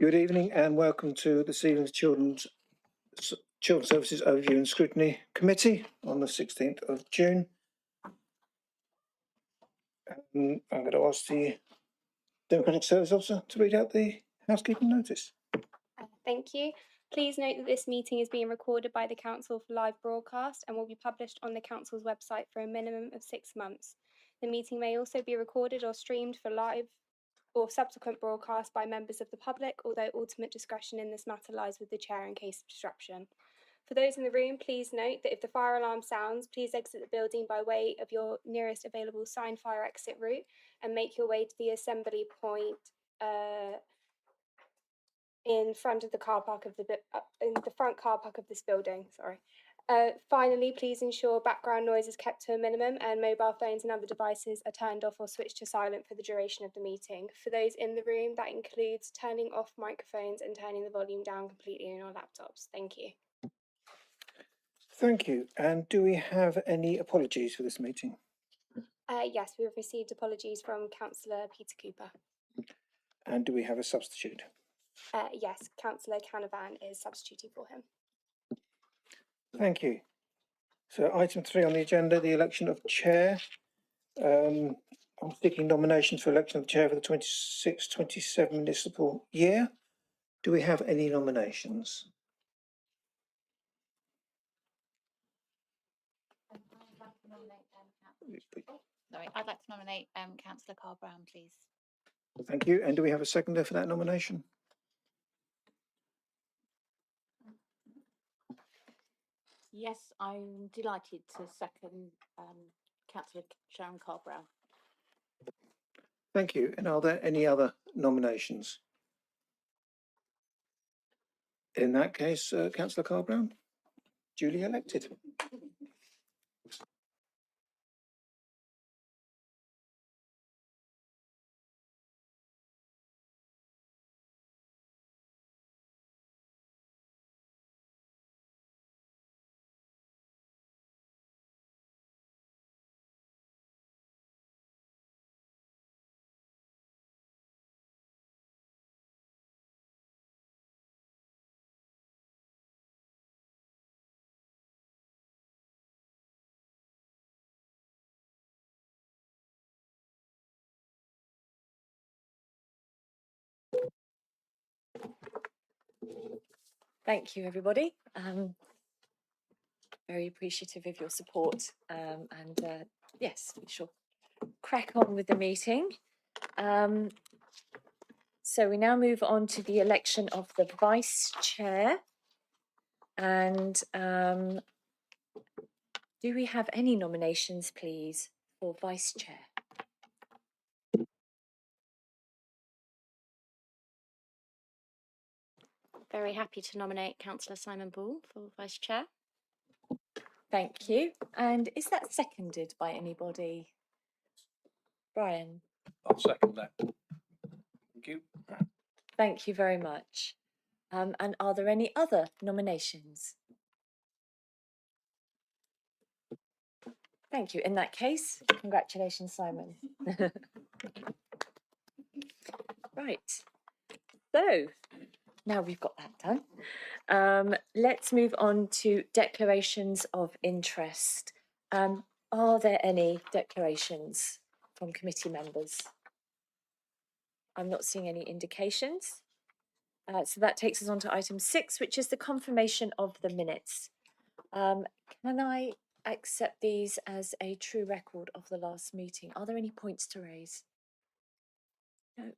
Good evening and welcome to this evening's Children's Services Overview and Scrutiny Committee on the 16th of June. I'm going to ask the Democratic Service Officer to read out the housekeeping notice. Thank you. Please note that this meeting is being recorded by the Council for live broadcast and will be published on the Council's website for a minimum of 6 months. The meeting may also be recorded or streamed for live or subsequent broadcast by members of the public, although ultimate discretion in this matter lies with the Chair in case of disruption. For those in the room, please note that if the fire alarm sounds, please exit the building by way of your nearest available signed fire exit route and make your way to the assembly point in front of the car park of in the front car park of this building. Finally, please ensure background noise is kept to a minimum and mobile phones and other devices are turned off or switched to silent for the duration of the meeting. For those in the room, that includes turning off microphones and turning the volume down completely on your laptops. Thank you. Thank you. And do we have any apologies for this meeting? Yes, we have received apologies from Councillor Peter Cooper. And do we have a substitute? Yes, Councillor Canavan is substituting for him. Thank you. So item 3 on the agenda, the election of chair. I'm seeking nominations for election of chair for the 26-27 municipal year. Do we have any nominations? I'd like to nominate Councillor Carl Brown, please. Thank you. And do we have a seconder for that nomination? Yes, I'm delighted to second Councillor Sharon Carl Brown. Thank you. And are there any other nominations? In that case, Councillor Carl Brown, duly elected. Thank you, everybody. Very appreciative of your support. Yes, we shall crack on with the meeting. So we now move on to the election of the vice chair. And do we have any nominations, please, for vice chair? Very happy to nominate Councillor Simon Ball for Vice Chair. Thank you. And is that seconded by anybody? Brian? I'll second that. Thank you. Thank you very much. And are there any other nominations? Thank you. In that case, congratulations, Simon. Right. So now we've got that done. Let's move on to declarations of interest. Are there any declarations from committee members? I'm not seeing any indications. So that takes us on to item 6, which is the confirmation of the minutes. Can I accept these as a true record of the last meeting? Are there any points to raise? No.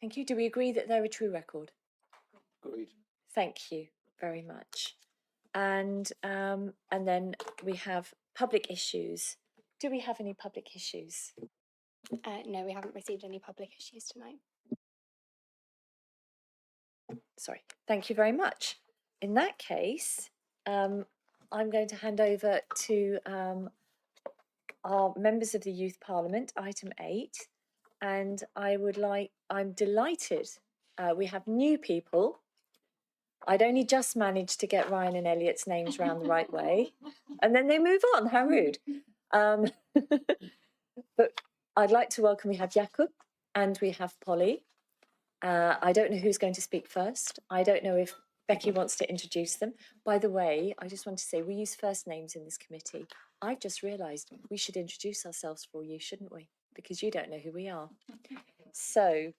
Thank you. Do we agree that they're a true record? Agreed. Thank you very much. And then we have public issues. Do we have any public issues? No, we haven't received any public issues tonight. Sorry. Thank you very much. In that case, I'm going to hand over to our members of the Youth Parliament, item 8. And I'm delighted we have new people. I'd only just managed to get Ryan and Elliot's names round the right way, and then they move on. How rude. But I'd like to welcome, we have Jakob and we have Polly. I don't know who's going to speak first. I don't know if Becky wants to introduce them. By the way, I just want to say we use first names in this committee. I've just realised we should introduce ourselves for you, shouldn't we? Because you don't know who we are. So,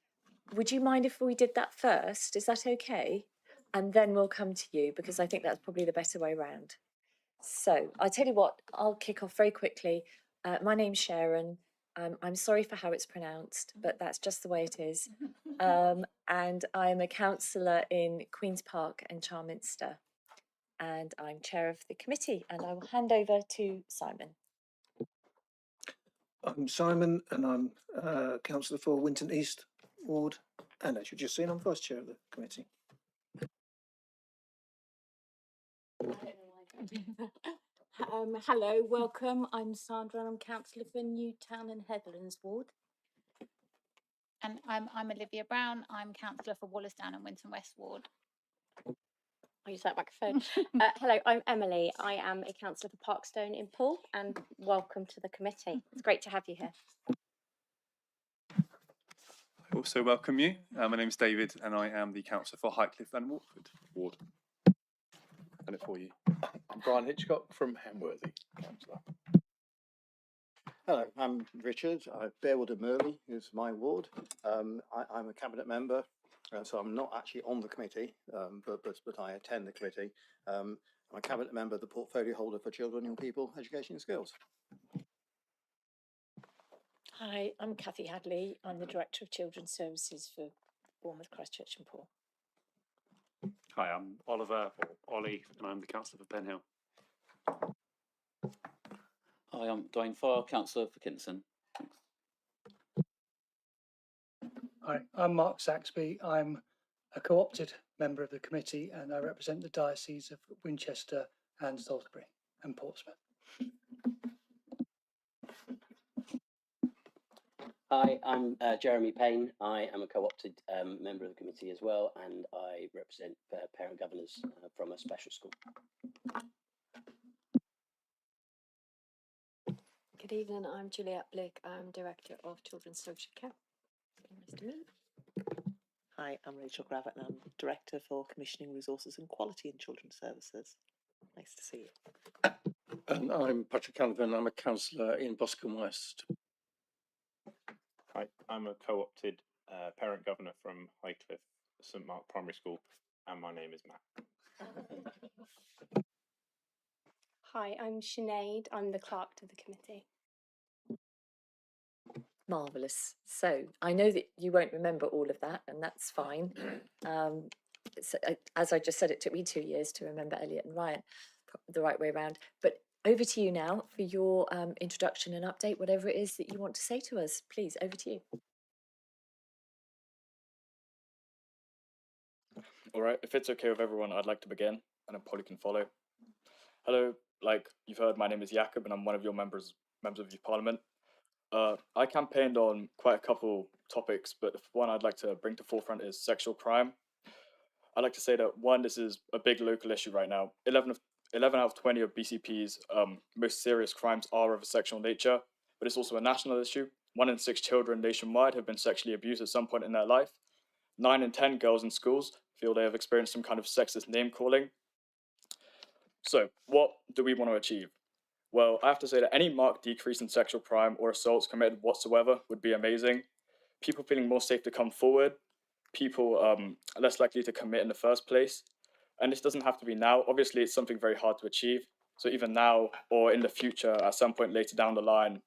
would you mind if we did that first? Is that okay? And then we'll come to you, because I think that's probably the better way round. So, I'll tell you what, I'll kick off very quickly. My name's Sharon. I'm sorry for how it's pronounced, but that's just the way it is. And I'm a councillor in Queen's Park and Charminster. And I'm chair of the committee, and I will hand over to Simon. I'm Simon and I'm councillor for Winton East Ward, and as you've just seen, I'm vice chair of the committee. Hello, welcome. I'm Sandra and I'm councillor for Newtown and Headlands Ward. And I'm Olivia Brown. I'm councillor for Wallasdown and Winton West Ward. I'll use that microphone. Hello, I'm Emily. I am a councillor for Parkstone in Poole, and welcome to the committee. It's great to have you here. I also welcome you. My name is David and I am the councillor for Highcliffe and Watford Ward. And it for you. I'm Brian Hitchcock from Hamworthy, councillor. Hello, I'm Richard. Bearwood and Merley is my ward. I'm a cabinet member, so I'm not actually on the committee, but I attend the committee. I'm a cabinet member, the portfolio holder for children, young people, education and skills. Hi, I'm Cathy Hadley. I'm the Director of Children's Services for Bournemouth, Christchurch and Poole. Hi, I'm Oliver, or Ollie, and I'm the councillor for Penhill. Hi, I'm Dwayne Farr, councillor for Kinson. Thanks. Hi, I'm Mark Saxby. I'm a co-opted member of the committee and I represent the Diocese of Winchester and Salisbury and Portsmouth. Hi, I'm Jeremy Payne. I am a co-opted member of the committee as well, and I represent parent governors from a special school. Good evening, I'm Juliette Blick. I'm Director of Children's Social Care. Nice to meet you. Hi, I'm Rachel Gravett and I'm Director for Commissioning Resources and Quality in Children's Services. Nice to see you. And I'm Patrick Canavan. I'm a councillor in Boscombe West. Hi, I'm a co-opted parent governor from Highcliffe St Mark Primary School, and my name is Matt. Hi, I'm Sinead. I'm the clerk to the committee. Marvellous. So I know that you won't remember all of that, and that's fine. As I just said, it took me 2 years to remember Elliot and Ryan the right way around. But over to you now for your introduction and update, whatever it is that you want to say to us. Please, over to you. All right, if it's okay with everyone, I'd like to begin, and then Polly can follow. Hello, like you've heard, my name is Jakob, and I'm one of your members of Youth Parliament. I campaigned on quite a couple topics, but the one I'd like to bring to forefront is sexual crime. I'd like to say that one, this is a big local issue right now. 11 out of 20 of BCP's most serious crimes are of a sexual nature, but it's also a national issue. 1 in 6 children nationwide have been sexually abused at some point in their life. 9 in 10 girls in schools feel they have experienced some kind of sexist name calling. So, what do we want to achieve? Well, I have to say that any marked decrease in sexual crime or assaults committed whatsoever would be amazing. People feeling more safe to come forward, people less likely to commit in the first place. And this doesn't have to be now. Obviously, it's something very hard to achieve. So even now or in the future, at some point later down the line,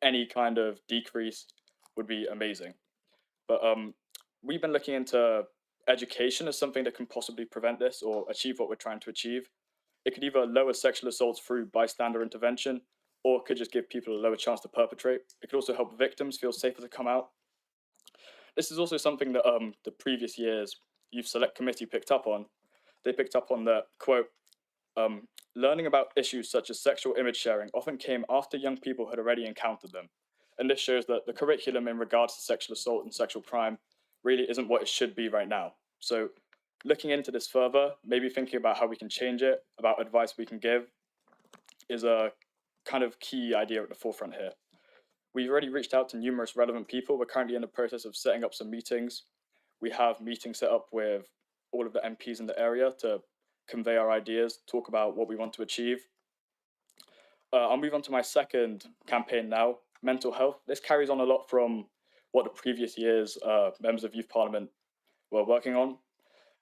any kind of decrease would be amazing. But we've been looking into education as something that can possibly prevent this or achieve what we're trying to achieve. It could either lower sexual assaults through bystander intervention, or it could just give people a lower chance to perpetrate. It could also help victims feel safer to come out. This is also something that the previous year's Youth Select Committee picked up on. They picked up on that, quote, learning about issues such as sexual image sharing often came after young people had already encountered them. And this shows that the curriculum in regards to sexual assault and sexual crime really isn't what it should be right now. So looking into this further, maybe thinking about how we can change it, about advice we can give, is a kind of key idea at the forefront here. We've already reached out to numerous relevant people. We're currently in the process of setting up some meetings we have meetings set up with all of the MPs in the area to convey our ideas, talk about what we want to achieve. I'll move on to my second campaign now, mental health. This carries on a lot from what the previous year's members of Youth Parliament were working on.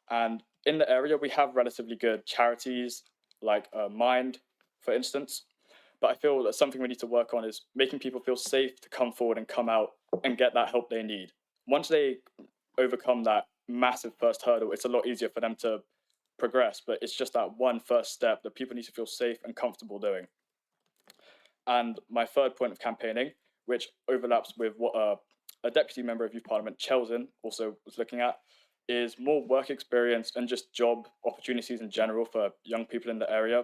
And in the area, we have relatively good charities like Mind, for instance. But I feel that something we need to work on is making people feel safe to come forward and come out and get that help they need. Once they overcome that massive first hurdle, it's a lot easier for them to progress. But it's just that one first step that people need to feel safe and comfortable doing. And my third point of campaigning, which overlaps with what a deputy member of Youth Parliament, Chelsen, also was looking at, is more work experience and just job opportunities in general for young people in the area.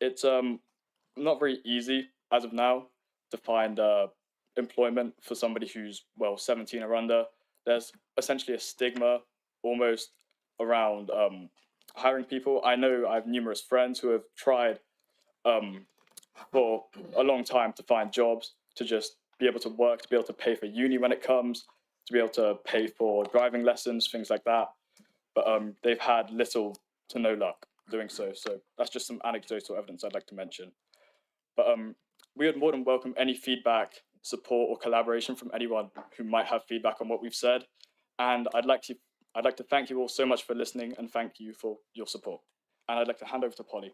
It's not very easy as of now to find employment for somebody who's, well, 17 or under. There's essentially a stigma almost around hiring people. I know I have numerous friends who have tried for a long time to find jobs, to just be able to work, to be able to pay for uni when it comes, to be able to pay for driving lessons, things like that. But they've had little to no luck doing so. So that's just some anecdotal evidence I'd like to mention. But we would more than welcome any feedback, support, or collaboration from anyone who might have feedback on what we've said. And I'd like to thank you all so much for listening and thank you for your support. And I'd like to hand over to Polly.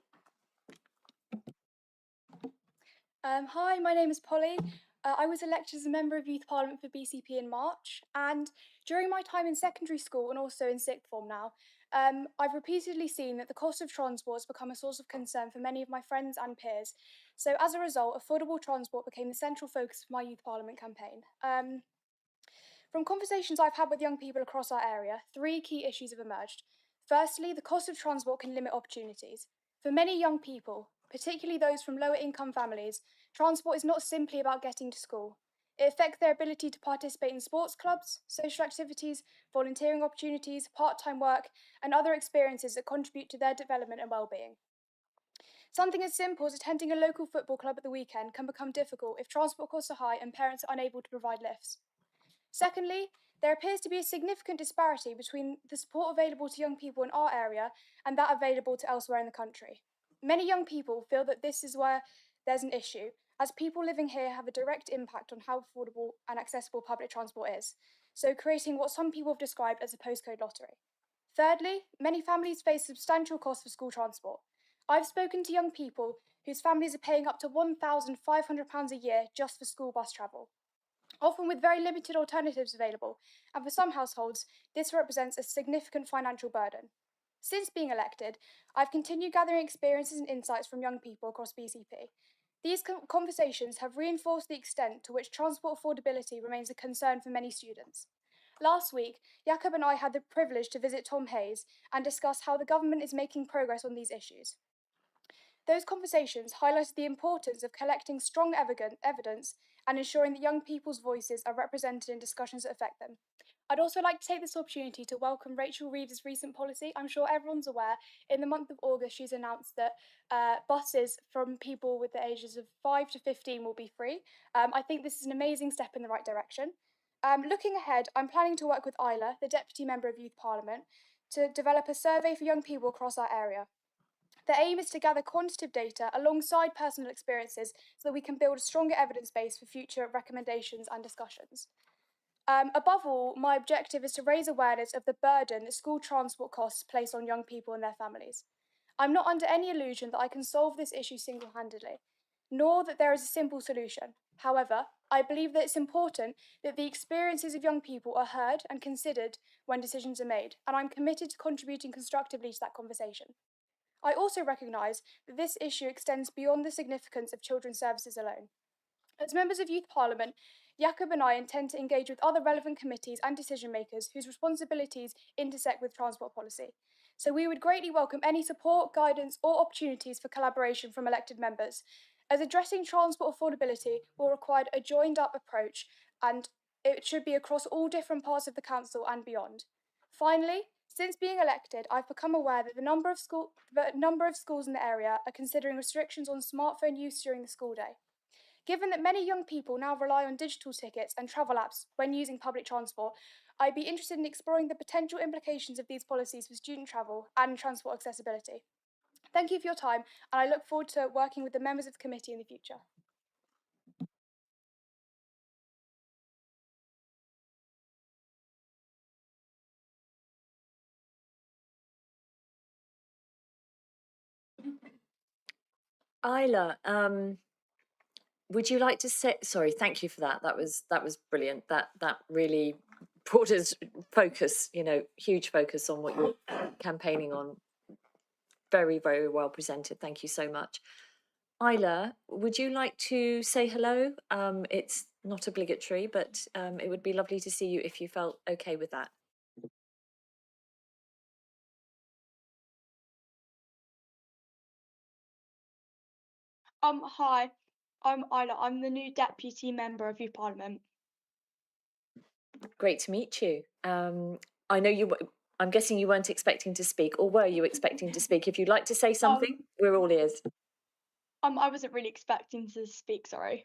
Hi, my name is Polly. I was elected as a member of Youth Parliament for BCP in March, and during my time in secondary school and also in sixth form now, I've repeatedly seen that the cost of transport has become a source of concern for many of my friends and peers. So as a result, affordable transport became the central focus of my Youth Parliament campaign. From conversations I've had with young people across our area, 3 key issues have emerged. Firstly, the cost of transport can limit opportunities. For many young people, particularly those from lower income families, transport is not simply about getting to school. It affects their ability to participate in sports clubs, social activities, volunteering opportunities, part-time work, and other experiences that contribute to their development and well-being. Something as simple as attending a local football club at the weekend can become difficult if transport costs are high and parents are unable to provide lifts. Secondly, there appears to be a significant disparity between the support available to young people in our area and that available to elsewhere in the country. Many young people feel that this is where there's an issue, as people living here have a direct impact on how affordable and accessible public transport is, so creating what some people have described as a postcode lottery. Thirdly, many families face substantial costs for school transport. I've spoken to young people whose families are paying up to £1,500 a year just for school bus travel, often with very limited alternatives available, and for some households, this represents a significant financial burden. Since being elected, I've continued gathering experiences and insights from young people across BCP. These conversations have reinforced the extent to which transport affordability remains a concern for many students. Last week, Jacob and I had the privilege to visit Tom Hayes and discuss how the government is making progress on these issues. Those conversations highlighted the importance of collecting strong evidence and ensuring that young people's voices are represented in discussions that affect them. I'd also like to take this opportunity to welcome Rachel Reeves' recent policy. I'm sure everyone's aware, in the month of August, she's announced that buses from people with the ages of 5 to 15 will be free. I think this is an amazing step in the right direction. Looking ahead, I'm planning to work with Isla, the Deputy Member of Youth Parliament, to develop a survey for young people across our area. The aim is to gather quantitative data alongside personal experiences so that we can build a stronger evidence base for future recommendations and discussions. Above all, my objective is to raise awareness of the burden that school transport costs place on young people and their families. I'm not under any illusion that I can solve this issue single-handedly, nor that there is a simple solution. However, I believe that it's important that the experiences of young people are heard and considered when decisions are made, and I'm committed to contributing constructively to that conversation. I also recognise that this issue extends beyond the significance of children's services alone. As members of Youth Parliament, Jacob and I intend to engage with other relevant committees and decision makers whose responsibilities intersect with transport policy. So we would greatly welcome any support, guidance, or opportunities for collaboration from elected members, as addressing transport affordability will require a joined-up approach, and it should be across all different parts of the council and beyond. Finally, since being elected, I've become aware that the number of schools in the area are considering restrictions on smartphone use during the school day. Given that many young people now rely on digital tickets and travel apps when using public transport, I'd be interested in exploring the potential implications of these policies for student travel and transport accessibility. Thank you for your time, and I look forward to working with the members of the committee in the future. Isla, would you like to say, sorry, thank you for that. That was brilliant. That really brought us focus, huge focus on what you're campaigning on. Very, very well presented. Thank you so much. Isla, would you like to say hello? It's not obligatory, but it would be lovely to see you if you felt okay with that. Hi, I'm Isla. I'm the new deputy member of Youth Parliament. Great to meet you. I know I'm guessing you weren't expecting to speak, or were you expecting to speak? If you'd like to say something, we're all ears. I wasn't really expecting to speak, sorry.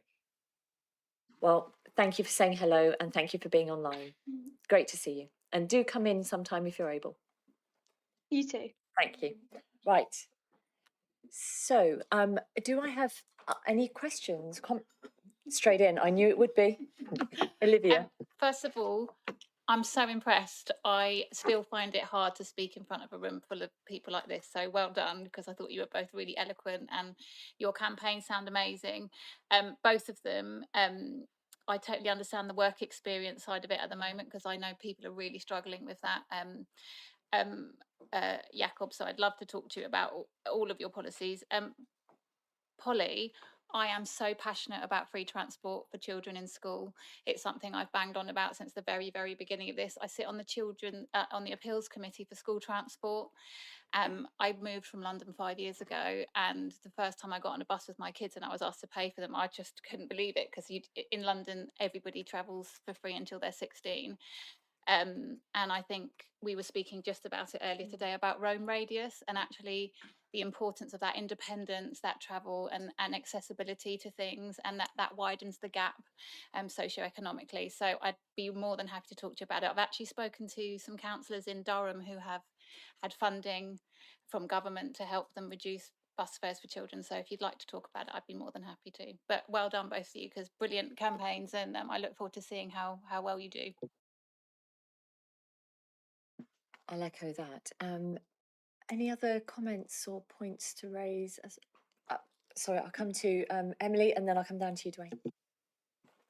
Well, thank you for saying hello and thank you for being online. Great to see you. And do come in sometime if you're able. You too. Thank you. Right. So, do I have any questions? Straight in. I knew it would be. Olivia. First of all, I'm so impressed. I still find it hard to speak in front of a room full of people like this. So well done, because I thought you were both really eloquent and your campaigns sound amazing. Both of them. I totally understand the work experience side of it at the moment, because I know people are really struggling with that. Jakob, so I'd love to talk to you about all of your policies. Polly, I am so passionate about free transport for children in school. It's something I've banged on about since the very, very beginning of this. I sit on the appeals committee for school transport. I moved from London 5 years ago, and the first time I got on a bus with my kids and I was asked to pay for them, I just couldn't believe it, because in London everybody travels for free until they're 16. And I think we were speaking just about it earlier today about Rome Radius, and actually the importance of that independence, that travel and accessibility to things, and that widens the gap socioeconomically. So I'd be more than happy to talk to you about it. I've actually spoken to some councillors in Durham who have had funding from government to help them reduce bus fares for children. So if you'd like to talk about it, I'd be more than happy to. But well done both of you, because brilliant campaigns, and I look forward to seeing how well you do. I'll echo that. Any other comments or points to raise? Sorry, I'll come to Emily and then I'll come down to you, Dwayne.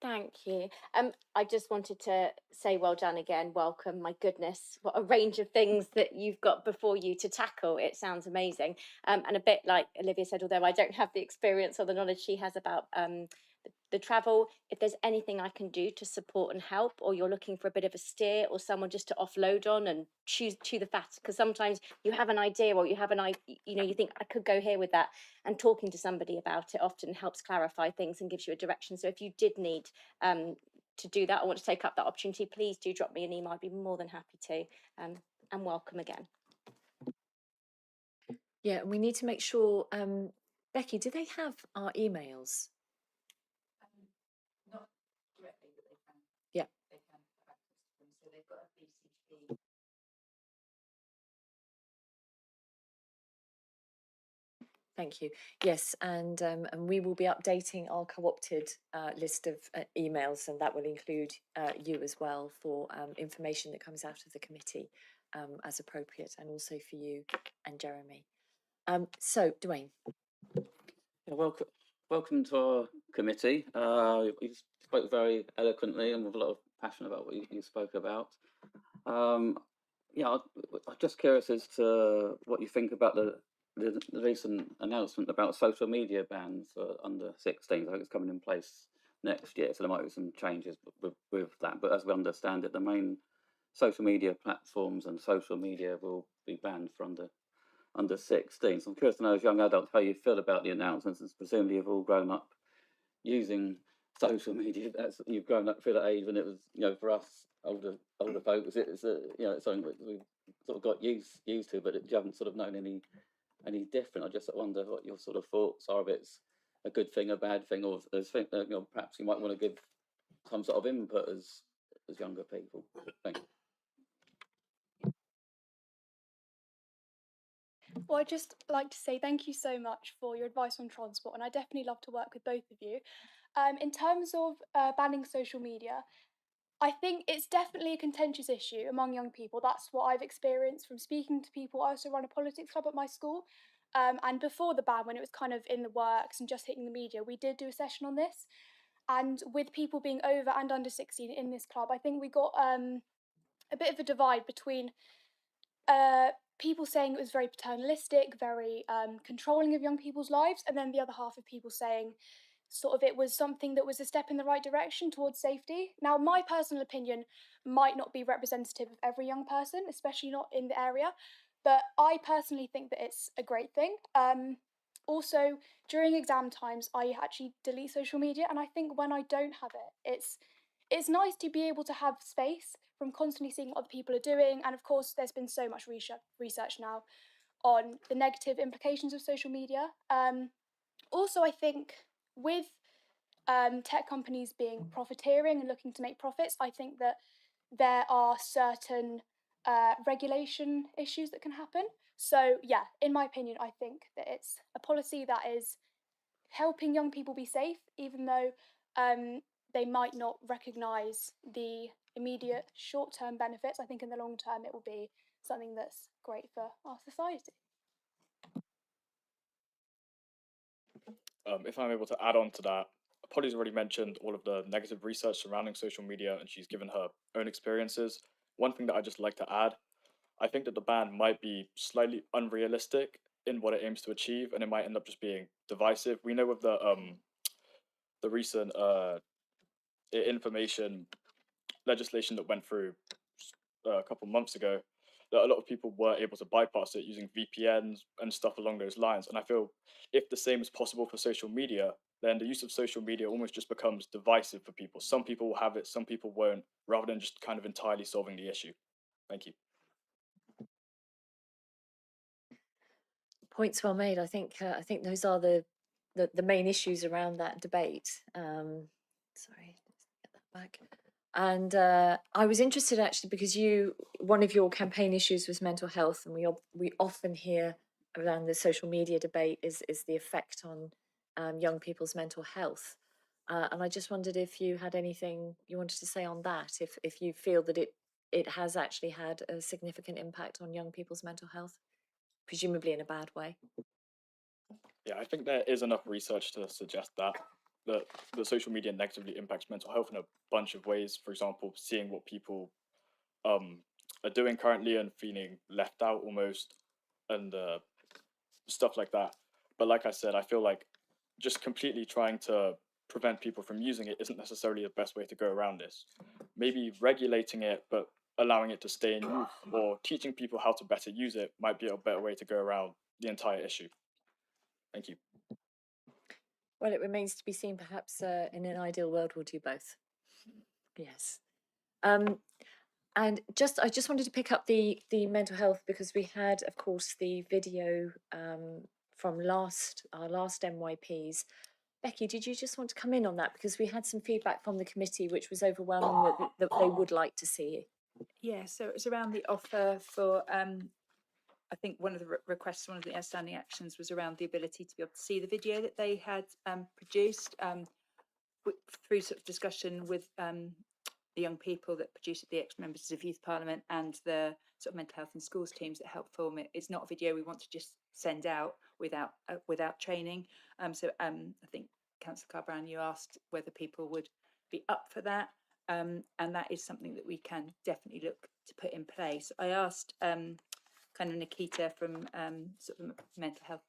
Thank you. I just wanted to say well done again. Welcome. My goodness, what a range of things that you've got before you to tackle. It sounds amazing. And a bit like Olivia said, although I don't have the experience or the knowledge she has about the travel, if there's anything I can do to support and help, or you're looking for a bit of a steer or someone just to offload on and chew the fat, because sometimes you have an idea or you have you think I could go here with that, and talking to somebody about it often helps clarify things and gives you a direction. So if you did need to do that or want to take up that opportunity, please do drop me an email. I'd be more than happy to, and welcome again. Yeah, and we need to make sure, Becky, do they have our emails? Not directly, but they can. Yeah. They can have access to them. So they've got a BCP. Thank you. Yes, and we will be updating our co-opted list of emails, and that will include you as well for information that comes out of the committee as appropriate, and also for you and Jeremy. So, Dwayne. Yeah, welcome to our committee. You spoke very eloquently and with a lot of passion about what you spoke about. Yeah, I'm just curious as to what you think about the recent announcement about social media bans for under 16s. I think it's coming in place next year, so there might be some changes with that. But as we understand it, the main social media platforms and social media will be banned for under 16. So I'm curious to know, as young adults, how you feel about the announcements, and presumably you've all grown up using social media. You've grown up through that age when it was, for us older folks, it's it's something that we've sort of got used to, but you haven't sort of known any different. I just wonder what your sort of thoughts are, if it's a good thing, a bad thing, or perhaps you might want to give some sort of input as as younger people. Thank you. Well, I'd just like to say thank you so much for your advice on transport, and I definitely love to work with both of you. In terms of banning social media, I think it's definitely a contentious issue among young people. That's what I've experienced from speaking to people. I also run a politics club at my school. And before the ban, when it was kind of in the works and just hitting the media, we did do a session on this. And with people being over and under 16 in this club, I think we got a bit of a divide between people saying it was very paternalistic, very controlling of young people's lives, and then the other half of people saying sort of it was something that was a step in the right direction towards safety. Now, my personal opinion might not be representative of every young person, especially not in the area, but I personally think that it's a great thing. Also, during exam times, I actually delete social media, and I think when I don't have it, it's nice to be able to have space from constantly seeing what other people are doing. And of course, there's been so much research now on the negative implications of social media. Also, I think with tech companies being profiteering and looking to make profits, I think that there are certain regulation issues that can happen. So, yeah, in my opinion, I think that it's a policy that is helping young people be safe, even though they might not recognise the immediate short-term benefits. I think in the long term, it will be something that's great for our society. If I'm able to add on to that, Polly's already mentioned all of the negative research surrounding social media and she's given her own experiences. One thing that I'd just like to add, I think that the ban might be slightly unrealistic in what it aims to achieve and it might end up just being divisive. We know with the recent information legislation that went through a couple months ago, that a lot of people were able to bypass it using VPNs and stuff along those lines. And I feel if the same is possible for social media, then the use of social media almost just becomes divisive for people. Some people will have it, some people won't, rather than just kind of entirely solving the issue. Thank you. Points well made. I think those are the main issues around that debate. Sorry, let's get that back. And I was interested actually because one of your campaign issues was mental health, and we often hear around the social media debate is the effect on young people's mental health. And I just wondered if you had anything you wanted to say on that, if you feel that it has actually had a significant impact on young people's mental health, presumably in a bad way. Yeah, I think there is enough research to suggest that the social media negatively impacts mental health in a bunch of ways. For example, seeing what people are doing currently and feeling left out almost, and stuff like that. But like I said, I feel like just completely trying to prevent people from using it isn't necessarily the best way to go around this. Maybe regulating it, but allowing it to stay in use, or teaching people how to better use it might be a better way to go around the entire issue. Thank you. Well, it remains to be seen. Perhaps in an ideal world, we'll do both. Yes. And I just wanted to pick up the mental health because we had, of course, the video from our last MYPs. Becky, did you just want to come in on that? Because we had some feedback from the committee, which was overwhelming that they would like to see. Yeah, so it was around the offer for, I think one of the requests, one of the outstanding actions was around the ability to be able to see the video that they had produced through sort of discussion with the young people that produced it, the ex-members of Youth Parliament and the sort of mental health and schools teams that helped film it. It's not a video we want to just send out without training. So I think Councillor Carr-Brown, you asked whether people would be up for that. And that is something that we can definitely look to put in place. I asked kind of Nikita from sort of mental health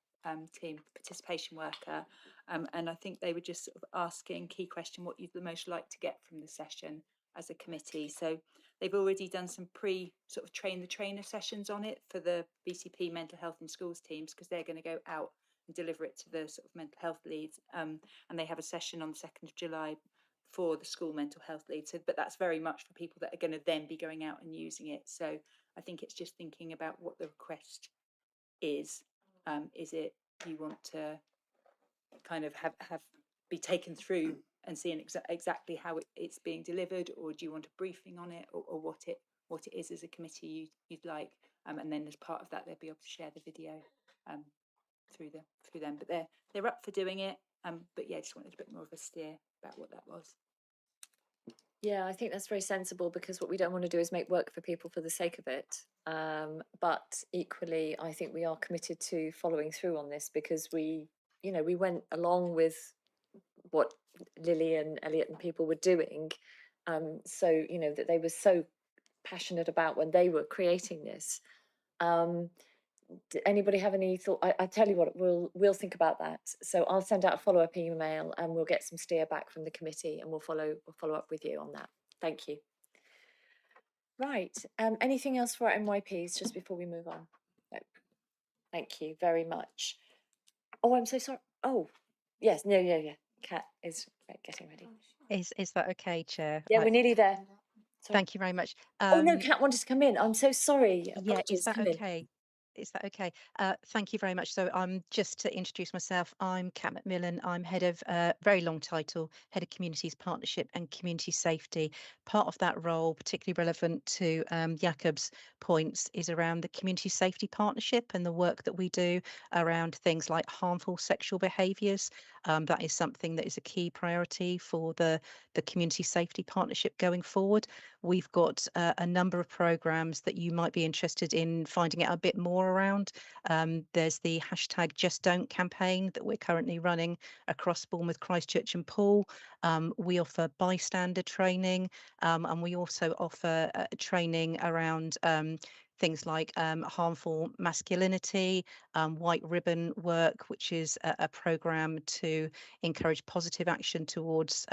team participation worker, and I think they were just sort of asking key question what you'd the most like to get from the session as a committee. So they've already done some sort of train the trainer sessions on it for the BCP mental health and schools teams, because they're going to go out and deliver it to the sort of mental health leads, and they have a session on the 2nd of July for the school mental health leads. So, but that's very much for people that are going to then be going out and using it. So I think it's just thinking about what the request is. Is it you want to kind of have be taken through and seeing exactly how it's being delivered, or do you want a briefing on it, or what it is as a committee you'd like, and then as part of that they'll be able to share the video through them. But they're up for doing it. But yeah, just wanted a bit more of a steer about what that was. Yeah, I think that's very sensible, because what we don't want to do is make work for people for the sake of it. But equally, I think we are committed to following through on this, because we went along with what Lily and Elliot and people were doing. So, that they were so passionate about when they were creating this. Anybody have any thought? I tell you what, we'll think about that. So I'll send out a follow-up email, and we'll get some steer back from the committee, and we'll follow up with you on that. Thank you. Right. Anything else for our NYPs just before we move on? No. Thank you very much. Oh, I'm so sorry. Oh, yes. No, yeah. Kat is getting ready. Is that okay, Chair? Yeah, we're nearly there. Sorry. Thank you very much. Oh no, Kat wanted to come in. I'm so sorry. Yeah, Apologies. is that Come in. okay? Is that okay? Thank you very much. So just to introduce myself, I'm Kat Macmillan. I'm head of, very long title, head of Communities Partnership and Community Safety. Part of that role, particularly relevant to Jakob's points, is around the Community Safety Partnership and the work that we do around things like harmful sexual behaviours. That is something that is a key priority for the Community Safety Partnership going forward. We've got a number of programmes that you might be interested in finding out a bit more around. There's the hashtag Just Don't campaign that we're currently running across Bournemouth, Christchurch and Poole. We offer bystander training, and we also offer training around things like harmful masculinity, white ribbon work, which is a programme to encourage positive action towards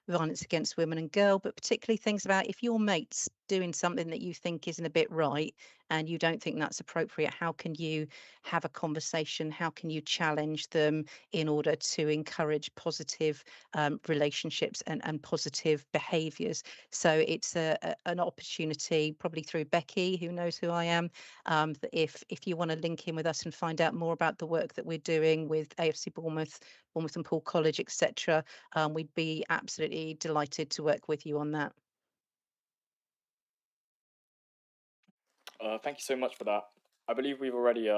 violence against women and girls, but particularly things about if your mate's doing something that you think isn't a bit right and you don't think that's appropriate, how can you have a conversation? How can you challenge them in order to encourage positive relationships and positive behaviours? So it's an opportunity, probably through Becky, who knows who I am, that if you want to link in with us and find out more about the work that we're doing with AFC Bournemouth and Poole College, etc., we'd be absolutely delighted to work with you on that. Thank you so much for that. I believe we've already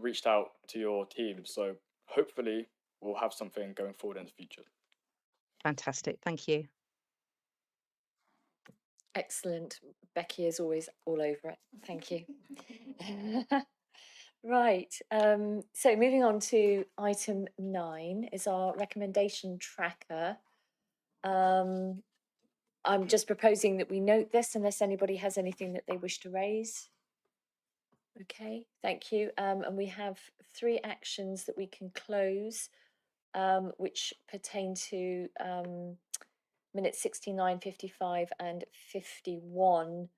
reached out to your team, so hopefully we'll have something going forward in the future. Fantastic, thank you. Excellent. Becky is always all over it. Thank you. Right. So moving on to item 9 is our recommendation tracker. I'm just proposing that we note this unless anybody has anything that they wish to raise. Okay, thank you. And we have 3 actions that we can close, which pertain to minutes 69, 55 and 51.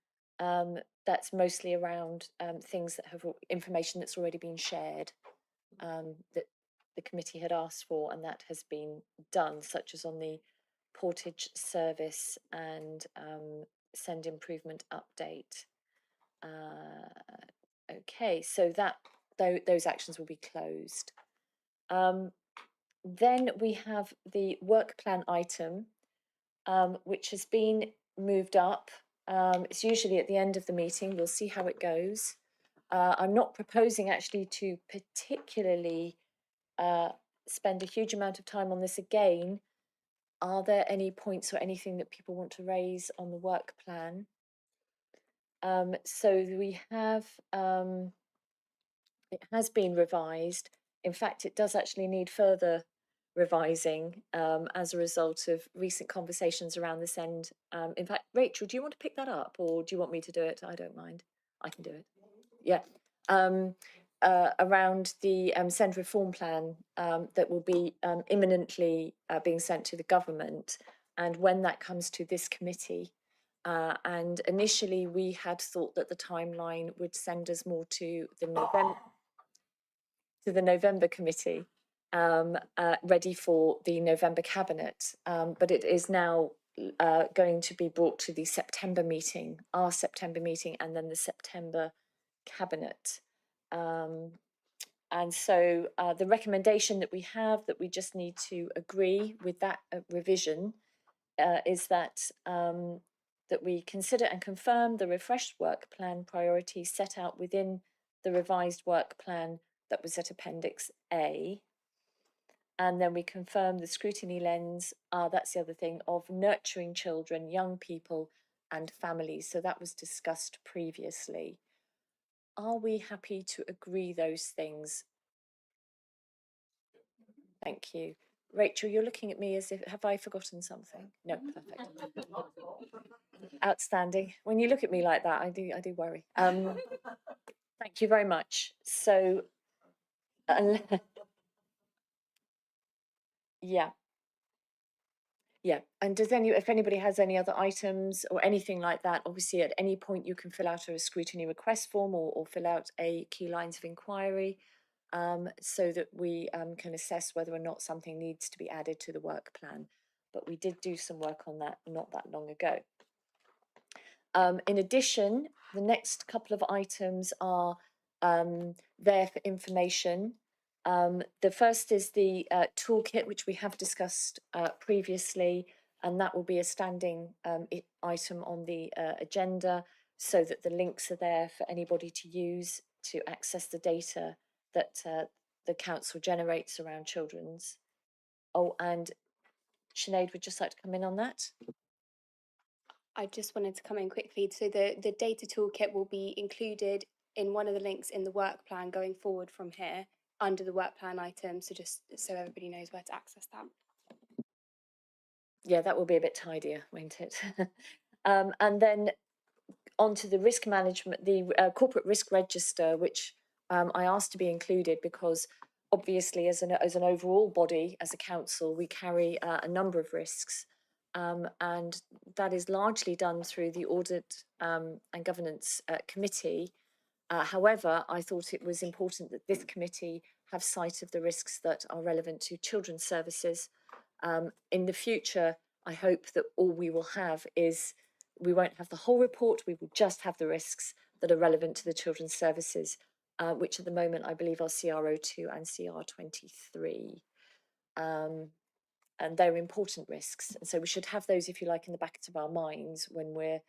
That's mostly around things that have information that's already been shared, that the committee had asked for, and that has been done, such as on the portage service and send improvement update. Okay, so those actions will be closed. Then we have the work plan item, which has been moved up. It's usually at the end of the meeting. We'll see how it goes. I'm not proposing actually to particularly spend a huge amount of time on this again. Are there any points or anything that people want to raise on the work plan? So we have, it has been revised. In fact, it does actually need further revising as a result of recent conversations around this end. In fact, Rachel, do you want to pick that up, or do you want me to do it? I don't mind. I can do it. Yeah. Around the send reform plan that will be imminently being sent to the government, and when that comes to this committee. And initially we had thought that the timeline would send us more to the November committee, ready for the November cabinet, but it is now going to be brought to the September meeting, our September meeting, and then the September cabinet. And so the recommendation that we have, that we just need to agree with that revision, is that that we consider and confirm the refreshed work plan priorities set out within the revised work plan that was at Appendix A. And then we confirm the scrutiny lens, that's the other thing, of nurturing children, young people and families. So that was discussed previously. Are we happy to agree those things? Thank you. Rachel, you're looking at me as if, have I forgotten something? No, perfect. Outstanding. When you look at me like that, I do worry. Thank you very much. So, yeah. Yeah, and if anybody has any other items or anything like that, obviously at any point you can fill out a scrutiny request form or fill out a key lines of inquiry, so that we can assess whether or not something needs to be added to the work plan. But we did do some work on that not that long ago. In addition, the next couple of items are there for information. The first is the toolkit, which we have discussed previously, and that will be a standing item on the agenda, so that the links are there for anybody to use to access the data that the council generates around children's. Oh, and Sinead would just like to come in on that. I just wanted to come in quickly. So the data toolkit will be included in one of the links in the work plan going forward from here under the work plan item. So just so everybody knows where to access that. Yeah, that will be a bit tidier, won't it? And then onto the risk management, the corporate risk register, which I asked to be included because obviously as an overall body, as a council, we carry a number of risks. And that is largely done through the Audit and Governance Committee. However, I thought it was important that this committee have sight of the risks that are relevant to children's services. In the future, I hope that all we will have is, we won't have the whole report, we will just have the risks that are relevant to the children's services, which at the moment I believe are CR02 and CR23. And they're important risks. And so we should have those, if you like, in the back of our minds when we're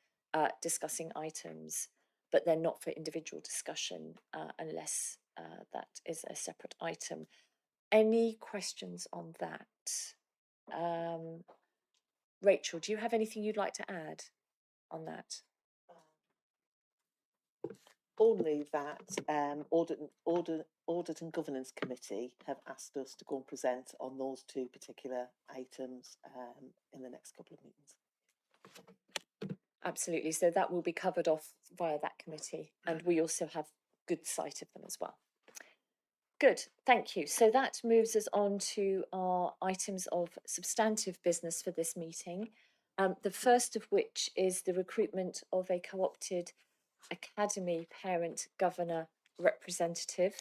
discussing items, but they're not for individual discussion unless that is a separate item. Any questions on that? Rachel, do you have anything you'd like to add on that? Only that Audit and Governance Committee have asked us to go and present on those two particular items in the next couple of meetings. Absolutely. So that will be covered off via that committee, and we also have good sight of them as well. Good, thank you. So that moves us on to our items of substantive business for this meeting. The first of which is the recruitment of a co-opted Academy Parent Governor representative.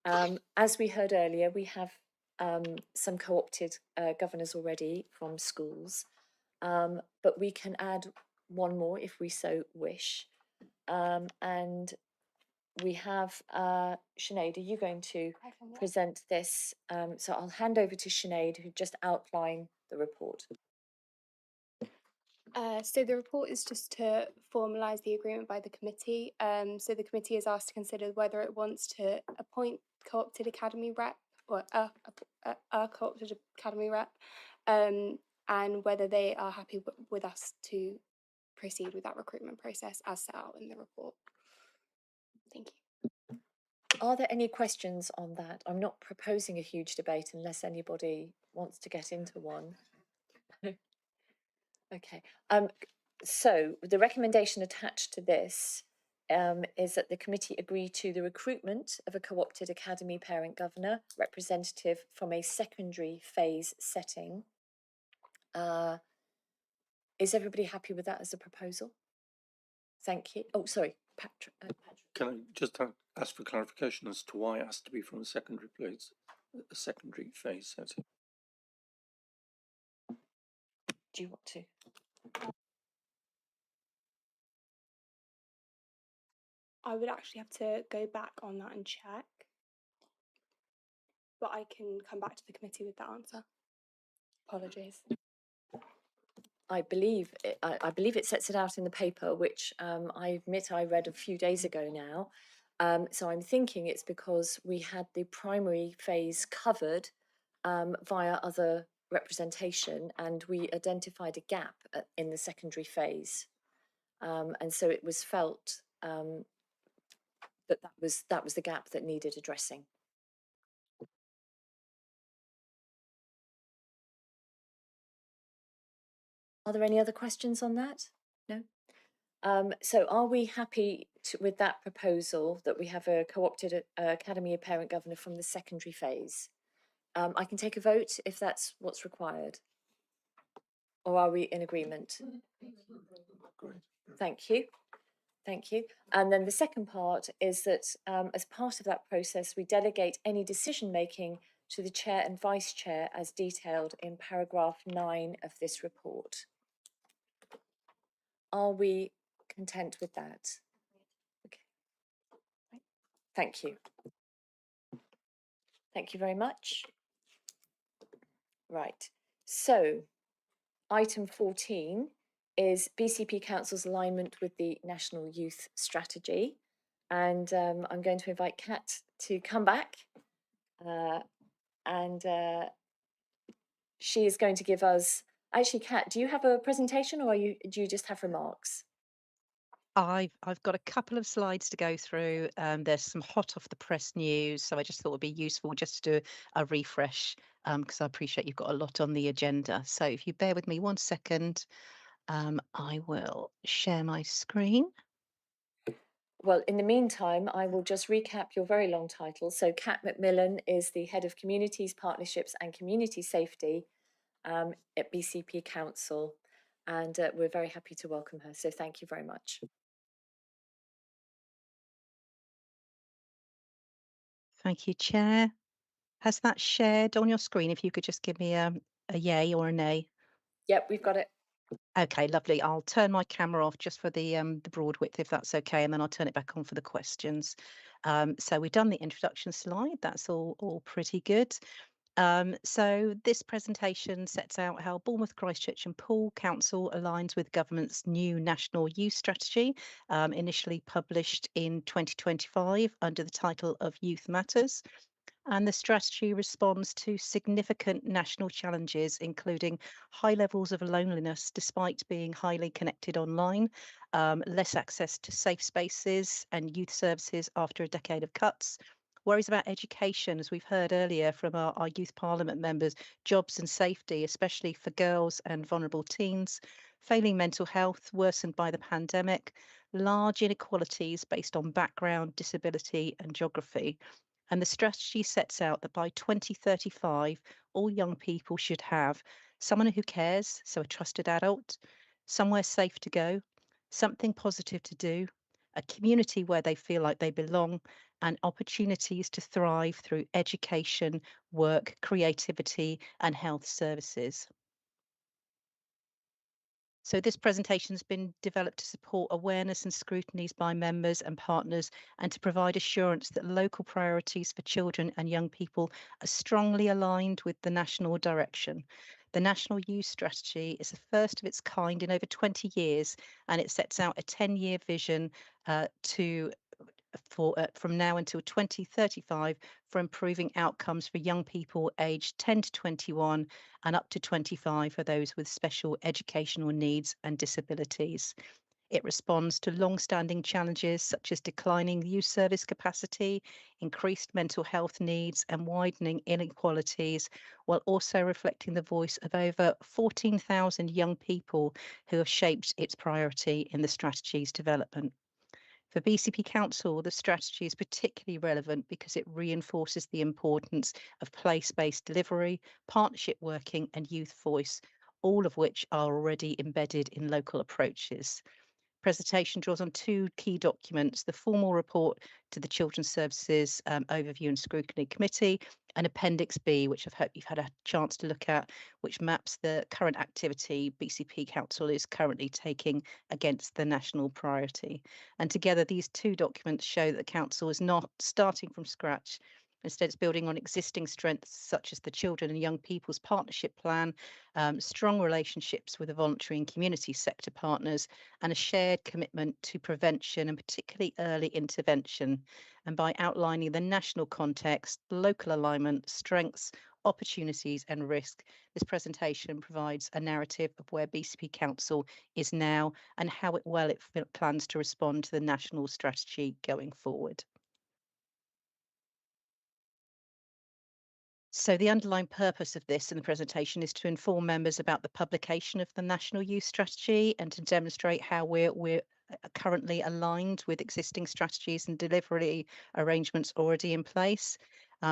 As we heard earlier, we have some co-opted governors already from schools, but we can add one more if we so wish. And we have Sinead, are you going to present this? So I'll hand over to Sinead, who just outline the report. So the report is just to formalise the agreement by the committee. So the committee is asked to consider whether it wants to appoint co-opted academy rep or a co-opted academy rep, and whether they are happy with us to proceed with that recruitment process as set out in the report. Thank you. Are there any questions on that? I'm not proposing a huge debate unless anybody wants to get into one. Okay. So the recommendation attached to this is that the committee agree to the recruitment of a co-opted academy parent governor representative from a secondary phase setting. Is everybody happy with that as a proposal? Thank you. Oh, sorry, Patrick. Can I just ask for clarification as to why it has to be from a secondary place, a secondary phase setting? Do you want to? I would actually have to go back on that and check. but I can come back to the committee with that answer. Apologies. I believe it sets it out in the paper, which I admit I read a few days ago now. So I'm thinking it's because we had the primary phase covered via other representation, and we identified a gap in the secondary phase, and so it was felt that was the gap that needed addressing. Are there any other questions on that? No? So are we happy with that proposal that we have a co-opted Academy of Parent Governor from the secondary phase? I can take a vote if that's what's required. Or are we in agreement? Thank you. Thank you. And then the second part is that as part of that process, we delegate any decision making to the chair and vice chair as detailed in paragraph 9 of this report. Are we content with that? Okay. Right. Thank you. Thank you very much. Right. So item 14 is BCP Council's alignment with the National Youth Strategy. And I'm going to invite Kat to come back. And she is going to give us... Actually, Kat, do you have a presentation or do you just have remarks? I've got a couple of slides to go through. There's some hot off the press news, so I just thought it would be useful just to do a refresh because I appreciate you've got a lot on the agenda. So if you bear with me 1 second, I will share my screen. Well, in the meantime, I will just recap your very long title. So Kat McMillan is the Head of Communities, Partnerships and Community Safety at BCP Council, and we're very happy to welcome her. So thank you very much. Thank you, Chair. Has that shared on your screen? If you could just give me a yay or a nay. Yep, we've got it. Okay, lovely. I'll turn my camera off just for the broad width, if that's okay, and then I'll turn it back on for the questions. So we've done the introduction slide. That's all pretty good. So this presentation sets out how Bournemouth, Christchurch and Poole Council aligns with government's new National Youth Strategy, initially published in 2025 under the title of Youth Matters. And the strategy responds to significant national challenges, including high levels of loneliness despite being highly connected online, less access to safe spaces and youth services after a decade of cuts, worries about education, as we've heard earlier from our youth parliament members, jobs and safety, especially for girls and vulnerable teens, failing mental health worsened by the pandemic, large inequalities based on background, disability and geography. And the strategy sets out that by 2035, all young people should have someone who cares, so a trusted adult, somewhere safe to go, something positive to do, a community where they feel like they belong, and opportunities to thrive through education, work, creativity, and health services. So this presentation has been developed to support awareness and scrutinies by members and partners and to provide assurance that local priorities for children and young people are strongly aligned with the national direction. The National Youth Strategy is the first of its kind in over 20 years, and it sets out a 10-year vision from now until 2035 for improving outcomes for young people aged 10 to 21 and up to 25 for those with special educational needs and disabilities. It responds to long-standing challenges such as declining youth service capacity, increased mental health needs and widening inequalities, while also reflecting the voice of over 14,000 young people who have shaped its priority in the strategy's development. For BCP Council, the strategy is particularly relevant because it reinforces the importance of place-based delivery, partnership working and youth voice, all of which are already embedded in local approaches. Presentation draws on two key documents: the formal report to the Children's Services Overview and Scrutiny Committee, and Appendix B, which I hope you've had a chance to look at, which maps the current activity BCP Council is currently taking against the national priority. And together, these two documents show that the Council is not starting from scratch. Instead, it's building on existing strengths such as the Children and Young People's Partnership Plan, strong relationships with the voluntary and community sector partners, and a shared commitment to prevention and particularly early intervention. And by outlining the national context, local alignment, strengths, opportunities and risk, this presentation provides a narrative of where BCP Council is now and how it plans to respond to the national strategy going forward. So the underlying purpose of this in the presentation is to inform members about the publication of the National Youth Strategy and to demonstrate how we're currently aligned with existing strategies and delivery arrangements already in place.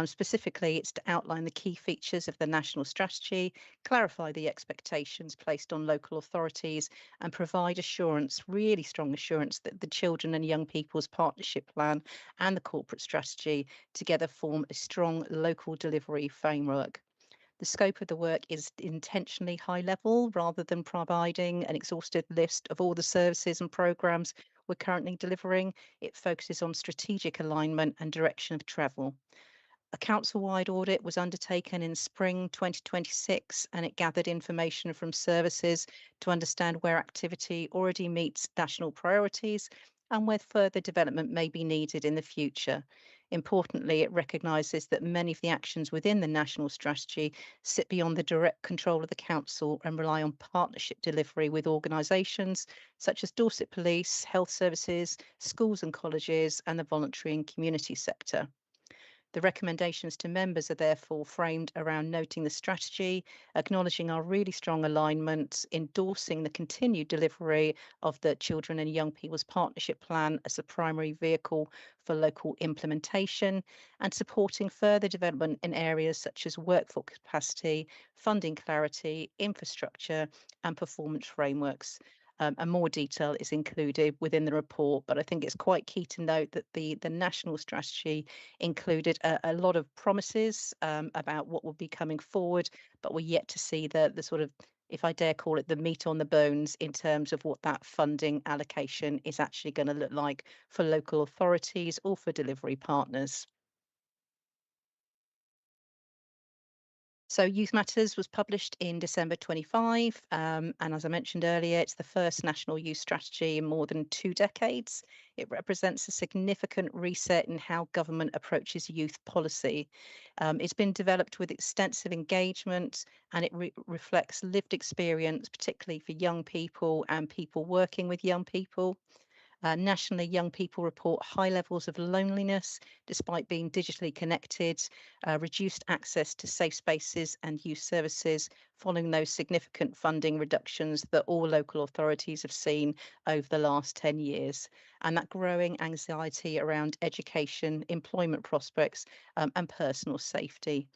Specifically, it's to outline the key features of the national strategy, clarify the expectations placed on local authorities, and provide assurance, really strong assurance, that the Children and Young People's Partnership Plan and the corporate strategy together form a strong local delivery framework. The scope of the work is intentionally high level rather than providing an exhaustive list of all the services and programmes we're currently delivering. It focuses on strategic alignment and direction of travel. A council-wide audit was undertaken in spring 2026 and it gathered information from services to understand where activity already meets national priorities and where further development may be needed in the future. Importantly, it recognises that many of the actions within the national strategy sit beyond the direct control of the council and rely on partnership delivery with organisations such as Dorset Police, health services, schools and colleges and the voluntary and community sector. The recommendations to members are therefore framed around noting the strategy, acknowledging our really strong alignment, endorsing the continued delivery of the Children and Young People's Partnership Plan as a primary vehicle for local implementation, and supporting further development in areas such as workforce capacity, funding clarity, infrastructure, and performance frameworks. And more detail is included within the report, but I think it's quite key to note that the national strategy included a lot of promises about what will be coming forward, but we're yet to see the sort of, if I dare call it, the meat on the bones in terms of what that funding allocation is actually going to look like for local authorities or for delivery partners. So Youth Matters was published in December 25, and as I mentioned earlier, it's the first national youth strategy in more than 2 decades. It represents a significant reset in how government approaches youth policy. It's been developed with extensive engagement and it reflects lived experience, particularly for young people and people working with young people. Nationally, young people report high levels of loneliness despite being digitally connected, reduced access to safe spaces and youth services following those significant funding reductions that all local authorities have seen over the last 10 years. And that growing anxiety around education, employment prospects, and personal safety.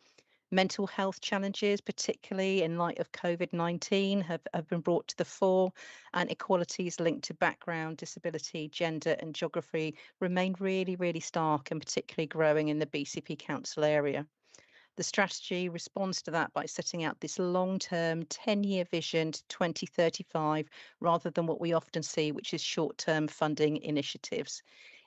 Mental health challenges, particularly in light of COVID-19, have been brought to the fore, and equalities linked to background, disability, gender and geography remain really, really stark and particularly growing in the BCP Council area. The strategy responds to that by setting out this long-term 10-year vision to 2035 rather than what we often see, which is short-term funding initiatives.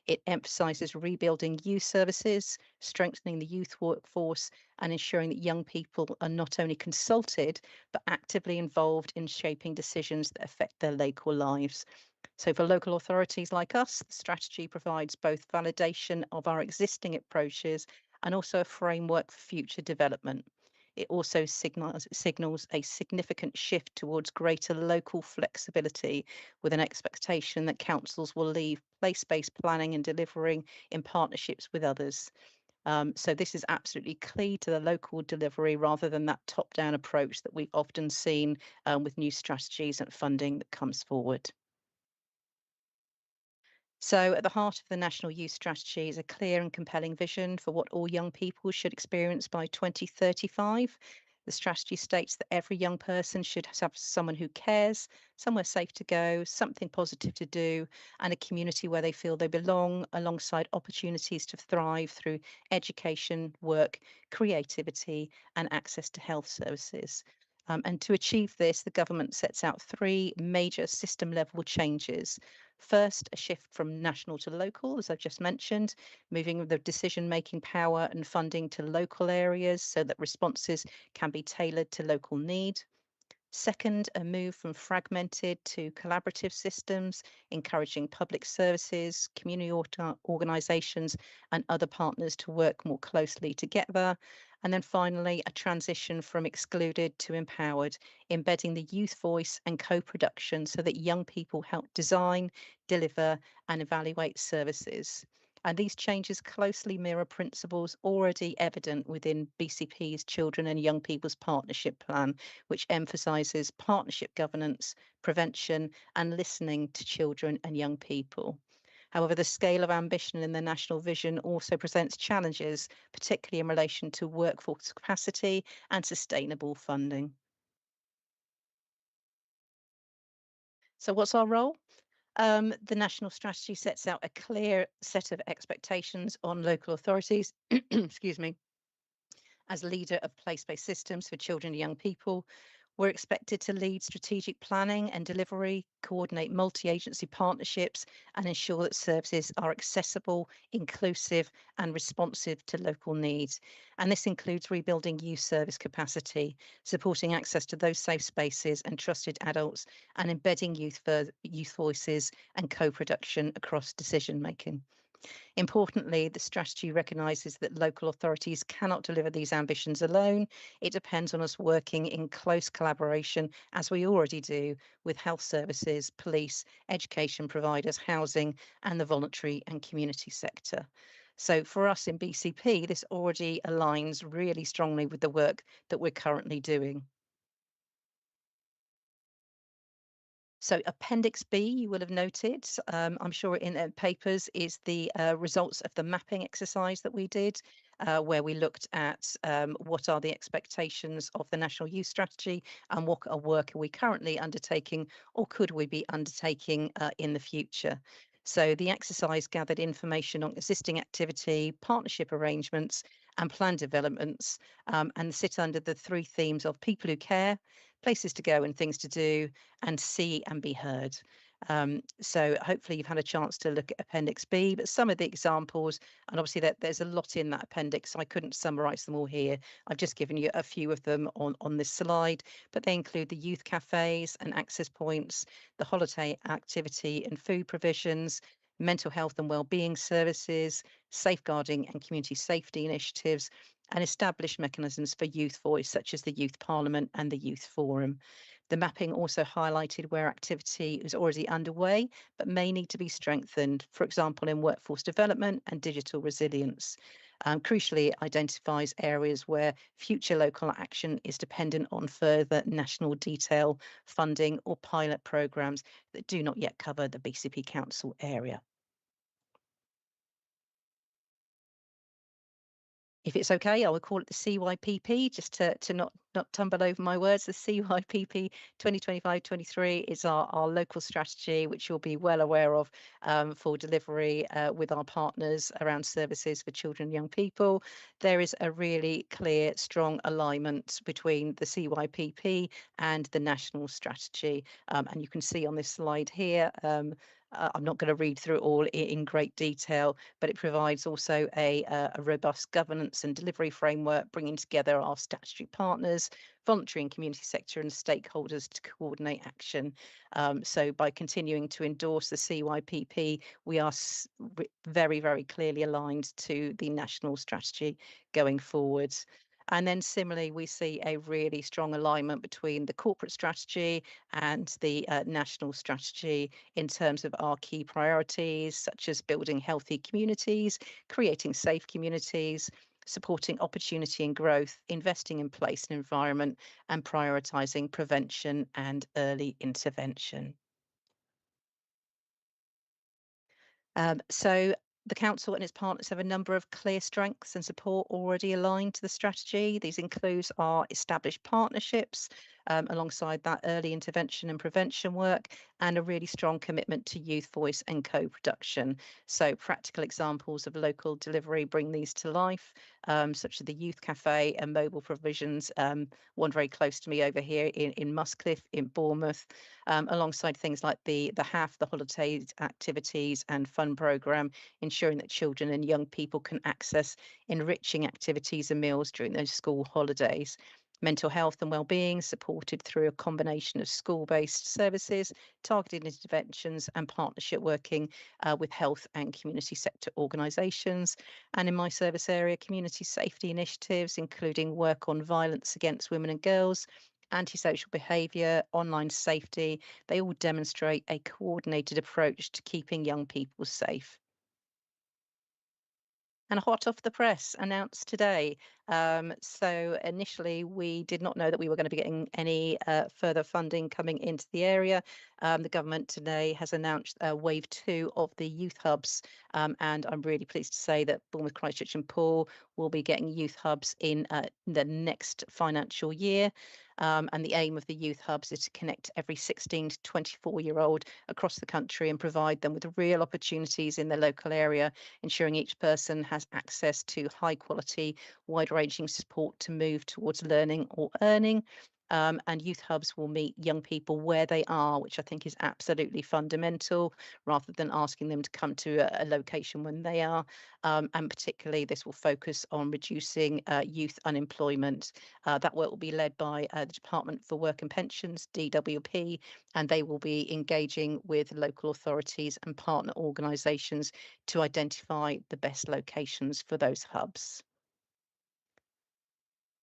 It emphasises rebuilding youth services, strengthening the youth workforce, and ensuring that young people are not only consulted, but actively involved in shaping decisions that affect their local lives. So for local authorities like us, the strategy provides both validation of our existing approaches and also a framework for future development. It also signals a significant shift towards greater local flexibility with an expectation that councils will leave place-based planning and delivering in partnerships with others. So this is absolutely key to the local delivery rather than that top-down approach that we've often seen with new strategies and funding that comes forward. So at the heart of the National Youth Strategy is a clear and compelling vision for what all young people should experience by 2035. The strategy states that every young person should have someone who cares, somewhere safe to go, something positive to do, and a community where they feel they belong, alongside opportunities to thrive through education, work, creativity, and access to health services. And to achieve this, the government sets out 3 major system level changes. First, a shift from national to local, as I've just mentioned, moving the decision-making power and funding to local areas so that responses can be tailored to local need. Second, a move from fragmented to collaborative systems, encouraging public services, community organisations and other partners to work more closely together. And then finally, a transition from excluded to empowered, embedding the youth voice and co-production so that young people help design, deliver and evaluate services. And these changes closely mirror principles already evident within BCP's Children and Young People's Partnership Plan, which emphasises partnership governance, prevention and listening to children and young people. However, the scale of ambition in the national vision also presents challenges, particularly in relation to workforce capacity and sustainable funding. So what's our role? The national strategy sets out a clear set of expectations on local authorities, excuse me, as leader of place-based systems for children and young people. We're expected to lead strategic planning and delivery, coordinate multi-agency partnerships, and ensure that services are accessible, inclusive, and responsive to local needs. And this includes rebuilding youth service capacity, supporting access to those safe spaces and trusted adults, and embedding youth voices and co-production across decision-making. Importantly, the strategy recognises that local authorities cannot deliver these ambitions alone. It depends on us working in close collaboration, as we already do, with health services, police, education providers, housing, and the voluntary and community sector. So for us in BCP, this already aligns really strongly with the work that we're currently doing. So Appendix B, you will have noted, I'm sure in papers, is the results of the mapping exercise that we did, where we looked at what are the expectations of the National Youth Strategy and what work are we currently undertaking or could we be undertaking in the future. So the exercise gathered information on existing activity, partnership arrangements and plan developments, and sit under the 3 themes of people who care, places to go and things to do, and see and be heard. So hopefully you've had a chance to look at Appendix B, but some of the examples, and obviously there's a lot in that appendix, so I couldn't summarise them all here. I've just given you a few of them on this slide, but they include the youth cafes and access points, the holiday activity and food provisions, mental health and wellbeing services, safeguarding and community safety initiatives, and establish mechanisms for youth voice, such as the Youth Parliament and the Youth Forum. The mapping also highlighted where activity is already underway, but may need to be strengthened, for example, in workforce development and digital resilience. Crucially, it identifies areas where future local action is dependent on further national detail, funding or pilot programmes that do not yet cover the BCP Council area. If it's okay, I will call it the CYPP, just to not tumble over my words. The CYPP 2025-23 is our local strategy, which you'll be well aware of for delivery with our partners around services for children and young people. There is a really clear, strong alignment between the CYPP and the national strategy. And you can see on this slide here, I'm not going to read through it all in great detail, but it provides also a robust governance and delivery framework, bringing together our statutory partners, voluntary and community sector and stakeholders to coordinate action. So by continuing to endorse the CYPP, we are very, very clearly aligned to the national strategy going forwards. And then similarly, we see a really strong alignment between the corporate strategy and the national strategy in terms of our key priorities, such as building healthy communities, creating safe communities, supporting opportunity and growth, investing in place and environment, and prioritising prevention and early intervention. So the Council and its partners have a number of clear strengths and support already aligned to the strategy. These include our established partnerships, alongside that early intervention and prevention work, and a really strong commitment to youth voice and co-production. So practical examples of local delivery bring these to life, such as the Youth Cafe and mobile provisions, one very close to me over here in Muscliffe, in Bournemouth, alongside things like the HAF, the holidays activities and fun programme, ensuring that children and young people can access enriching activities and meals during those school holidays. Mental health and wellbeing supported through a combination of school-based services, targeted interventions and partnership working with health and community sector organisations. And in my service area, community safety initiatives, including work on violence against women and girls, antisocial behaviour, online safety, they all demonstrate a coordinated approach to keeping young people safe. And hot off the press, announced today. So initially, we did not know that we were going to be getting any further funding coming into the area. The government today has announced wave 2 of the youth hubs, and I'm really pleased to say that Bournemouth, Christchurch and Poole will be getting youth hubs in the next financial year. And the aim of the youth hubs is to connect every 16 to 24-year-old across the country and provide them with real opportunities in their local area, ensuring each person has access to high quality, wide ranging support to move towards learning or earning. And youth hubs will meet young people where they are, which I think is absolutely fundamental, rather than asking them to come to a location when they are. And particularly, this will focus on reducing youth unemployment. That work will be led by the Department for Work and Pensions, DWP, and they will be engaging with local authorities and partner organisations to identify the best locations for those hubs.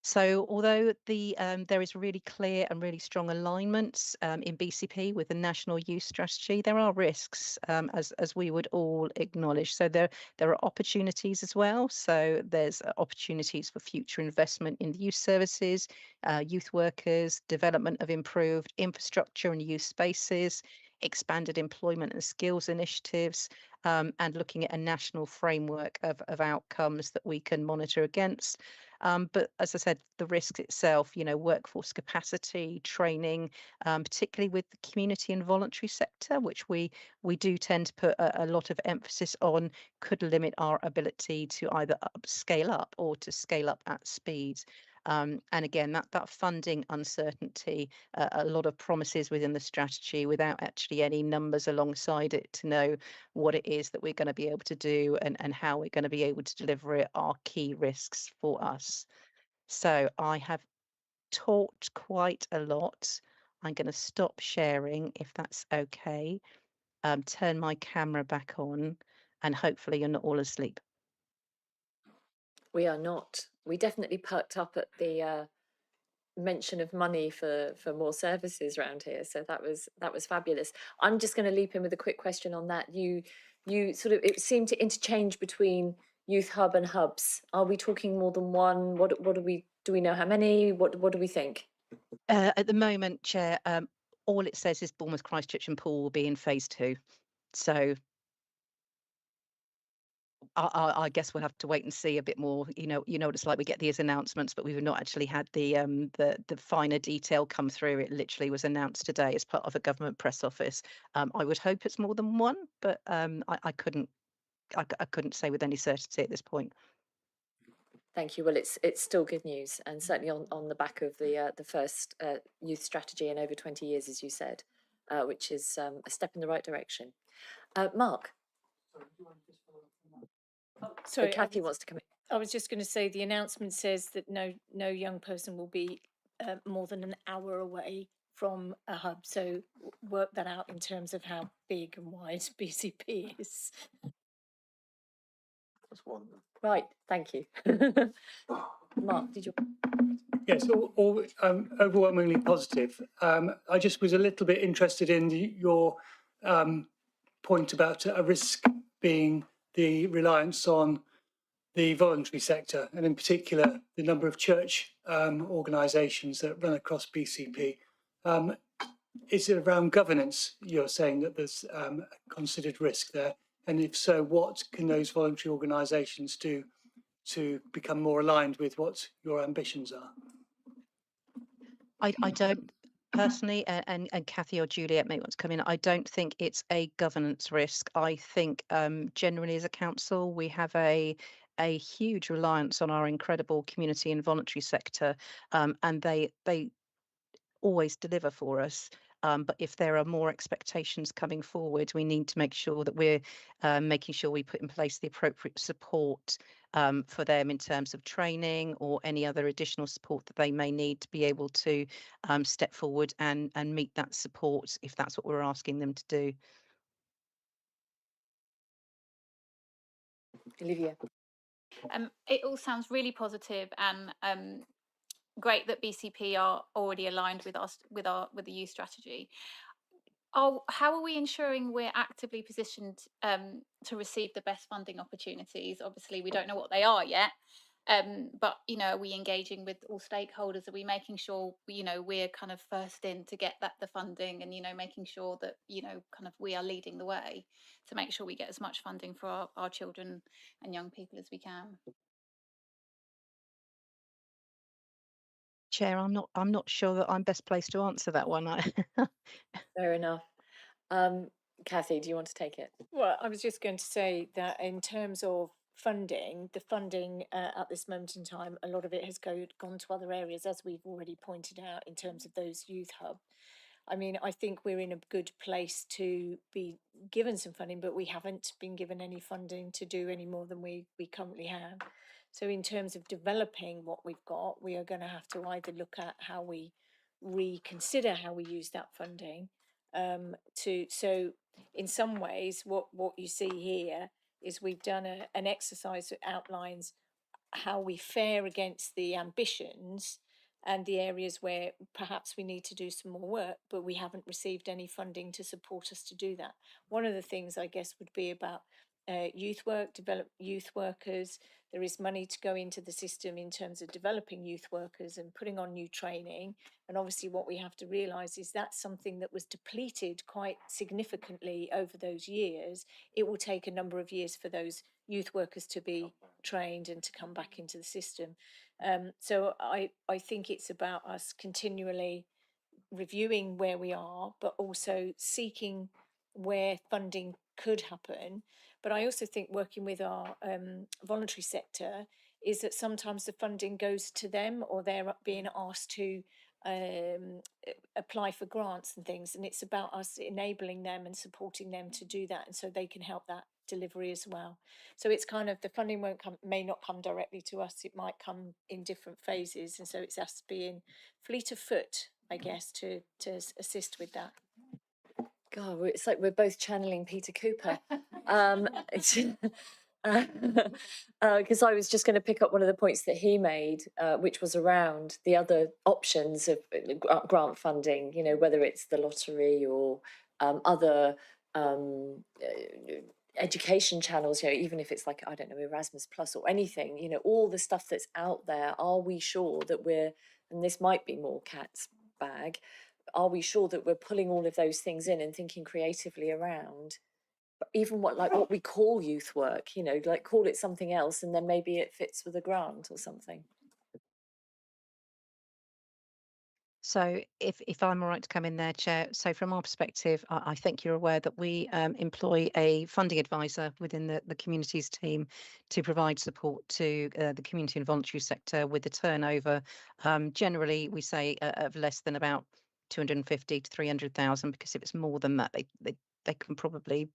So although there is really clear and really strong alignment in BCP with the National Youth Strategy, there are risks, as we would all acknowledge. So there are opportunities as well. So there's opportunities for future investment in the youth services, youth workers, development of improved infrastructure and youth spaces, expanded employment and skills initiatives, and looking at a national framework of outcomes that we can monitor against. But as I said, the risk itself, workforce capacity, training, particularly with the community and voluntary sector, which we do tend to put a lot of emphasis on, could limit our ability to either scale up or to scale up at speed. And again, that funding uncertainty, a lot of promises within the strategy without actually any numbers alongside it to know what it is that we're going to be able to do and how we're going to be able to deliver it are key risks for us. So I have talked quite a lot. I'm going to stop sharing if that's okay. Turn my camera back on, and hopefully you're not all asleep. We are not. We definitely perked up at the mention of money for more services around here. So that was fabulous. I'm just going to leap in with a quick question on that. You sort of, it seemed to interchange between youth hub and hubs. Are we talking more than one? What do we know how many? What do we think? At the moment, Chair, all it says is Bournemouth, Christchurch and Poole will be in phase 2. So I guess we'll have to wait and see a bit more. You know what it's like. We get these announcements, but we've not actually had the finer detail come through. It literally was announced today as part of a government press office. I would hope it's more than one, but I couldn't say with any certainty at this point. Thank you. Well, it's still good news, and certainly on the back of the first youth strategy in over 20 years, as you said, which is a step in the right direction. Mark. Sorry, Kathy wants to come in. I was just going to say the announcement says that no young person will be more than an hour away from a hub. So work that out in terms of how big and wide BCP is. That's one. Right, thank you. Mark, did you? Yes, all overwhelmingly positive. I just was a little bit interested in your point about a risk being the reliance on the voluntary sector, and in particular the number of church organisations that run across BCP. Is it around governance you're saying that there's a considered risk there? And if so, what can those voluntary organisations do to become more aligned with what your ambitions are? I don't personally, and Kathy or Juliet may want to come in. I don't think it's a governance risk. I think generally as a council we have a huge reliance on our incredible community and voluntary sector, and they always deliver for us. But if there are more expectations coming forward, we need to make sure that we're making sure we put in place the appropriate support for them in terms of training or any other additional support that they may need to be able to step forward and meet that support if that's what we're asking them to do. Olivia. It all sounds really positive and great that BCP are already aligned with us with the youth strategy. How are we ensuring we're actively positioned to receive the best funding opportunities? Obviously, we don't know what they are yet, but are we engaging with all stakeholders? Are we making sure we're kind of first in to get the funding, and making sure that kind of we are leading the way to make sure we get as much funding for our children and young people as we can? Chair, I'm not sure that I'm best placed to answer that one. Fair enough. Kathy, do you want to take it? Well, I was just going to say that in terms of funding, the funding at this moment in time, a lot of it has gone to other areas, as we've already pointed out, in terms of those youth hub. I mean, I think we're in a good place to be given some funding, but we haven't been given any funding to do any more than we currently have. So in terms of developing what we've got, we are going to have to either look at how we reconsider how we use that funding. So in some ways, what you see here is we've done an exercise that outlines how we fare against the ambitions and the areas where perhaps we need to do some more work, but we haven't received any funding to support us to do that. One of the things, I guess, would be about youth work, develop youth workers. There is money to go into the system in terms of developing youth workers and putting on new training. And obviously what we have to realise is that's something that was depleted quite significantly over those years. It will take a number of years for those youth workers to be trained and to come back into the system. So I think it's about us continually reviewing where we are, but also seeking where funding could happen. But I also think working with our voluntary sector is that sometimes the funding goes to them, or they're being asked to apply for grants and things, and it's about us enabling them and supporting them to do that, and so they can help that delivery as well. So it's kind of the funding may not come directly to us, it might come in different phases, and so it's us being fleet of foot, I guess, to assist with that. God, it's like we're both channeling Peter Cooper. Because I was just going to pick up one of the points that he made, which was around the other options of grant funding, whether it's the lottery or other education channels, even if it's like, I don't know, Erasmus Plus or anything, all the stuff that's out there. Are we sure that and this might be more Kat's bag, are we sure that we're pulling all of those things in and thinking creatively around even what we call youth work, like call it something else, and then maybe it fits with a grant or something? So if I'm all right to come in there, Chair. So from our perspective, I think you're aware that we employ a funding advisor within the communities team to provide support to the community and voluntary sector with a turnover. Generally, we say of less than about 250 to 300,000, because if it's more than that, they can probably,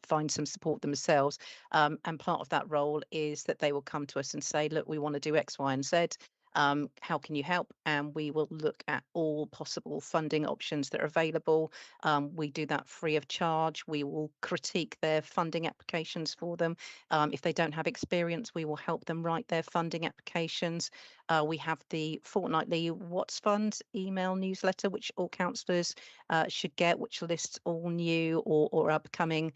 find some support themselves. And part of that role is that they will come to us and say, look, we want to do X, Y, and Z. How can you help? And we will look at all possible funding options that are available. We do that free of charge. We will critique their funding applications for them. If they don't have experience, we will help them write their funding applications. We have the fortnightly What's Fund email newsletter, which all councillors should get, which lists all new or upcoming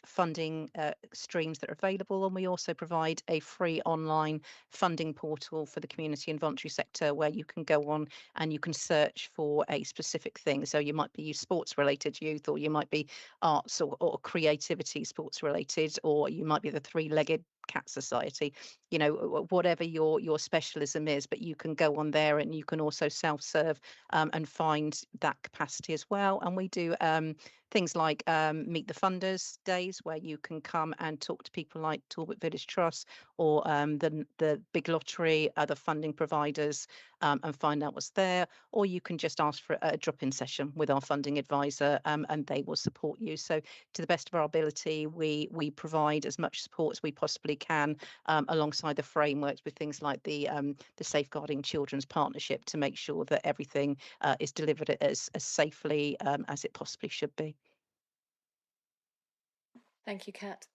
funding streams that are available. And we also provide a free online funding portal for the community and voluntary sector, where you can go on and you can search for a specific thing. So you might be sports related youth, or you might be arts or creativity sports related, or you might be the three-legged cat society. you know, whatever your specialism is, but you can go on there and you can also self-serve and find that capacity as well. And we do things like Meet the Funders days, where you can come and talk to people like Talbot Village Trust or the Big Lottery, other funding providers, and find out what's there. Or you can just ask for a drop-in session with our funding advisor, and they will support you. So to the best of our ability, we provide as much support as we possibly can, alongside the frameworks with things like the Safeguarding Children's Partnership, to make sure that everything is delivered as safely as it possibly should be. Thank you, Kat.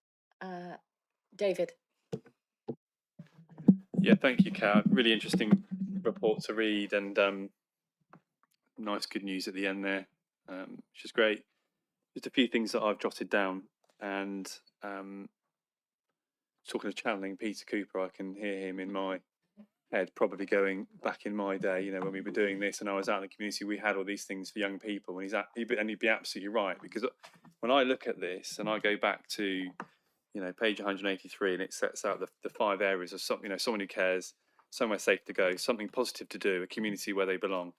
David. Yeah, thank you, Kat. Really interesting report to read, and nice good news at the end there, which is great. Just a few things that I've jotted down, and talking of channeling Peter Cooper, I can hear him in my head probably going back in my day, you know, when we were doing this and I was out in the community, we had all these things for young people, and he'd be absolutely right, because when I look at this and I go back to, you know, page 183, and it sets out the 5 areas of something, you know, someone who cares, somewhere safe to go, something positive to do, a community where they belong,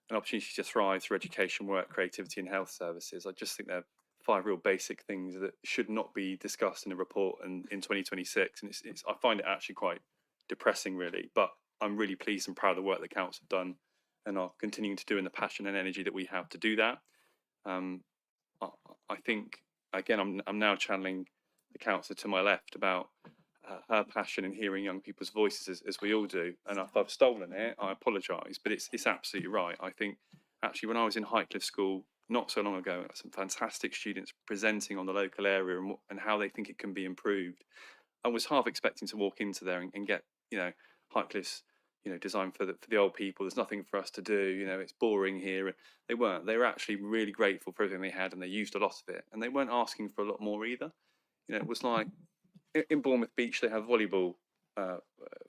an opportunity to thrive through education, work, creativity and health services. I just think they're 5 real basic things that should not be discussed in a report in 2026, and I find it actually quite depressing, really. But I'm really pleased and proud of the work the council have done and are continuing to do, and the passion and energy that we have to do that. I think, again, I'm now channeling the councillor to my left about her passion in hearing young people's voices, as we all do. And if I've stolen it, I apologise, but it's absolutely right. I think actually when I was in Highcliffe School not so long ago, some fantastic students presenting on the local area and how they think it can be improved. I was half expecting to walk into there and get, you know, Highcliffe's, you know, designed for the old people. There's nothing for us to do. You know, it's boring here. They weren't. They were actually really grateful for everything they had, and they used a lot of it. And they weren't asking for a lot more either. You know, it was like in Bournemouth Beach, they have volleyball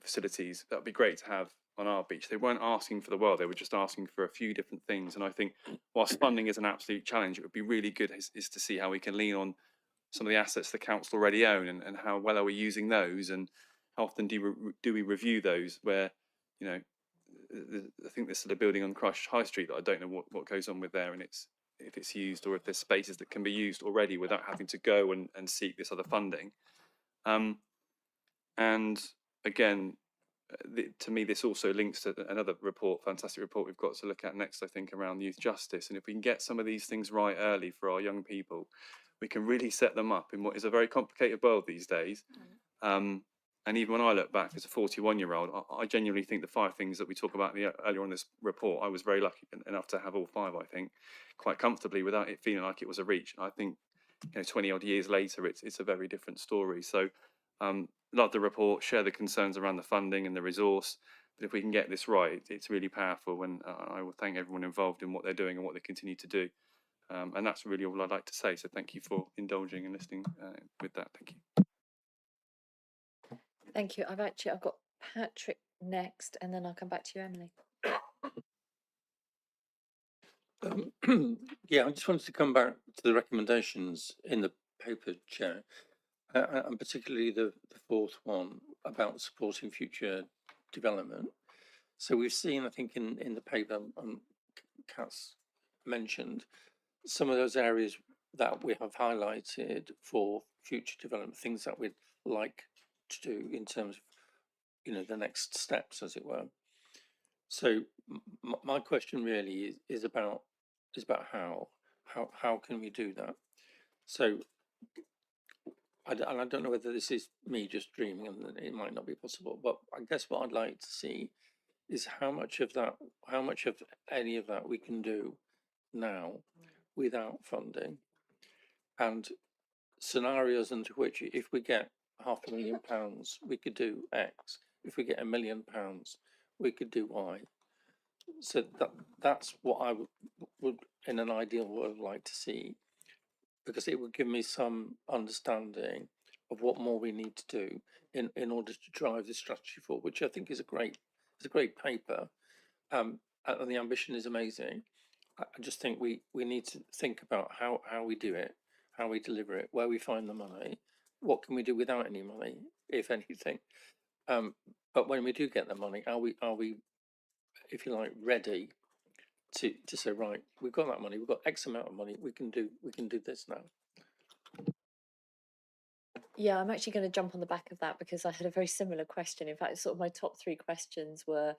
facilities. That'd be great to have on our beach. They weren't asking for the world. They were just asking for a few different things. And I think whilst funding is an absolute challenge, it would be really good is to see how we can lean on some of the assets the council already own, and how well are we using those, and how often do we review those, where, you know, I think there's sort of building on Christchurch High Street that I don't know what goes on with there, and if it's used, or if there's spaces that can be used already without having to go and seek this other funding. And again, to me, this also links to another report, fantastic report we've got to look at next, I think, around youth justice. And if we can get some of these things right early for our young people, we can really set them up in what is a very complicated world these days. And even when I look back as a 41-year-old, I genuinely think the 5 things that we talk about earlier on this report, I was very lucky enough to have all 5, I think, quite comfortably without it feeling like it was a reach. And I think, you know, 20 odd years later, it's a very different story. So love the report, share the concerns around the funding and the resource. But if we can get this right, it's really powerful. And I will thank everyone involved in what they're doing and what they continue to do. And that's really all I'd like to say. So thank you for indulging and listening with that. Thank you. Thank you. I've got Patrick next, and then I'll come back to you, Emily. Yeah, I just wanted to come back to the recommendations in the paper, Chair, and particularly the 4th one about supporting future development. So we've seen, I think, in the paper, Kat's mentioned some of those areas that we have highlighted for future development, things that we'd like to do in terms of, you know, the next steps, as it were. So my question really is about how can we do that? So I don't know whether this is me just dreaming and it might not be possible, but I guess what I'd like to see is how much of any of that we can do now without funding, and scenarios into which if we get £500,000 we could do X, if we get £1 million we could do Y. So that's what I would in an ideal world like to see, because it would give me some understanding of what more we need to do in order to drive this strategy forward, which I think is a great paper, and the ambition is amazing. I just think we need to think about how we do it, how we deliver it, where we find the money, what can we do without any money, if anything. But when we do get the money, are we, if you like, ready to say, right, we've got that money, we've got X amount of money, we can do this now. Yeah, I'm actually going to jump on the back of that because I had a very similar question. In fact, sort of my top three questions were,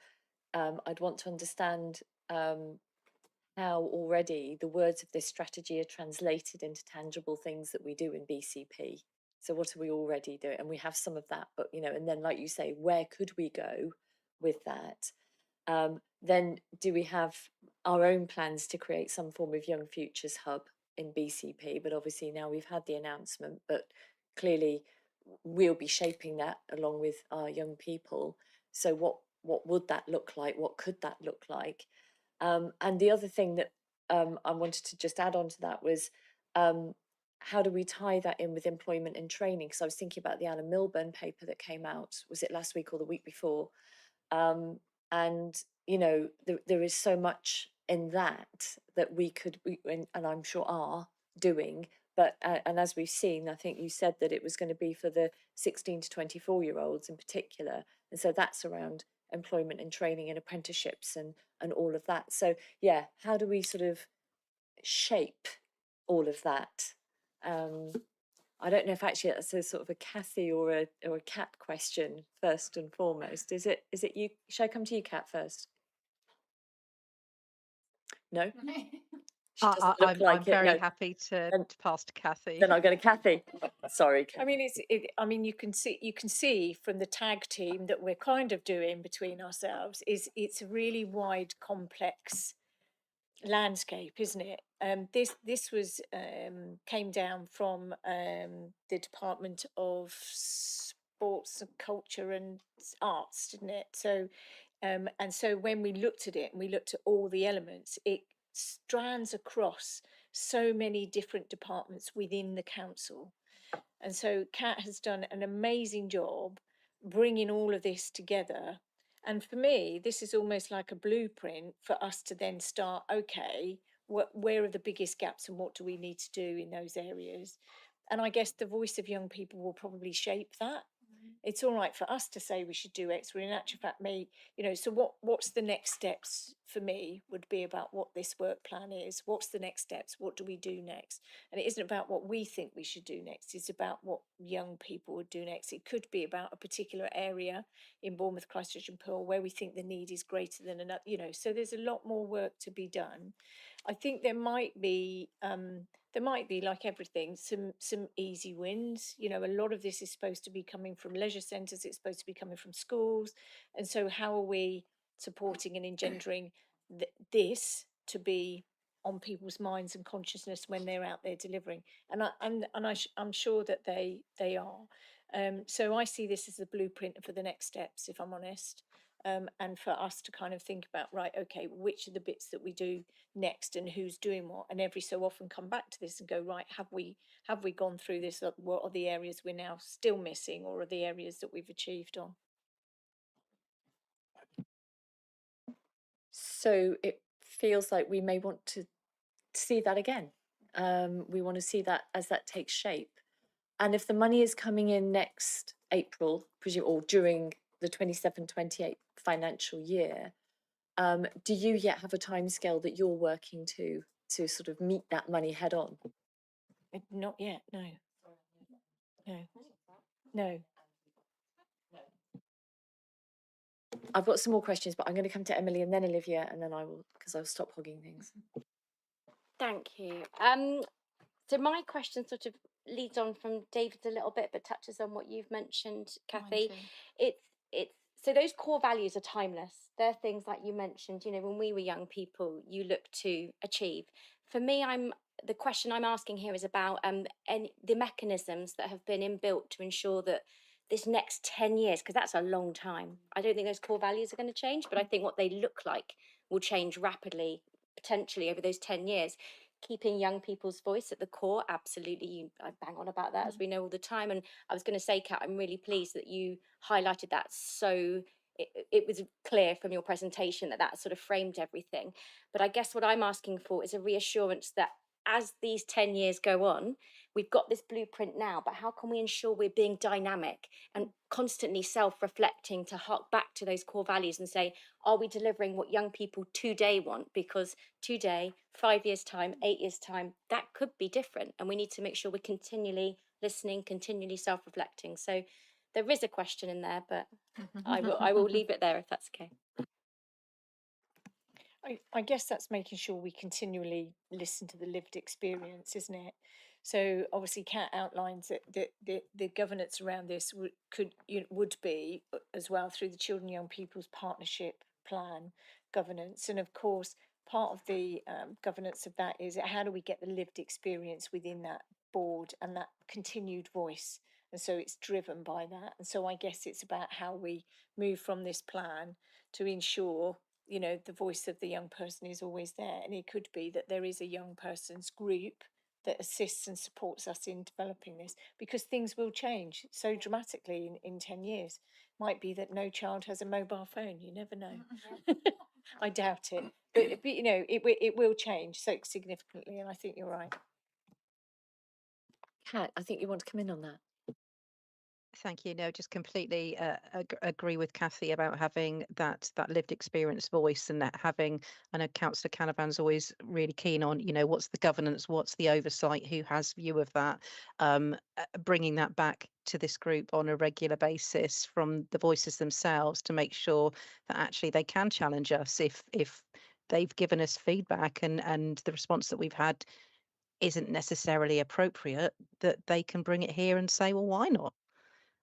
I'd want to understand how already the words of this strategy are translated into tangible things that we do in BCP. So what are we already doing? And we have some of that, but and then like you say, where could we go with that? Then do we have our own plans to create some form of Young Futures Hub in BCP? But obviously now we've had the announcement, but clearly we'll be shaping that along with our young people. So what would that look like? What could that look like? And the other thing that I wanted to just add on to that was how do we tie that in with employment and training? Because I was thinking about the Alan Milburn paper that came out, was it last week or the week before? And there is so much in that we could, and I'm sure are doing. But and as we've seen, I think you said that it was going to be for the 16 to 24-year-olds in particular, and so that's around employment and training and apprenticeships and all of that. So yeah, how do we sort of shape all of that? I don't know if actually that's a sort of a Kathy or a Kat question first and foremost. Is it you? Should I come to you, Kat, first? No. She doesn't look like I'm it. very No. happy to pass to Kathy. Then I'll go to Kathy. Sorry. I mean, I mean, you can see from the tag team that we're kind of doing between ourselves it's a really wide, complex landscape, isn't it? This was came down from the Department of Sports and Culture and Arts, didn't it? So, and so when we looked at it and we looked at all the elements, it strands across so many different departments within the council. And so Kat has done an amazing job bringing all of this together. And for me, this is almost like a blueprint for us to then start, okay, where are the biggest gaps and what do we need to do in those areas? And I guess the voice of young people will probably shape that. It's all right for us to say we should do X, but in actual fact, so what's the next steps for me would be about what this work plan is. What's the next steps? What do we do next? And it isn't about what we think we should do next. It's about what young people would do next. It could be about a particular area in Bournemouth, Christchurch and Pearl where we think the need is greater than another, so there's a lot more work to be done. I think there might be, like everything, some easy wins. A lot of this is supposed to be coming from leisure centres. It's supposed to be coming from schools, and so how are we supporting and engendering this to be on people's minds and consciousness when they're out there delivering? And I'm sure that they are. So I see this as a blueprint for the next steps, if I'm honest. And for us to kind of think about, right, okay, which are the bits that we do next and who's doing what, and every so often come back to this and go, right, have we gone through this? What are the areas we're now still missing, or are the areas that we've achieved on? So it feels like we may want to see that again. We want to see that as that takes shape. And if the money is coming in next April, or during the 27-28 financial year, do you yet have a timescale that you're working to sort of meet that money head on? Not yet, no. No. I've got some more questions, but I'm going to come to Emily and then Olivia, and then because I'll stop hogging things. Thank you. So my question sort of leads on from David's a little bit, but touches on what you've mentioned, Kathy. It's so those core values are timeless. They're things like you mentioned, when we were young people, you look to achieve. For me, the question I'm asking here is about the mechanisms that have been inbuilt to ensure that this next 10 years, because that's a long time. I don't think those core values are going to change, but I think what they look like will change rapidly, potentially over those 10 years. Keeping young people's voice at the core, absolutely. I bang on about that, as we know all the time. And I was going to say, Kat, I'm really pleased that you highlighted that. So it was clear from your presentation that sort of framed everything. But I guess what I'm asking for is a reassurance that as these 10 years go on, we've got this blueprint now, but how can we ensure we're being dynamic and constantly self-reflecting to hark back to those core values and say, are we delivering what young people today want? Because today, 5 years time, 8 years time, that could be different, and we need to make sure we're continually listening, continually self-reflecting. So there is a question in there, but I will leave it there if that's okay. I guess that's making sure we continually listen to the lived experience, isn't it? So obviously, Kat outlines that the governance around this would be as well through the Children and Young People's Partnership Plan governance, and of course, part of the governance of that is how do we get the lived experience within that board and that continued voice, and so it's driven by that. And so I guess it's about how we move from this plan to ensure, you know, the voice of the young person is always there. And it could be that there is a young person's group that assists and supports us in developing this, because things will change so dramatically in 10 years. Might be that no child has a mobile phone, you never know. I doubt it, but you know, it will change so significantly, and I think you're right. Kat, I think you want to come in on that. Thank you. No, just completely agree with Kathy about having that lived experience voice, and that having, I know Councillor Canavan's always really keen on, you know, what's the governance, what's the oversight, who has view of that, bringing that back to this group on a regular basis from the voices themselves to make sure that actually they can challenge us if they've given us feedback and the response that we've had isn't necessarily appropriate, that they can bring it here and say, well, why not?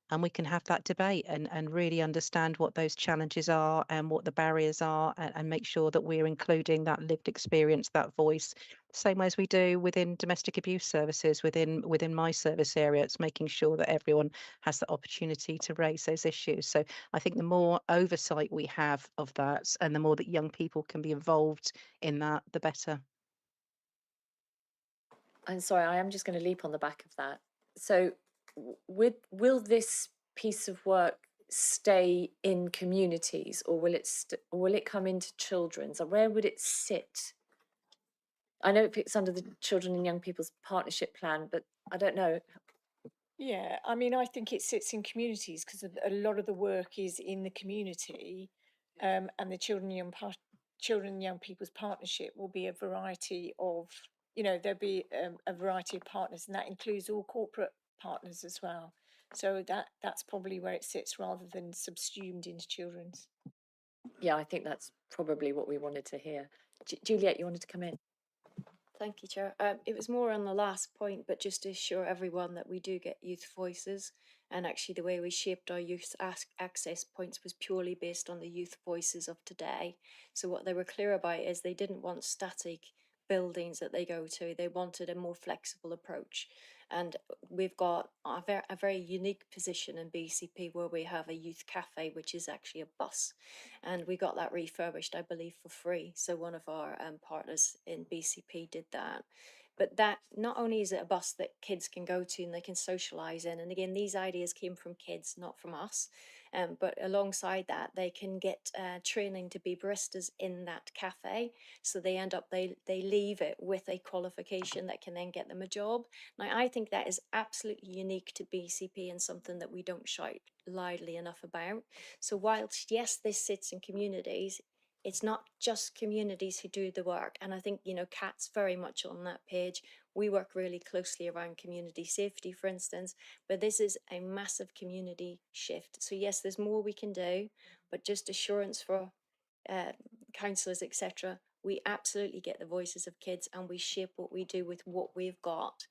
And we can have that debate and really understand what those challenges are and what the barriers are, and make sure that we're including that lived experience, that voice, same way as we do within domestic abuse services, within my service area. It's making sure that everyone has the opportunity to raise those issues. So I think the more oversight we have of that, and the more that young people can be involved in that, the better. I'm sorry, I am just going to leap on the back of that. So will this piece of work stay in communities, or will it come into children's, or where would it sit? I know it fits under the Children and Young People's Partnership Plan, but I don't know. Yeah, I mean, I think it sits in communities because a lot of the work is in the community, and the Children and Young People's Partnership will be a variety of, you know, there'll be a variety of partners, and that includes all corporate partners as well. So that's probably where it sits rather than subsumed into children's. Yeah, I think that's probably what we wanted to hear. Juliet, you wanted to come in? Thank you, Chair. It was more on the last point, but just to assure everyone that we do get youth voices, and actually the way we shaped our youth access points was purely based on the youth voices of today. So what they were clear about is they didn't want static buildings that they go to, they wanted a more flexible approach. And we've got a very unique position in BCP where we have a youth cafe, which is actually a bus, and we got that refurbished, I believe, for free. So one of our partners in BCP did that. But that, not only is it a bus that kids can go to and they can socialise in, and again, these ideas came from kids, not from us, but alongside that, they can get training to be baristas in that cafe. So they end up, they leave it with a qualification that can then get them a job. Now, I think that is absolutely unique to BCP and something that we don't shout loudly enough about. So whilst, yes, this sits in communities, it's not just communities who do the work. And I think, you know, Kat's very much on that page. We work really closely around community safety, for instance, but this is a massive community shift. So yes, there's more we can do, but just assurance for councillors, etc. We absolutely get the voices of kids, and we shape what we do with what we've got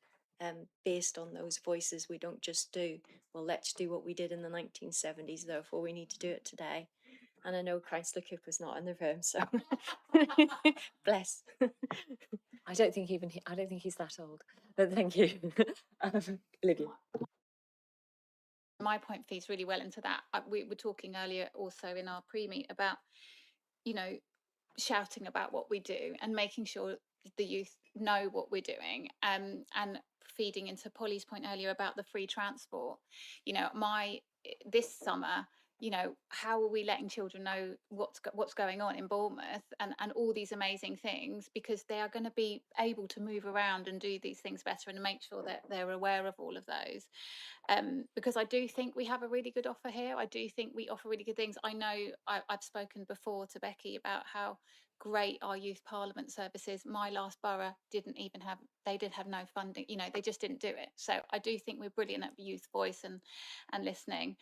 based on those voices. We don't just do, well, let's do what we did in the 1970s, therefore we need to do it today. And I know Councillor Cooper's not in the room, so bless. I don't think he's that old, but thank you. Olivia. My point feeds really well into that. We were talking earlier also in our pre-meet about, you know, shouting about what we do and making sure the youth know what we're doing, and feeding into Polly's point earlier about the free transport. You know, this summer you know, how are we letting children know what's going on in Bournemouth and all these amazing things, because they are going to be able to move around and do these things better and make sure that they're aware of all of those. Because I do think we have a really good offer here. I do think we offer really good things. I know I've spoken before to Becky about how great our youth parliament service is. My last borough did have no funding, you know, they just didn't do it. So I do think we're brilliant at youth voice and listening.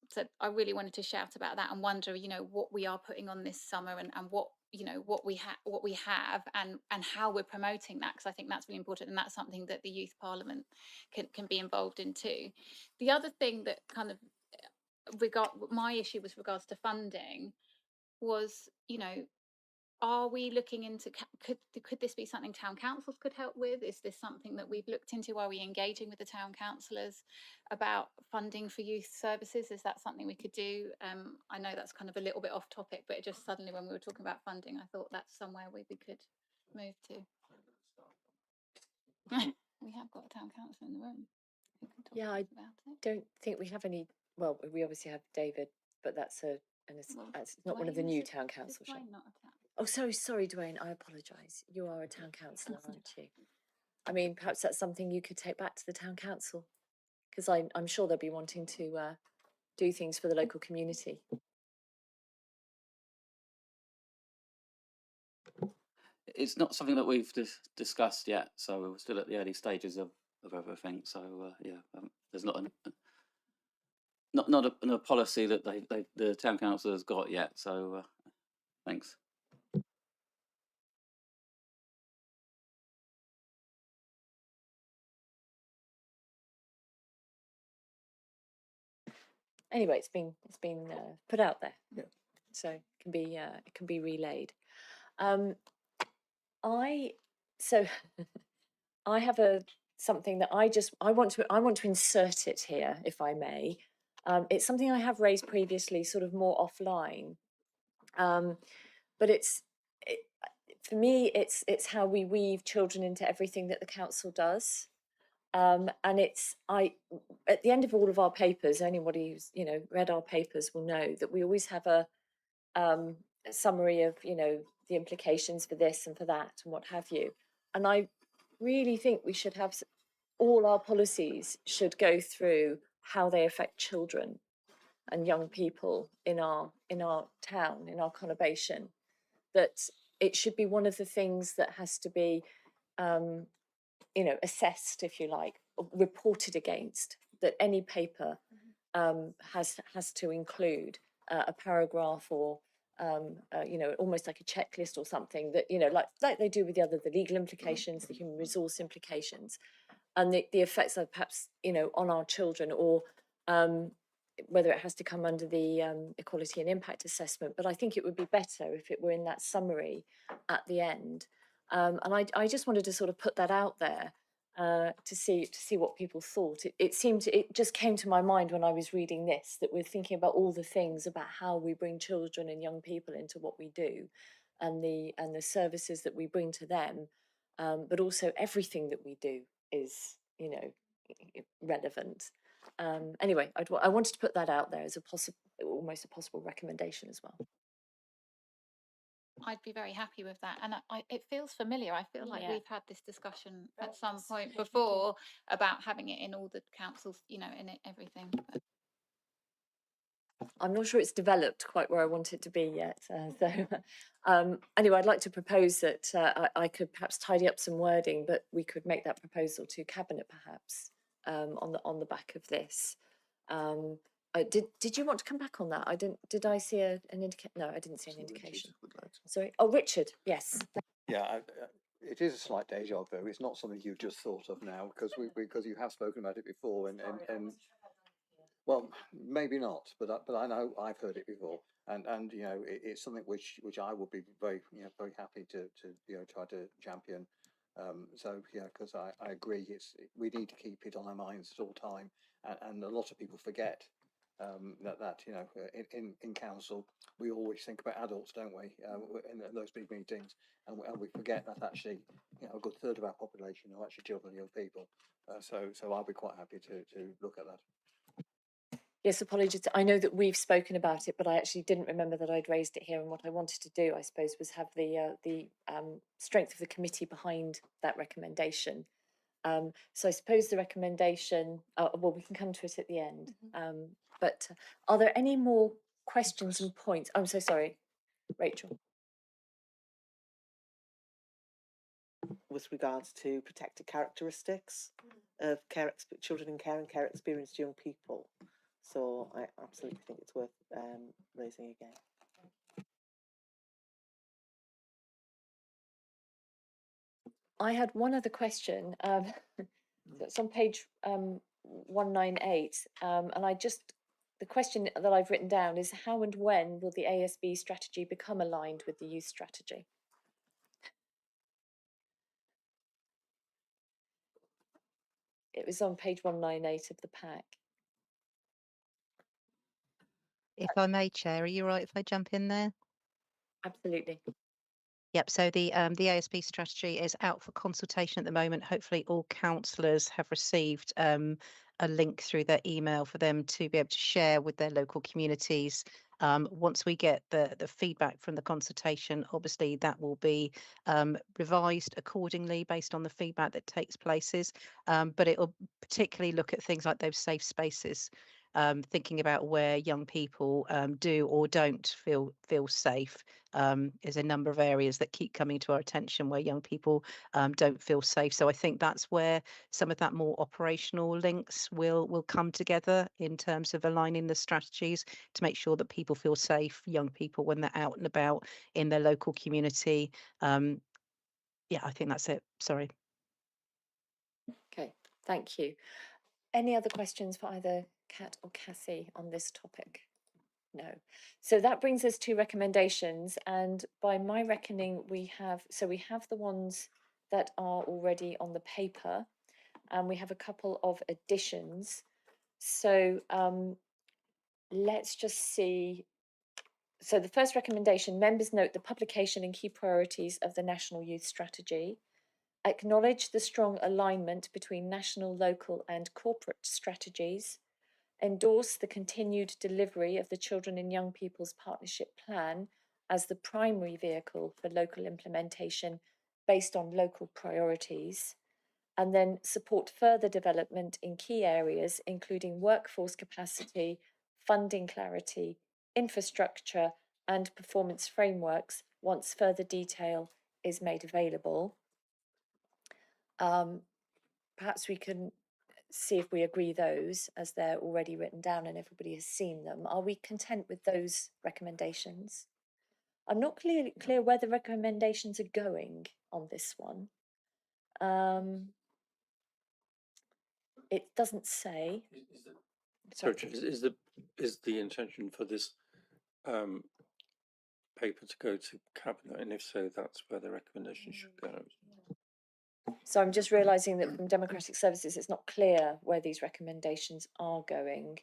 So I really wanted to shout about that and wonder, you know, what we are putting on this summer and what, you know, what we have and how we're promoting that, because I think that's really important, and that's something that the youth parliament can be involved in too. The other thing that kind of my issue with regards to funding was, you know, are we looking into, could this be something town councils could help with? Is this something that we've looked into? Are we engaging with the town councillors about funding for youth services? Is that something we could do? I know that's kind of a little bit off topic, but it just suddenly, when we were talking about funding, I thought that's somewhere we could move to. We have got a town councillor in the room who can talk Yeah, to I us about it. don't think we have any. Well, we obviously have David, but that's it's not one of the Dwayne, new is town councils. Dwayne not a town? Oh, sorry, Dwayne. I apologise. You are a town councillor, aren't you? I mean, perhaps that's something you could take back to the town council, because I'm sure they'll be wanting to do things for the local community. It's not something that we've discussed yet, so we're still at the early stages of everything. So yeah, there's not a policy that the town council has got yet. So thanks. Anyway, it's been put out there, so it can be relayed. I have something that I want to insert it here, if I may. It's something I have raised previously, sort of more offline, but for me, it's how we weave children into everything that the council does. And at the end of all of our papers, anybody who's read our papers will know that we always have a summary of the implications for this and for that and what have you. And I really think we should have all our policies should go through how they affect children and young people in our town, in our conurbation. That it should be one of the things that has to be assessed, if you like, or reported against, that any paper has to include a paragraph or almost like a checklist or something that like they do with the legal implications, the human resource implications, and the effects of perhaps on our children, or whether it has to come under the equality and impact assessment. But I think it would be better if it were in that summary at the end. And I just wanted to sort of put that out there to see what people thought. It just came to my mind when I was reading this, that we're thinking about all the things about how we bring children and young people into what we do, and the services that we bring to them, but also everything that we do is relevant. Anyway, I wanted to put that out there as almost a possible recommendation as well. I'd be very happy with that, and it feels familiar. I feel like we've had this discussion at some point before about having it in all the councils, in everything. I'm not sure it's developed quite where I want it to be yet. Anyway, I'd like to propose that I could perhaps tidy up some wording, but we could make that proposal to Cabinet perhaps on the back of this. Did you want to come back on that? I didn't. Did I see an indication? No, I didn't see an indication. Sorry. Oh, Richard. Yes. Yeah, it is a slight deja vu. It's not something you've just thought of now, because you have spoken about it before, and well, maybe not, but I know I've heard it before, and it's something which I would be very very happy to try to champion. So yeah, because I agree, we need to keep it on our minds at all time, and a lot of people forget that in council we always think about adults, don't we? In those big meetings, and we forget that actually a good third of our population are actually children and young people. So I'll be quite happy to look at that. Yes, apologies. I know that we've spoken about it, but I actually didn't remember that I'd raised it here. And what I wanted to do, I suppose, was have the strength of the committee behind that recommendation. So I suppose the recommendation, well, we can come to it at the end. But are there any more questions and points? I'm so sorry, Rachel. With regards to protected characteristics of children in care and care experienced young people. So I absolutely think it's worth raising again. I had one other question. It's on page 198, and the question that I've written down is how and when will the ASB strategy become aligned with the youth strategy? It was on page 198 of the pack. If I may, Chair, are you all right if I jump in there? Absolutely. Yep, so the ASB strategy is out for consultation at the moment. Hopefully all councillors have received a link through their email for them to be able to share with their local communities. Once we get the feedback from the consultation, obviously that will be revised accordingly based on the feedback that takes places. But it will particularly look at things like those safe spaces. Thinking about where young people do or don't feel safe. There's a number of areas that keep coming to our attention where young people don't feel safe. So I think that's where some of that more operational links will come together in terms of aligning the strategies to make sure that people feel safe, young people, when they're out and about in their local community. Yeah, I think that's it. Sorry. Okay, thank you. Any other questions for either Kat or Cassie on this topic? No. So that brings us to recommendations, and by my reckoning we have the ones that are already on the paper, and we have a couple of additions. So let's just see. So the first recommendation, members note the publication and key priorities of the National Youth Strategy, acknowledge the strong alignment between national, local and corporate strategies, endorse the continued delivery of the Children and Young People's Partnership Plan as the primary vehicle for local implementation based on local priorities, and then support further development in key areas, including workforce capacity, funding clarity, infrastructure, and performance frameworks once further detail is made available. Perhaps we can see if we agree those as they're already written down and everybody has seen them. Are we content with those recommendations? I'm not clear where the recommendations are going on this one. It doesn't say. Is the intention for this paper to go to Cabinet, and if so, that's where the recommendation should go? So I'm just realising that from Democratic Services, it's not clear where these recommendations are going.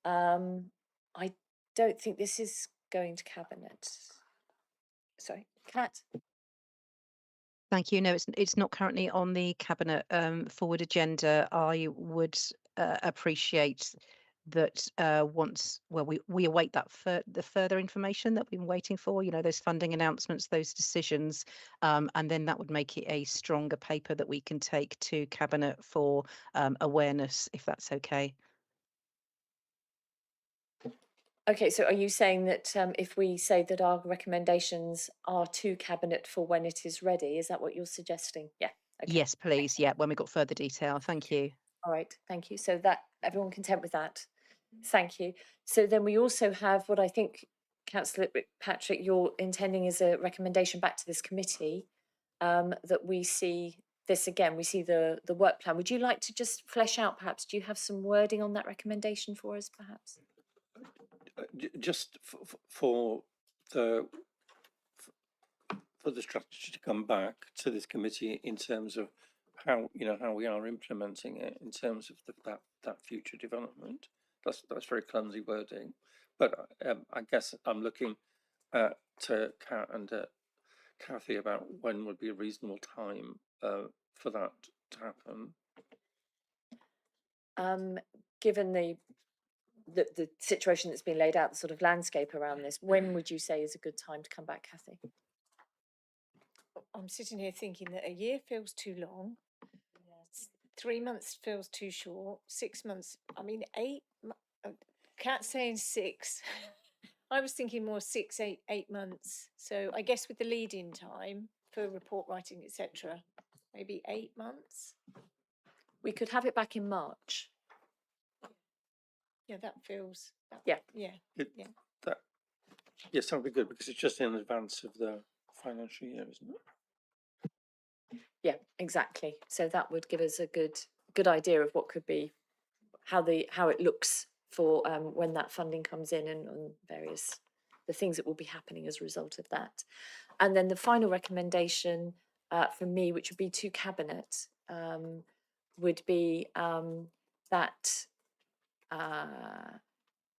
I don't think this is going to Cabinet. Sorry, Kat. Thank you. No, it's not currently on the Cabinet forward agenda. I would appreciate that once, well, we await that the further information that we've been waiting for, you know, those funding announcements, those decisions, and then that would make it a stronger paper that we can take to Cabinet for awareness, if that's okay. Okay, so are you saying that if we say that our recommendations are to Cabinet for when it is ready, is that what you're suggesting? Yeah. Okay. Yes, please. Yeah, when we've got further detail. Thank you. All right, thank you. So that everyone content with that? Thank you. So then we also have what I think, Councillor Patrick, you're intending is a recommendation back to this committee that we see this again. We see the work plan. Would you like to just flesh out, perhaps? Do you have some wording on that recommendation for us, perhaps? Just for the strategy to come back to this committee in terms of how we are implementing it in terms of that future development. That's very clumsy wording, but I guess I'm looking to Kat and Kathy about when would be a reasonable time for that to happen. Given the the situation that's been laid out, the sort of landscape around this, when would you say is a good time to come back, Kathy? I'm sitting here thinking that a year feels too long. 3 months feels too short. 6 months, I mean, Kat's saying 6. I was thinking more 6, 8 months. So I guess with the lead-in time for report writing, etc., maybe 8 months. We could have it back in March. Yeah, that feels. Yeah. Yeah. Yes, that would be good because it's just in advance of the financial year, isn't it? Yeah, exactly. So that would give us a good idea of what could be, how it looks for when that funding comes in, and various the things that will be happening as a result of that. And then the final recommendation from me, which would be to Cabinet, would be that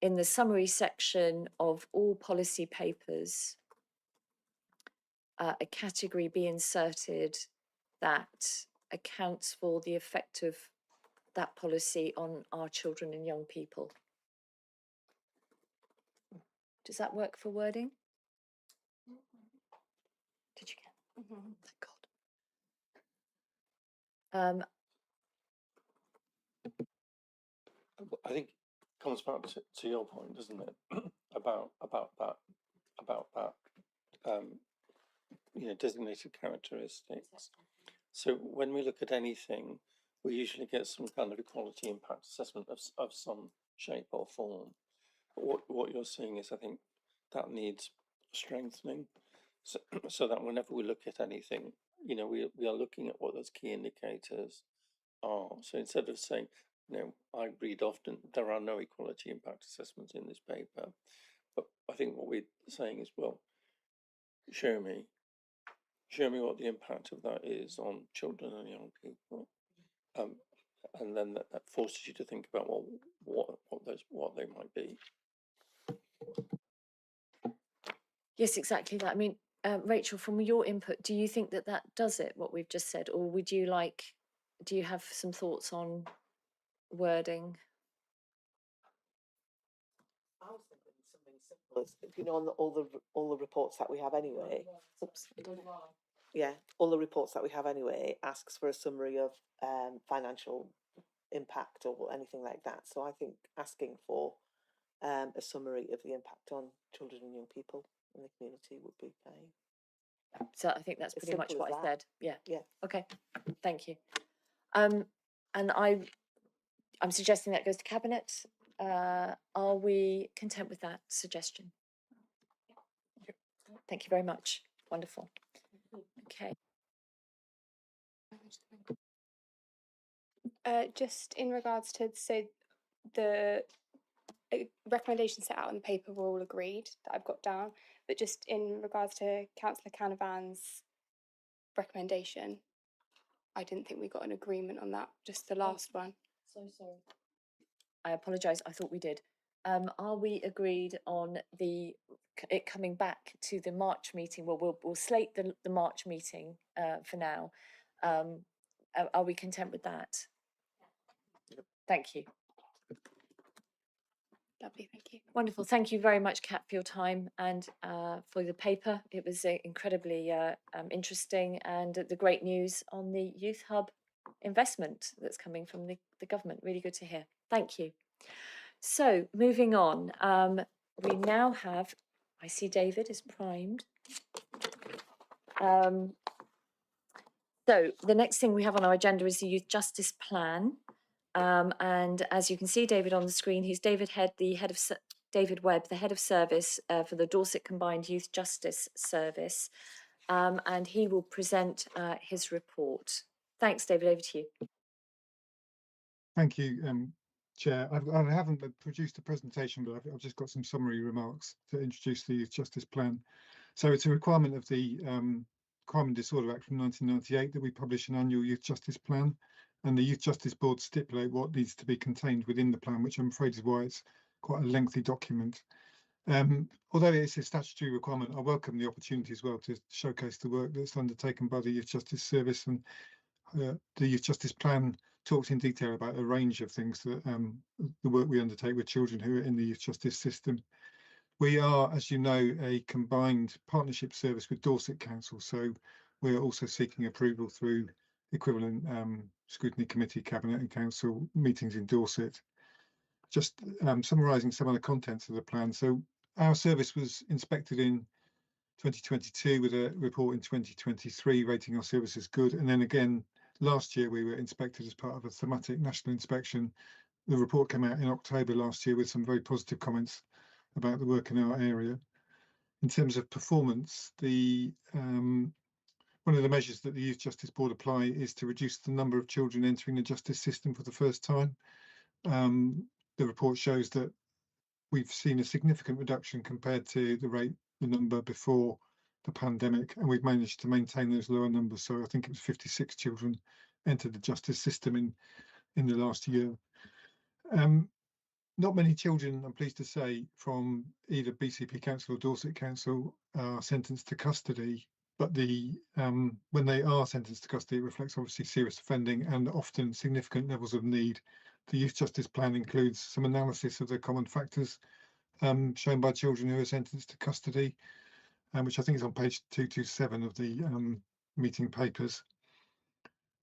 in the summary section of all policy papers, a category be inserted that accounts for the effect of that policy on our children and young people. Does that work for wording? Did you get? Thank God. I think it comes back to your point, doesn't it, about that designated characteristics. So when we look at anything, we usually get some kind of equality impact assessment of some shape or form. But what you're seeing is, I think, that needs strengthening, so that whenever we look at anything, we are looking at what those key indicators are. So instead of saying, I read often there are no equality impact assessments in this paper, but I think what we're saying is, well, show me what the impact of that is on children and young people, and then that forces you to think about, well, what they might be. Yes, exactly that. I mean, Rachel, from your input, do you think that does it, what we've just said, or would you do you have some thoughts on wording? I was thinking something simple as, on all the reports that we have anyway. Oops. Yeah, all the reports that we have anyway asks for a summary of financial impact or anything like that. So I think asking for a summary of the impact on children and young people in the community would be fine. So I think that's As pretty much simple what as I that. said. Yeah. Yeah. Okay. Thank you. And I'm suggesting that goes to Cabinet. Are we content with that suggestion? Thank you very much. Wonderful. Okay. Just in regards to the recommendations set out in the paper were all agreed that I've got down, but just in regards to Councillor Canavan's recommendation, I didn't think we got an agreement on that, just the last one. So sorry. I apologise. I thought we did. Are we agreed on it coming back to the March meeting? Well, we'll slate the March meeting for now. Are we content with that? Yep. Thank you. Lovely, thank you. Wonderful. Thank you very much, Kat, for your time and for the paper. It was incredibly interesting, and the great news on the Youth Hub investment that's coming from the government. Really good to hear. Thank you. So moving on, we now have, I see David is primed. So the next thing we have on our agenda is the Youth Justice Plan. And as you can see, David on the screen, he's David Webb, the head of service for the Dorset Combined Youth Justice Service. And he will present his report. Thanks, David, over to you. Thank you, Chair. I haven't produced a presentation, but I've just got some summary remarks to introduce the Youth Justice Plan. So it's a requirement of the Crime and Disorder Act from 1998 that we publish an annual Youth Justice Plan, and the Youth Justice Board stipulate what needs to be contained within the plan, which I'm afraid is why it's quite a lengthy document. Although it's a statutory requirement, I welcome the opportunity as well to showcase the work that's undertaken by the Youth Justice Service, and the Youth Justice Plan talked in detail about a range of things that the work we undertake with children who are in the youth justice system. We are, as you know, a combined partnership service with Dorset Council, so we're also seeking approval through equivalent scrutiny committee, cabinet and council meetings in Dorset. Just summarising some of the contents of the plan. So our service was inspected in 2022 with a report in 2023 rating our service as good, and then again last year we were inspected as part of a thematic national inspection. The report came out in October last year with some very positive comments about the work in our area. In terms of performance, the one of the measures that the Youth Justice Board apply is to reduce the number of children entering the justice system for the first time. The report shows that we've seen a significant reduction compared to the number before the pandemic, and we've managed to maintain those lower numbers. So I think it was 56 children entered the justice system in the last year. Not many children, I'm pleased to say, from either BCP Council or Dorset Council are sentenced to custody, but when they are sentenced to custody, it reflects obviously serious offending and often significant levels of need. The Youth Justice Plan includes some analysis of the common factors shown by children who are sentenced to custody, which I think is on page 227 of the meeting papers.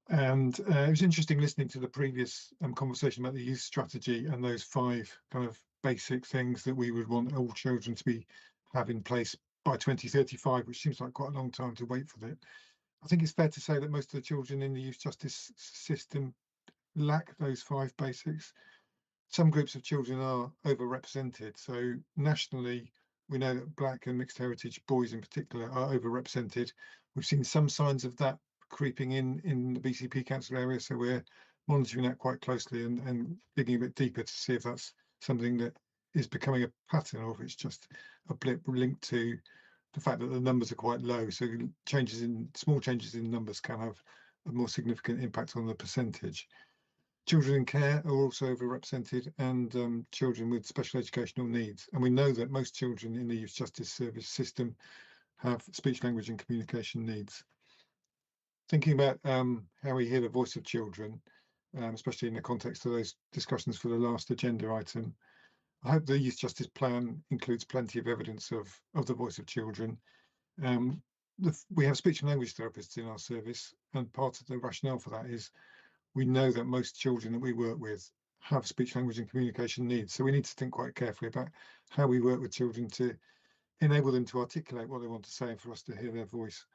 And it was interesting listening to the previous conversation about the youth strategy and those 5 kind of basic things that we would want all children to have in place by 2035, which seems like quite a long time to wait for that. I think it's fair to say that most of the children in the youth justice system lack those 5 basics. Some groups of children are overrepresented. So nationally, we know that Black and mixed heritage boys in particular are overrepresented. We've seen some signs of that creeping in the BCP Council area, so we're monitoring that quite closely and digging a bit deeper to see if that's something that is becoming a pattern or if it's just a blip linked to the fact that the numbers are quite low. So small changes in numbers can have a more significant impact on the percentage. Children in care are also overrepresented, and children with special educational needs. And we know that most children in the youth justice service system have speech, language and communication needs. Thinking about how we hear the voice of children, especially in the context of those discussions for the last agenda item, I hope the Youth Justice Plan includes plenty of evidence of the voice of children. We have speech and language therapists in our service, and part of the rationale for that is we know that most children that we work with have speech, language and communication needs. So we need to think quite carefully about how we work with children to enable them to articulate what they want to say and for us to hear their voice.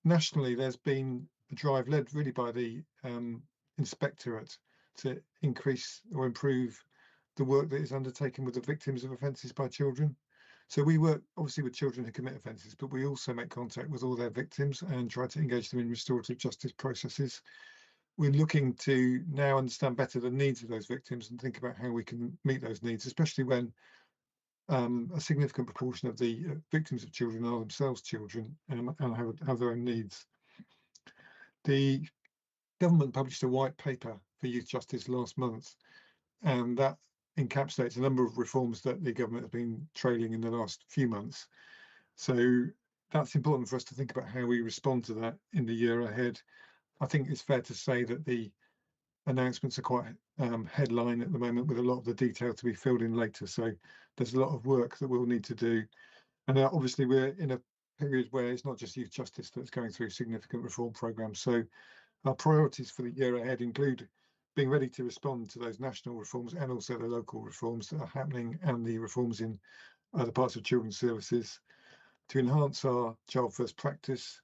Nationally, there's been a drive led really by the Inspectorate to increase or improve the work that is undertaken with the victims of offences by children. So we work obviously with children who commit offences, but we also make contact with all their victims and try to engage them in restorative justice processes. We're looking to now understand better the needs of those victims and think about how we can meet those needs, especially when a significant proportion of the victims of children are themselves children and have their own needs. The government published a white paper for youth justice last month, and that encapsulates a number of reforms that the government has been trailing in the last few months. So that's important for us to think about how we respond to that in the year ahead. I think it's fair to say that the announcements are quite headline at the moment, with a lot of the detail to be filled in later. So there's a lot of work that we'll need to do. And obviously we're in a period where it's not just youth justice that's going through significant reform programmes. So our priorities for the year ahead include being ready to respond to those national reforms and also the local reforms that are happening and the reforms in other parts of children's services, to enhance our child first practice,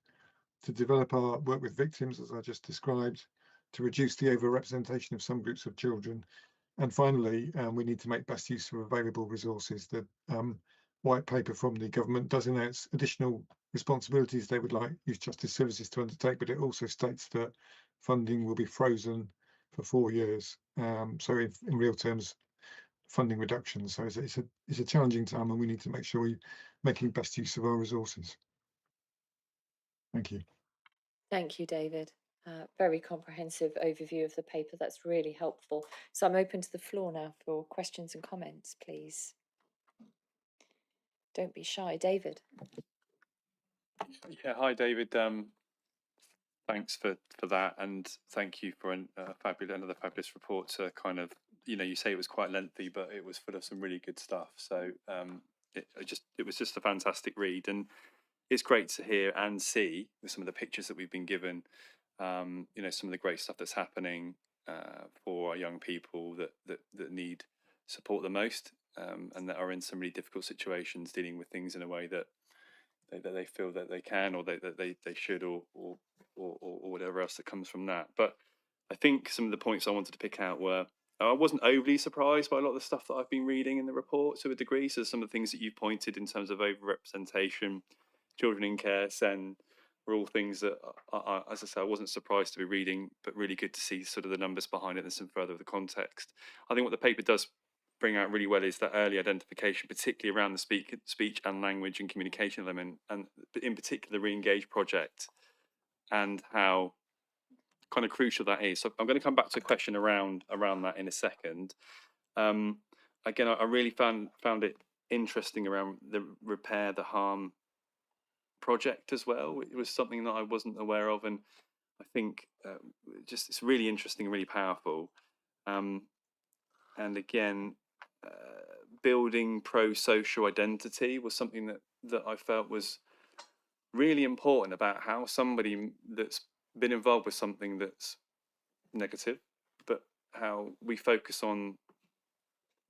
to develop our work with victims, as I just described, to reduce the overrepresentation of some groups of children. And finally, we need to make best use of available resources. The white paper from the government does announce additional responsibilities they would like youth justice services to undertake, but it also states that funding will be frozen for 4 years. So in real terms, funding reductions. So it's a challenging time, and we need to make sure we're making best use of our resources. Thank you. Thank you, David. Very comprehensive overview of the paper. That's really helpful. So I'm open to the floor now for questions and comments, please. Don't be shy, David. Yeah, hi, David. Thanks for that, and thank you for another fabulous report. To kind of, you say it was quite lengthy, but it was full of some really good stuff. So it was just a fantastic read, and it's great to hear and see with some of the pictures that we've been given. Some of the great stuff that's happening for our young people that need support the most, and that are in some really difficult situations, dealing with things in a way that they feel that they can, or that they should, or whatever else that comes from that. But I think some of the points I wanted to pick out were, I wasn't overly surprised by a lot of the stuff that I've been reading in the report to a degree. So some of the things that you pointed in terms of overrepresentation, children in care, SEN, were all things that, as I say, I wasn't surprised to be reading, but really good to see sort of the numbers behind it and some further of the context. I think what the paper does bring out really well is that early identification, particularly around the speech and language and communication element, and in particular the Re-engage project, and how kind of crucial that is. So I'm going to come back to a question around that in a second. Again, I really found it interesting around the Repair the Harm project as well. It was something that I wasn't aware of, and I think just it's really interesting and really powerful. And again, building pro-social identity was something that I felt was really important about how somebody that's been involved with something that's negative, but how we focus on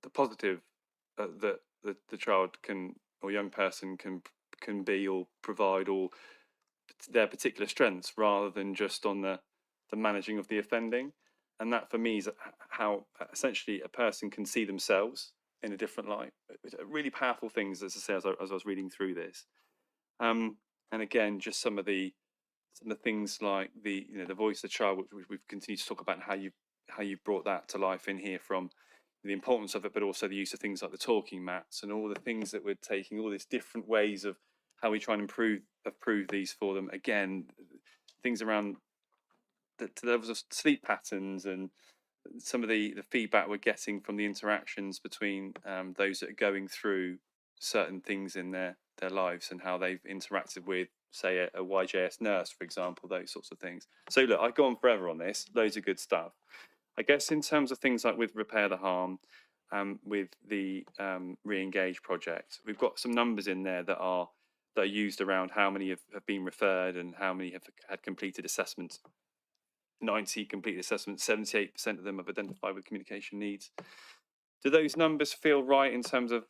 the positive that the child can, or young person can be or provide, or their particular strengths, rather than just on the managing of the offending. And that for me is how essentially a person can see themselves in a different light. Really powerful things, as I say, as I was reading through this. And again, just some of the things like the voice of the child, which we've continued to talk about, and how you brought that to life in here, from the importance of it, but also the use of things like the talking mats and all the things that we're taking, all these different ways of how we try and improve these for them. Again, things around the levels of sleep patterns and some of the feedback we're getting from the interactions between those that are going through certain things in their lives, and how they've interacted with, say, a YJS nurse, for example, those sorts of things. So look, I go on forever on this, loads of good stuff. I guess in terms of things like with Repair the Harm, with the Re-engage project, we've got some numbers in there that are used around how many have been referred and how many have had completed assessments. 90 completed assessments, 78% of them have identified with communication needs. Do those numbers feel right in terms of,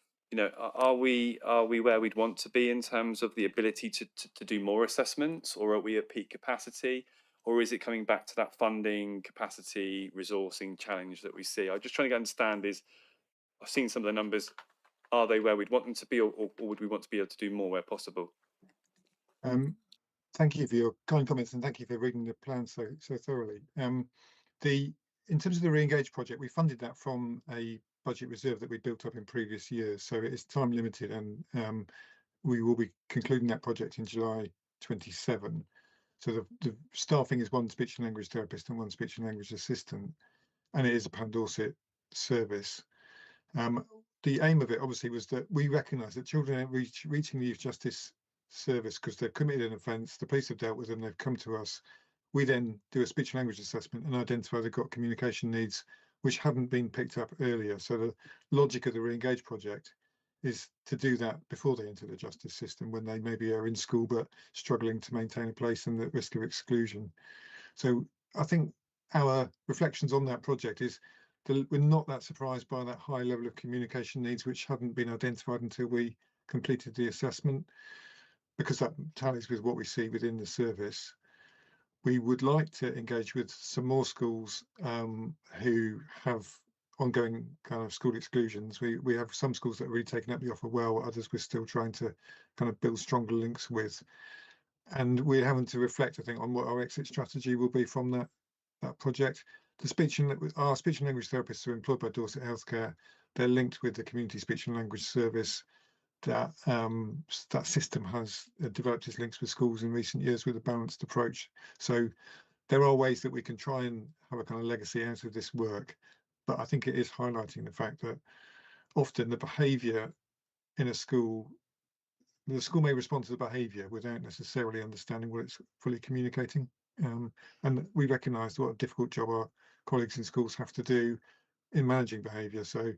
are we where we'd want to be in terms of the ability to do more assessments, or are we at peak capacity? Or is it coming back to that funding, capacity, resourcing challenge that we see? I'm just trying to understand is, I've seen some of the numbers, are they where we'd want them to be, or would we want to be able to do more where possible? Thank you for your kind comments, and thank you for reading the plan so thoroughly. In terms of the Re-engage project, we funded that from a budget reserve that we built up in previous years, so it is time limited, and we will be concluding that project in July 27. So the staffing is one speech and language therapist and one speech and language assistant, and it is a Pan Dorset service. The aim of it obviously was that we recognise that children are reaching the youth justice service because they've committed an offence, the police have dealt with them, they've come to us. We then do a speech and language assessment and identify they've got communication needs which hadn't been picked up earlier. So the logic of the Re-engage project is to do that before they enter the justice system, when they maybe are in school but struggling to maintain a place and at risk of exclusion. So I think our reflections on that project is that we're not that surprised by that high level of communication needs which hadn't been identified until we completed the assessment, because that tallies with what we see within the service. We would like to engage with some more schools who have ongoing kind of school exclusions. We have some schools that are really taking up the offer well, others we're still trying to kind of build stronger links with. And we're having to reflect, I think, on what our exit strategy will be from that project. Our speech and language therapists are employed by Dorset Healthcare. They're linked with the Community Speech and Language Service. That system has developed its links with schools in recent years with a balanced approach. So there are ways that we can try and have a kind of legacy out of this work, but I think it is highlighting the fact that often the behaviour in a school, the school may respond to the behaviour without necessarily understanding what it's fully communicating. And we recognise what a difficult job our colleagues in schools have to do in managing behaviour. So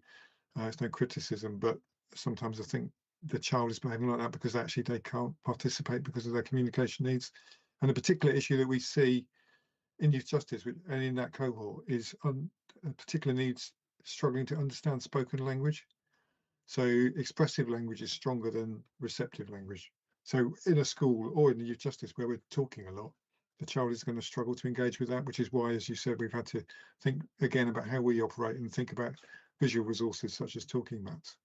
it's no criticism, but sometimes I think the child is behaving like that because actually they can't participate because of their communication needs. And a particular issue that we see in youth justice and in that cohort is particular needs struggling to understand spoken language. So expressive language is stronger than receptive language. So in a school or in the youth justice where we're talking a lot, the child is going to struggle to engage with that, which is why, as you said, we've had to think again about how we operate and think about visual resources such as talking maps.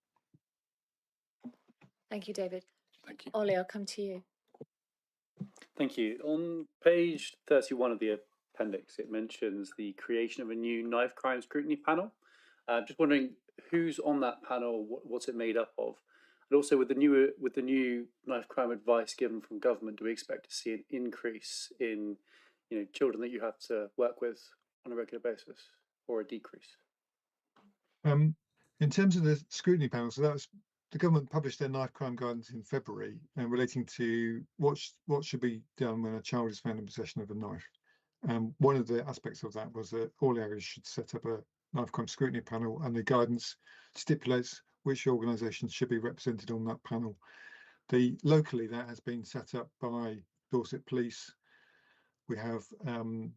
Thank you, David. Thank you. Ollie, I'll come to you. Thank you. On page 31 of the appendix, it mentions the creation of a new knife crime scrutiny panel. Just wondering who's on that panel, what's it made up of? And also with the new knife crime advice given from government, do we expect to see an increase in children that you have to work with on a regular basis, or a decrease? In terms of the scrutiny panel, so that's the government published their knife crime guidance in February relating to what should be done when a child is found in possession of a knife. One of the aspects of that was that all areas should set up a knife crime scrutiny panel, and the guidance stipulates which organisations should be represented on that panel. Locally, that has been set up by Dorset Police. We have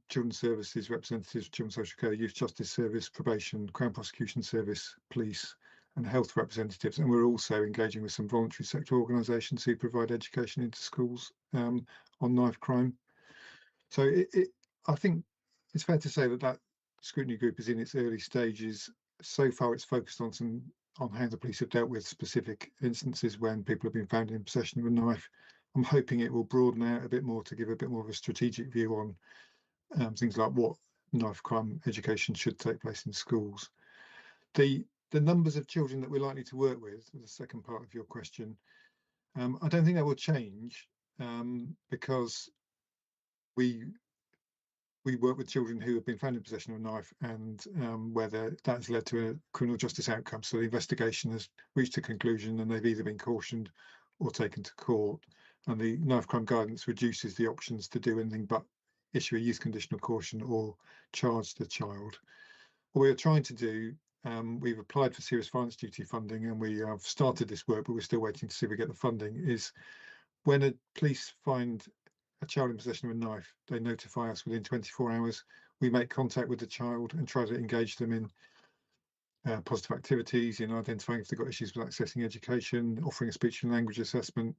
Children's Services representatives, Children's Social Care, Youth Justice Service, Probation, Crown Prosecution Service, Police and Health representatives. And we're also engaging with some voluntary sector organisations who provide education into schools on knife crime. So I think it's fair to say that scrutiny group is in its early stages. So far, it's focused on how the police have dealt with specific instances when people have been found in possession of a knife. I'm hoping it will broaden out a bit more to give a bit more of a strategic view on things like what knife crime education should take place in schools. The numbers of children that we're likely to work with, the second part of your question, I don't think that will change because we work with children who have been found in possession of a knife and where that has led to a criminal justice outcome. So the investigation has reached a conclusion and they've either been cautioned or taken to court. And the knife crime guidance reduces the options to do anything but issue a youth conditional caution or charge the child. What we are trying to do, we've applied for serious violence duty funding and we have started this work, but we're still waiting to see if we get the funding, is when a police find a child in possession of a knife, they notify us within 24 hours. We make contact with the child and try to engage them in positive activities, in identifying if they've got issues with accessing education, offering a speech and language assessment.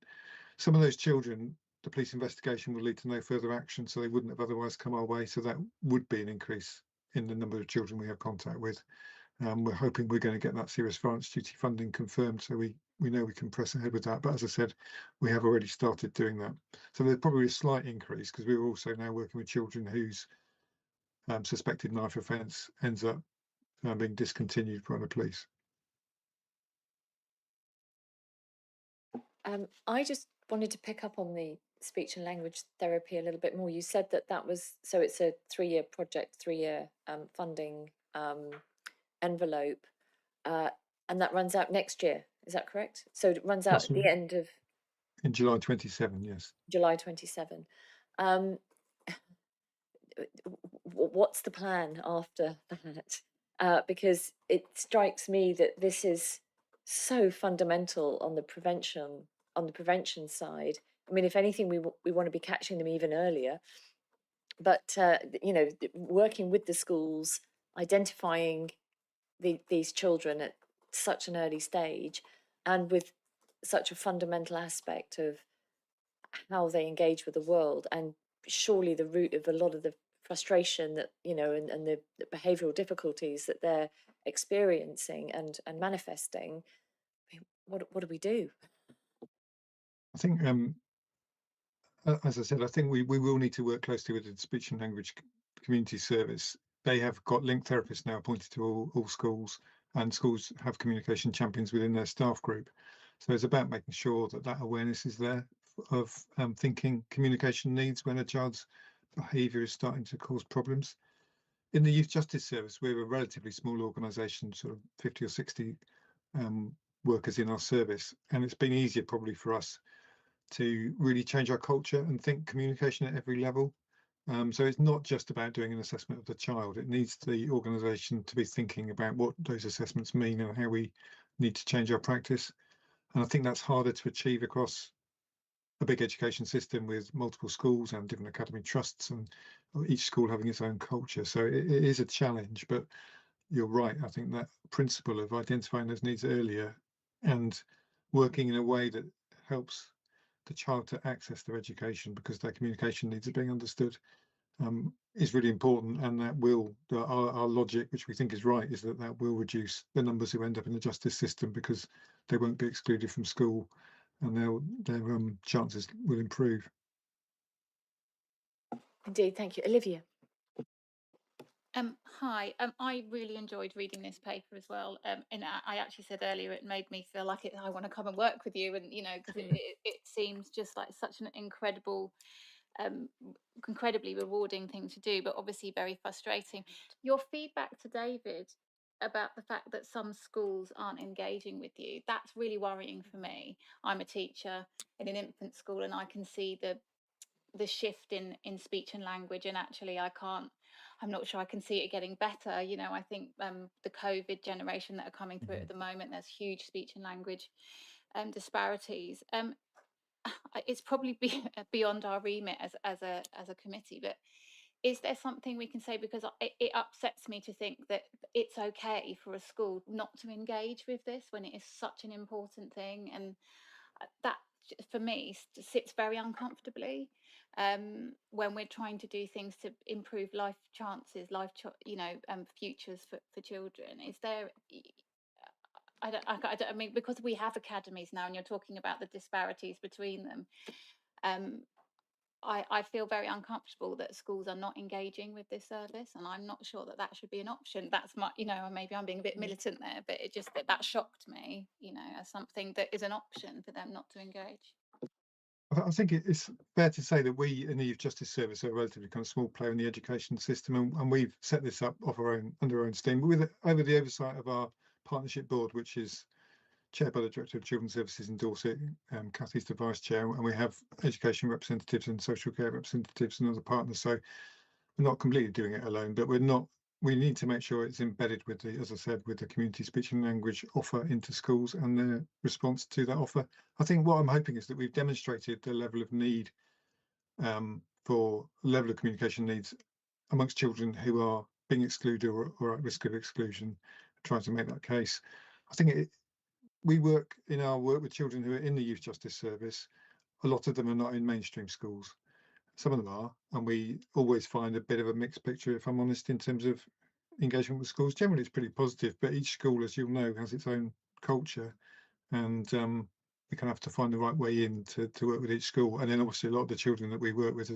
Some of those children, the police investigation will lead to no further action, so they wouldn't have otherwise come our way. So that would be an increase in the number of children we have contact with. We're hoping we're going to get that serious violence duty funding confirmed, so we know we can press ahead with that. But as I said, we have already started doing that. So there's probably a slight increase because we're also now working with children whose suspected knife offence ends up being discontinued by the police. I just wanted to pick up on the speech and language therapy a little bit more. You said that was, so it's a 3-year project, 3-year funding envelope, and that runs out next year. Is that correct? So it runs out at the end of... In July 27, yes. July 27. What's the plan after that? Because it strikes me that this is so fundamental on the prevention side. I mean, if anything, we want to be catching them even earlier. But working with the schools, identifying these children at such an early stage, and with such a fundamental aspect of how they engage with the world, and surely the root of a lot of the frustration that and the behavioural difficulties that they're experiencing and manifesting. What do we do? I think, as I said, I think we will need to work closely with the speech and language community service. They have got link therapists now appointed to all schools, and schools have communication champions within their staff group. So it's about making sure that awareness is there of thinking communication needs when a child's behaviour is starting to cause problems. In the Youth Justice Service, we're a relatively small organisation, sort of 50 or 60 workers in our service, and it's been easier probably for us to really change our culture and think communication at every level. So it's not just about doing an assessment of the child. It needs the organisation to be thinking about what those assessments mean and how we need to change our practice. And I think that's harder to achieve across a big education system with multiple schools and different academy trusts, and each school having its own culture. So it is a challenge, but you're right. I think that principle of identifying those needs earlier and working in a way that helps the child to access their education because their communication needs are being understood is really important, and that will our logic, which we think is right, is that will reduce the numbers who end up in the justice system because they won't be excluded from school, and their chances will improve. Indeed, thank you. Olivia. Hi. I really enjoyed reading this paper as well. And I actually said earlier it made me feel like I want to come and work with you, and because it seems just like such an incredibly rewarding thing to do, but obviously very frustrating. Your feedback to David about the fact that some schools aren't engaging with you, that's really worrying for me. I'm a teacher in an infant school, and I can see the shift in speech and language, and actually I'm not sure I can see it getting better. I think the COVID generation that are coming through at the moment, there's huge speech and language disparities. It's probably beyond our remit as a committee, but is there something we can say, because it upsets me to think that it's okay for a school not to engage with this when it is such an important thing, and that for me sits very uncomfortably when we're trying to do things to improve life chances, futures for children. Is there I mean, because we have academies now and you're talking about the disparities between them, I feel very uncomfortable that schools are not engaging with this service, and I'm not sure that should be an option. That's my, maybe I'm being a bit militant there, but it just that shocked me, as something that is an option for them not to engage. I think it's fair to say that we in the Youth Justice Service are a relatively kind of small player in the education system, and we've set this up under our own steam over the oversight of our partnership board, which is chaired by the Director of Children's Services in Dorset. Kathy's the vice chair, and we have education representatives and social care representatives and other partners. So we're not completely doing it alone, but we need to make sure it's embedded with as I said, with the community speech and language offer into schools and their response to that offer. I think what I'm hoping is that we've demonstrated the level of need for level of communication needs amongst children who are being excluded or at risk of exclusion, trying to make that case. I think we work with children who are in the Youth Justice Service. A lot of them are not in mainstream schools. Some of them are, and we always find a bit of a mixed picture, if I'm honest, in terms of engagement with schools. Generally, it's pretty positive, but each school, as you'll know, has its own culture, and we kind of have to find the right way in to work with each school. And then obviously a lot of the children that we work with,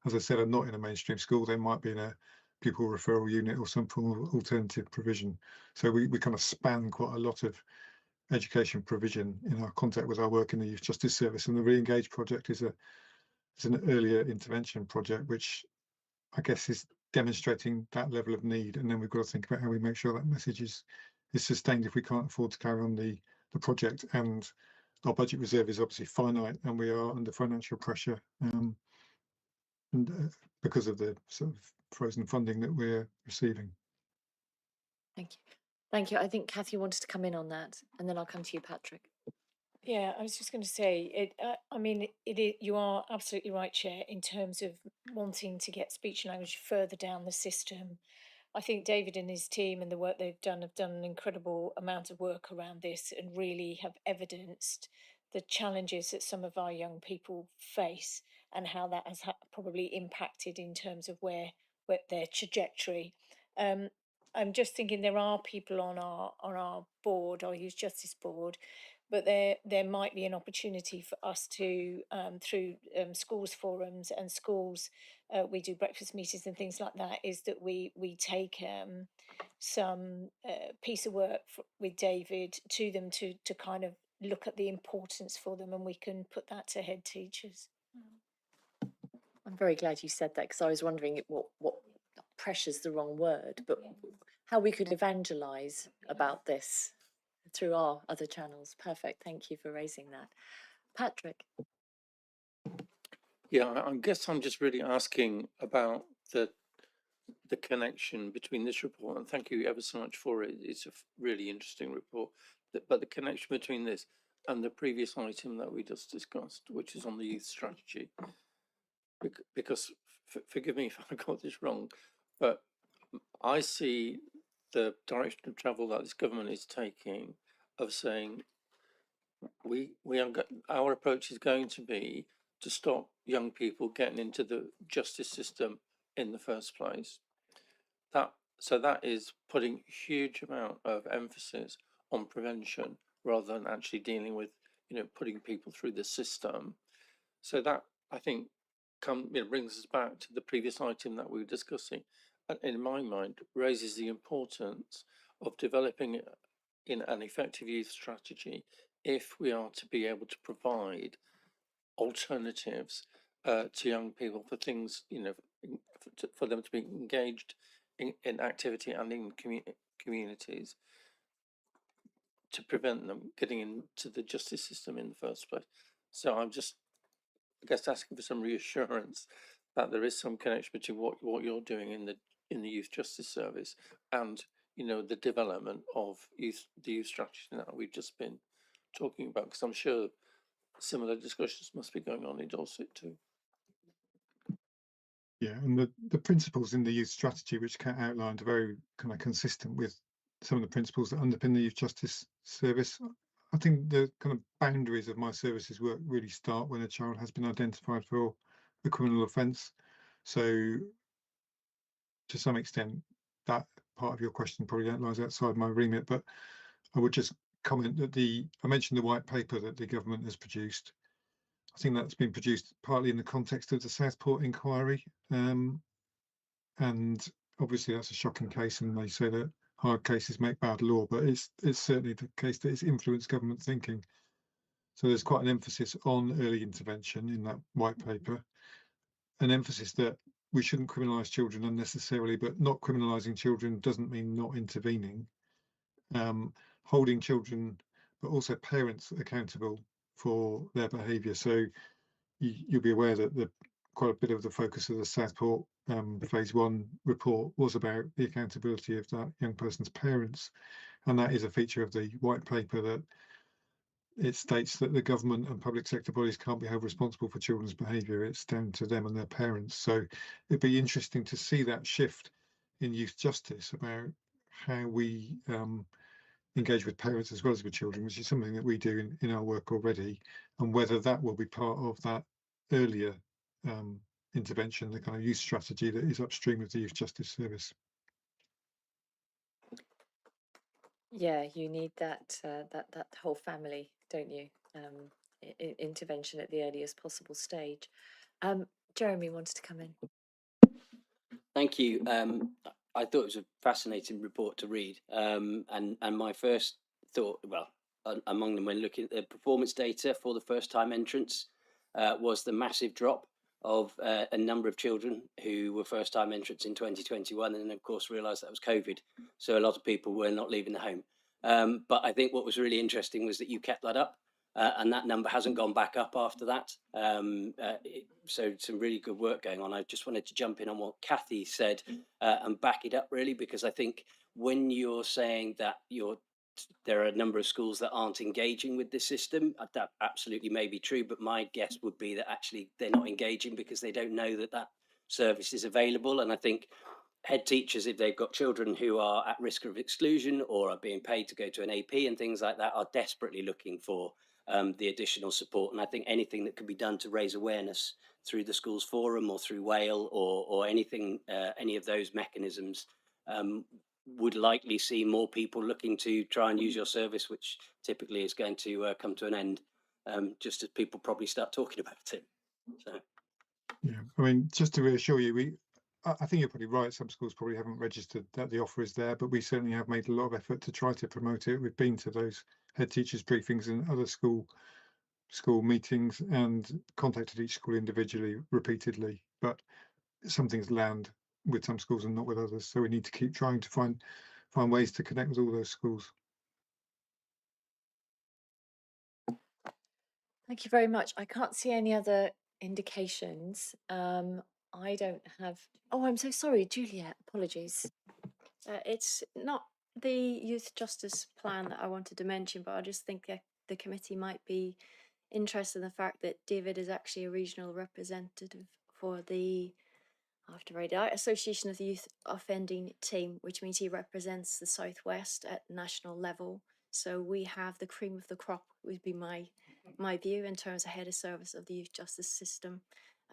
as I said, are not in a mainstream school. They might be in a pupil referral unit or some form of alternative provision. So we kind of span quite a lot of education provision in our contact with our work in the Youth Justice Service. And the Re-engage project is an earlier intervention project, which I guess is demonstrating that level of need. And then we've got to think about how we make sure that message is sustained if we can't afford to carry on the project. And our budget reserve is obviously finite, and we are under financial pressure because of the sort of frozen funding that we're receiving. Thank you. Thank you. I think Kathy wanted to come in on that, and then I'll come to you, Patrick. Yeah, I was just going to say, I mean, you are absolutely right, Chair, in terms of wanting to get speech and language further down the system. I think David and his team and the work they've done have done an incredible amount of work around this and really have evidenced the challenges that some of our young people face and how that has probably impacted in terms of where their trajectory. I'm just thinking there are people on our board, our Youth Justice Board, but there might be an opportunity for us to through schools forums and schools, we do breakfast meetings and things like that, is that we take some piece of work with David to them to kind of look at the importance for them, and we can put that to head teachers. I'm very glad you said that, because I was wondering what pressure's the wrong word, but how we could evangelise about this through our other channels. Perfect. Thank you for raising that. Patrick. Yeah, I guess I'm just really asking about the connection between this report, and thank you ever so much for it. It's a really interesting report. But the connection between this and the previous item that we just discussed, which is on the youth strategy, because forgive me if I got this wrong, but I see the direction of travel that this government is taking of saying our approach is going to be to stop young people getting into the justice system in the first place. So that is putting huge amount of emphasis on prevention rather than actually dealing with, putting people through the system. So that, I think, brings us back to the previous item that we were discussing, and in my mind raises the importance of developing in an effective youth strategy if we are to be able to provide alternatives to young people for things, for them to be engaged in activity and in communities, to prevent them getting into the justice system in the first place. So I'm just, I guess, asking for some reassurance that there is some connection between what you're doing in the youth justice service and the development of the youth strategy that we've just been talking about, because I'm sure similar discussions must be going on in Dorset too. Yeah, and the principles in the youth strategy, which Kat outlined, are very kind of consistent with some of the principles that underpin the youth justice service. I think the kind of boundaries of my services work really start when a child has been identified for a criminal offence. So to some extent, that part of your question probably lies outside my remit, but I would just comment that I mentioned the white paper that the government has produced. I think that's been produced partly in the context of the Southport inquiry. And obviously that's a shocking case, and they say that hard cases make bad law, but it's certainly the case that it's influenced government thinking. So there's quite an emphasis on early intervention in that white paper, an emphasis that we shouldn't criminalise children unnecessarily, but not criminalising children doesn't mean not intervening. Holding children, but also parents accountable for their behaviour. So you'll be aware that quite a bit of the focus of the Southport phase 1 report was about the accountability of that young person's parents, and that is a feature of the white paper, that it states that the government and public sector bodies can't be held responsible for children's behaviour. It's down to them and their parents. So it'd be interesting to see that shift in youth justice about how we engage with parents as well as with children, which is something that we do in our work already, and whether that will be part of that earlier intervention, the kind of youth strategy that is upstream of the youth justice service. Yeah, you need that that whole family, don't you? Intervention at the earliest possible stage. Jeremy wanted to come in. Thank you. I thought it was a fascinating report to read, and my first thought, well, among them when looking at the performance data for the first-time entrants, was the massive drop of a number of children who were first-time entrants in 2021, and of course realised that was COVID, so a lot of people were not leaving the home. But I think what was really interesting was that you kept that up. And that number hasn't gone back up after that. So some really good work going on. I just wanted to jump in on what Kathy said and back it up really, because I think when you're saying that there are a number of schools that aren't engaging with this system, that absolutely may be true, but my guess would be that actually they're not engaging because they don't know that that service is available. And I think head teachers, if they've got children who are at risk of exclusion or are being paid to go to an AP and things like that, are desperately looking for the additional support. And I think anything that can be done to raise awareness through the schools forum or through Whale or anything, any of those mechanisms would likely see more people looking to try and use your service, which typically is going to come to an end just as people probably start talking about it. So. Yeah, I mean, just to reassure you, I think you're probably right. Some schools probably haven't registered that the offer is there, but we certainly have made a lot of effort to try to promote it. We've been to those head teachers briefings and other school meetings and contacted each school individually repeatedly, but some things land with some schools and not with others. So we need to keep trying to find ways to connect with all those schools. Thank you very much. I can't see any other indications. I don't have. Oh, I'm so sorry, Juliet. Apologies. It's not the youth justice plan that I wanted to mention, but I just think that the committee might be interested in the fact that David is actually a regional representative for the, I have to write it out, Association of the Youth Offending Team, which means he represents the Southwest at national level. So we have the cream of the crop, would be my view in terms of head of service of the youth justice system.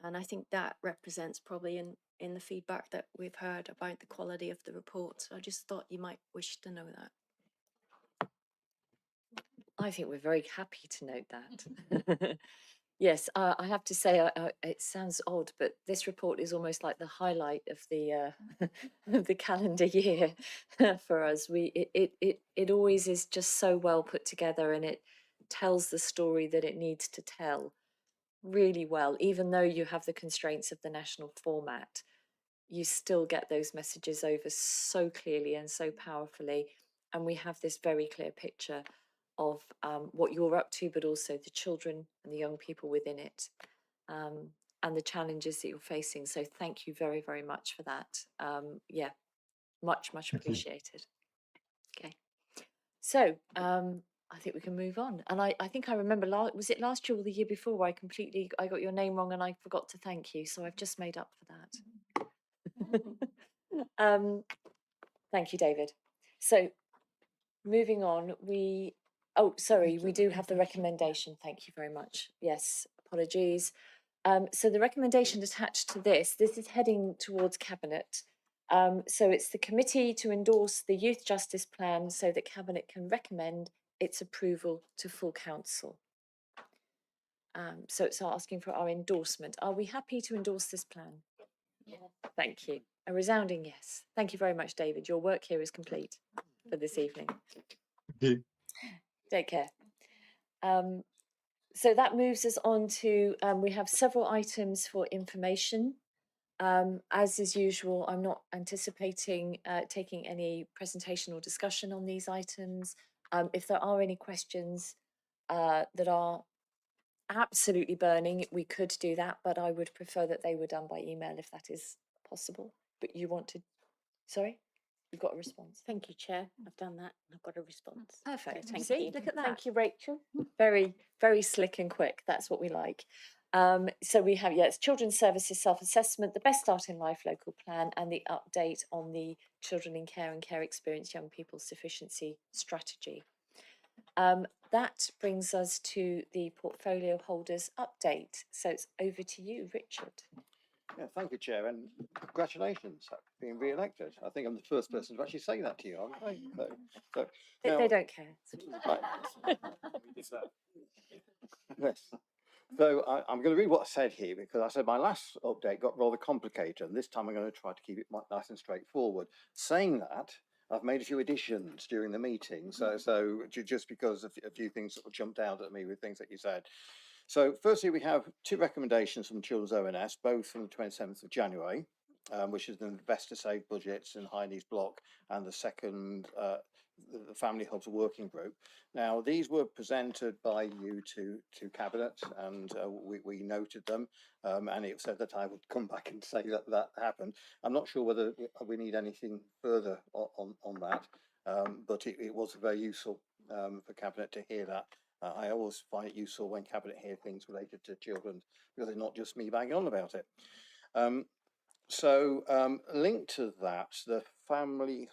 And I think that represents probably in the feedback that we've heard about the quality of the report. So I just thought you might wish to know that. I think we're very happy to note that. Yes, I have to say, it sounds odd, but this report is almost like the highlight of the of the calendar year for us. It always is just so well put together, and it tells the story that it needs to tell really well. Even though you have the constraints of the national format, you still get those messages over so clearly and so powerfully, and we have this very clear picture of what you're up to, but also the children and the young people within it, and the challenges that you're facing. So thank you very, very much for that. Yeah, much appreciated. Okay, so I think we can move on. And I think I remember, was it last year or the year before, I got your name wrong and I forgot to thank you. So I've just made up for that. Thank you, David. So moving on, we do have the recommendation. Thank you very much. Yes, apologies. So the recommendation attached to this is heading towards Cabinet. So it's the committee to endorse the Youth Justice Plan so that Cabinet can recommend its approval to full council. So it's asking for our endorsement. Are we happy to endorse this plan? Yeah. Thank you. A resounding yes. Thank you very much, David. Your work here is complete for this evening. Thank you. Take care. So that moves us on to, we have several items for information. As is usual, I'm not anticipating taking any presentation or discussion on these items. If there are any questions that are absolutely burning, we could do that, but I would prefer that they were done by email if that is possible. But you want to, sorry? You've got a response. Thank you, Chair. I've done that. I've got a response. Perfect. So thank See, you. look at that. Thank you, Rachel. Very, very slick and quick. That's what we like. So we have, it's Children's Services Self-Assessment, the Best Start in Life Local Plan, and the update on the Children in Care and Care Experience Young People Sufficiency Strategy. That brings us to the portfolio holders update. So it's over to you, Richard. Yeah, thank you, Chair, and congratulations for being re-elected. I think I'm the first person to actually say that to you, aren't I? So now, they don't care. Right. Yes. So I'm going to read what I said here, because I said my last update got rather complicated, and this time I'm going to try to keep it nice and straightforward. Saying that, I've made a few additions during the meeting, so just because a few things sort of jumped out at me with things that you said. So firstly, we have two recommendations from Children's ONS, both from the 27th of January, which is the Investor Save Budgets in High Needs Block, and the second, the Family Hubs Working Group. Now, these were presented by you to Cabinet, and we noted them, and it said that I would come back and say that happened. I'm not sure whether we need anything further on that, but it was very useful for Cabinet to hear that. I always find it useful when Cabinet hear things related to children, because it's not just me banging on about it. Linked to that, the family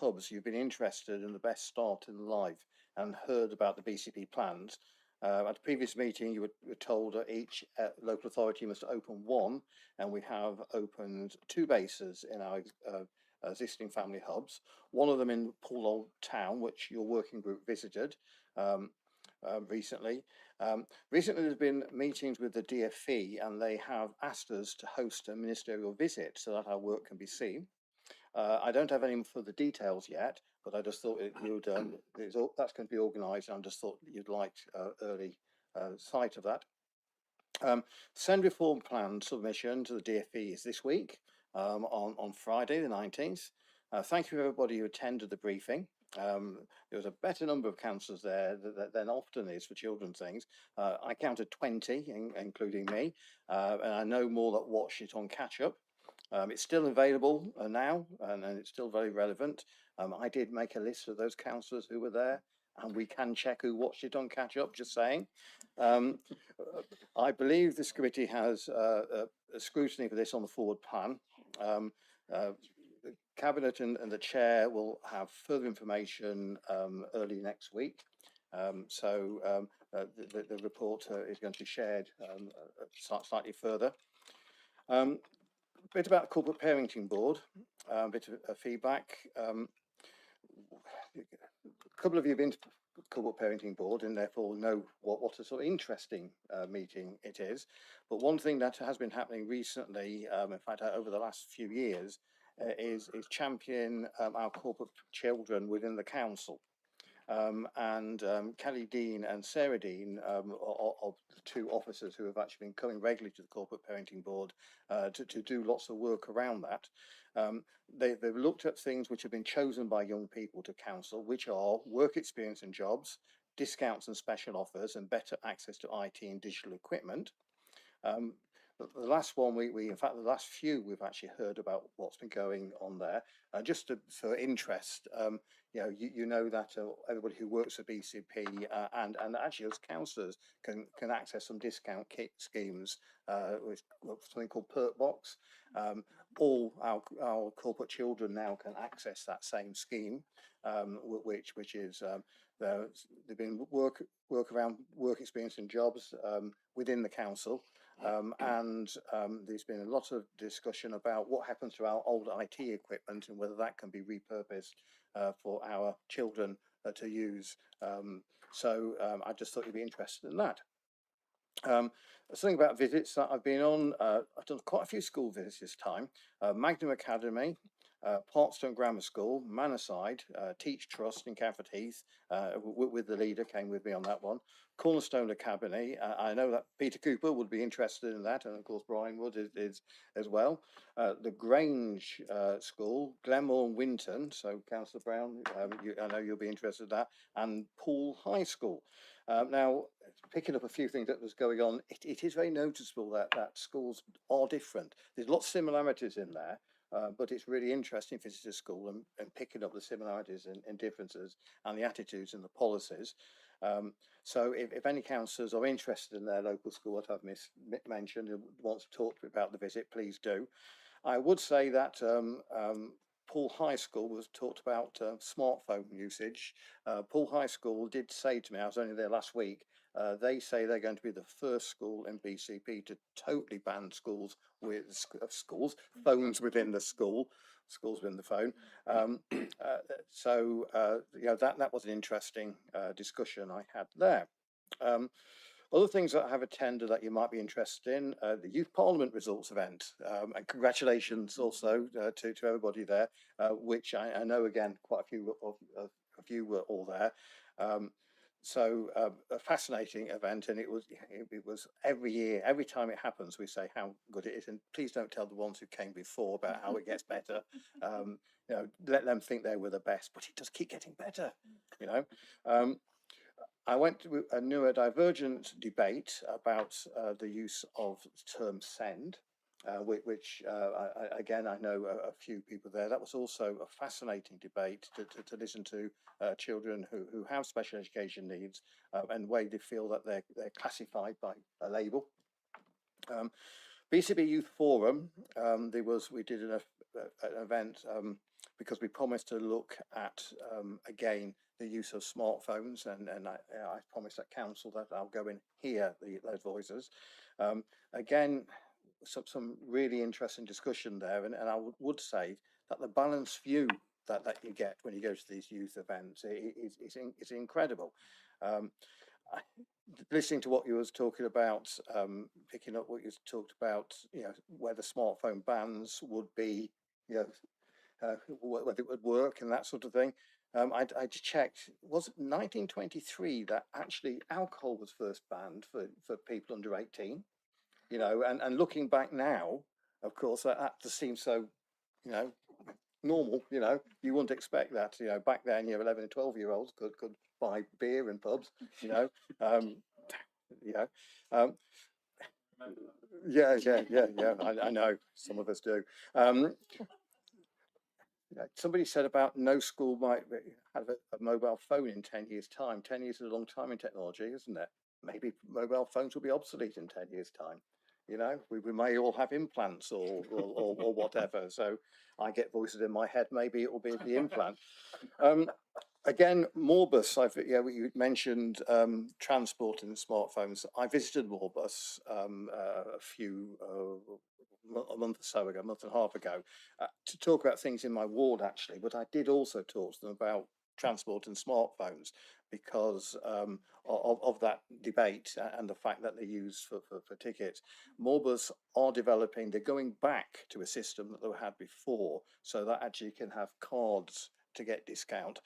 hubs, you've been interested in the Best Start in Life and heard about the BCP plans. At the previous meeting, you were told that each local authority must open one, and we have opened two bases in our existing family hubs. One of them in Poole Old Town, which your working group visited recently. Recently, there's been meetings with the DFE, and they have asked us to host a ministerial visit so that our work can be seen. I don't have any further details yet, but I just thought that's going to be organised, and I just thought you'd like early sight of that. Send reform plan submission to the DFE is this week, on Friday the 19th. Thank you everybody who attended the briefing. There was a better number of councillors there than often is for children's things. I counted 20, including me, and I know more that watched it on catch up. It's still available now, and it's still very relevant. I did make a list of those councillors who were there, and we can check who watched it on catch up, just saying. I believe this committee has a scrutiny for this on the forward plan. The Cabinet and the Chair will have further information early next week. The report is going to be shared slightly further. A bit about the Corporate Parenting Board, a bit of feedback. A couple of you have been to the Corporate Parenting Board and therefore know what a sort of interesting meeting it is. But one thing that has been happening recently, in fact over the last few years, is champion our corporate children within the council. Kelly Dean and Sarah Dean are the two officers who have actually been coming regularly to the Corporate Parenting Board to do lots of work around that. They've looked at things which have been chosen by young people to council, which are work experience and jobs, discounts and special offers, and better access to IT and digital equipment. The last one, in fact, the last few, we've actually heard about what's been going on there. Just for interest, you know that everybody who works for BCP and actually as councillors can access some discount schemes with something called Perk Box. All our corporate children now can access that same scheme, which is they've been work around work experience and jobs within the council. There's been a lot of discussion about what happens to our old IT equipment and whether that can be repurposed for our children to use. I just thought you'd be interested in that. Something about visits that I've been on. I've done quite a few school visits this time. Magnum Academy, Parkstone Grammar School, Manoside, Teach Trust in Cafford Heath, with the leader, came with me on that one. Cornerstone Academy, I know that Peter Cooper would be interested in that, and of course Brian Wood is as well. The Grange School, Glenmore and Winton, so Councillor Brown, I know you'll be interested in that, and Poole High School. Now, picking up a few things that was going on, it is very noticeable that schools are different. There's lots of similarities in there, but it's really interesting visiting a school and picking up the similarities and differences and the attitudes and the policies. So if any councillors are interested in their local school that I've mentioned and want to talk to me about the visit, please do. I would say that Poole High School was talked about smartphone usage. Poole High School did say to me, I was only there last week, they say they're going to be the first school in BCP to totally ban phones within the school, schools within the phone. That was an interesting discussion I had there. Other things that I have attended that you might be interested in, the Youth Parliament results event, and congratulations also to everybody there, which I know again quite a few of you were all there. A fascinating event, and it was every year, every time it happens, we say how good it is, and please don't tell the ones who came before about how it gets better. Let them think they were the best, but it does keep getting better. I went to a neurodivergent debate about the use of the term send, which again, I know a few people there. That was also a fascinating debate to listen to children who have special education needs and way they feel that they're classified by a label. BCP Youth Forum, we did an event because we promised to look at again the use of smartphones, and I promised at council that I'll go and hear those voices. Again, some really interesting discussion there, and I would say that the balanced view that you get when you go to these youth events is incredible. Listening to what you was talking about, picking up what you talked about, whether smartphone bans would be, whether it would work and that sort of thing. I checked, was it 1923 that actually alcohol was first banned for people under 18? And looking back now, of course, that just seems so, normal, you know. You wouldn't expect that, you know. Back then, you know, 11 and 12-year-olds could buy beer in pubs, you know. You know, yeah. I know some of us do. Somebody said about no school might have a mobile phone in 10 years' time. 10 years is a long time in technology, isn't it? Maybe mobile phones will be obsolete in 10 years' time. You know, we may all have implants or whatever. So I get voices in my head. Maybe it will be the implant. Again, Morbus, you mentioned transport and smartphones. I visited Morbus a month or so ago, a month and a half ago, to talk about things in my ward actually, but I did also talk to them about transport and smartphones because of that debate and the fact that they're used for tickets. Morbus are developing, they're going back to a system that they had before, so that actually can have cards to get discount.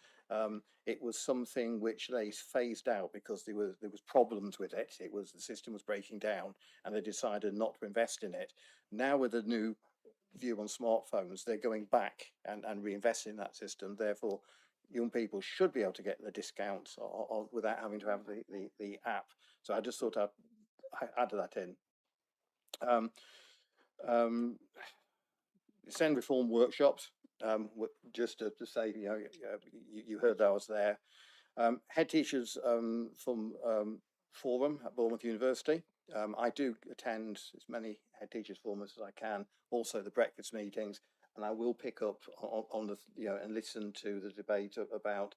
It was something which they phased out because there was problems with it. The system was breaking down, and they decided not to invest in it. Now with the new view on smartphones, they're going back and reinvesting in that system. Therefore, young people should be able to get the discounts without having to have the app. So I just thought I'd add that in. Send reform workshops. Just to say, you know, you heard that I was there. Head teachers from forum at Bournemouth University. I do attend as many head teachers forums as I can. Also the breakfast meetings, and I will pick up on the, you know, and listen to the debate about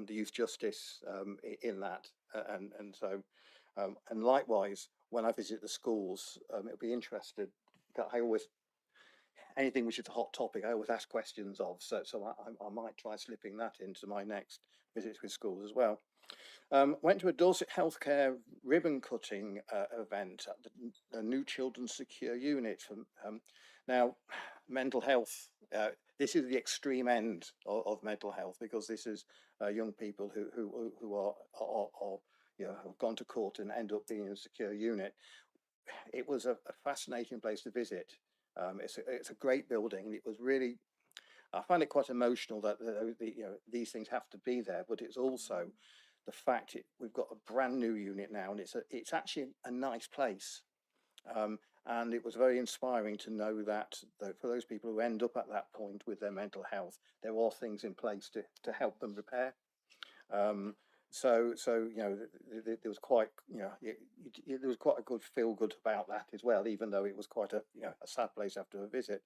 the youth justice in that, and so and likewise when I visit the schools, it'll be interested. I always, anything which is a hot topic, I always ask questions of. So I might try slipping that into my next visits with schools as well. Went to a Dorset Healthcare ribbon cutting event at the New Children's Secure Unit. Now, mental health, this is the extreme end of mental health, because this is young people who are you know, have gone to court and end up being in a secure unit. It was a fascinating place to visit. It's a great building. It was really, I find it quite emotional that you know, these things have to be there, but it's also the fact we've got a brand new unit now, and it's actually a nice place. And it was very inspiring to know that for those people who end up at that point with their mental health, there are things in place to help them repair. So you know, there was quite, you know, there was quite a good feel good about that as well, even though it was quite a, you know, a sad place after a visit.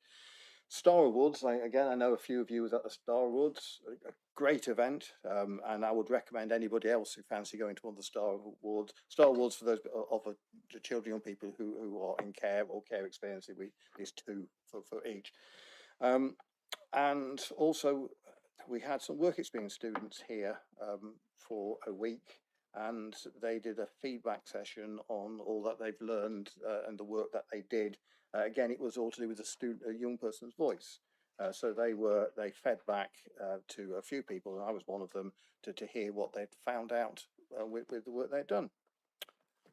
Star Awards, again, I know a few of you was at the Star Awards, a great event, and I would recommend anybody else who fancy going to one of the Star Awards. Star Awards for those of the children, young people who are in care or care experience. There's two for each. And also we had some work experience students here for a week, and they did a feedback session on all that they've learned and the work that they did. Again, it was all to do with a young person's voice. So they fed back to a few people, and I was one of them, to hear what they'd found out with the work they'd done.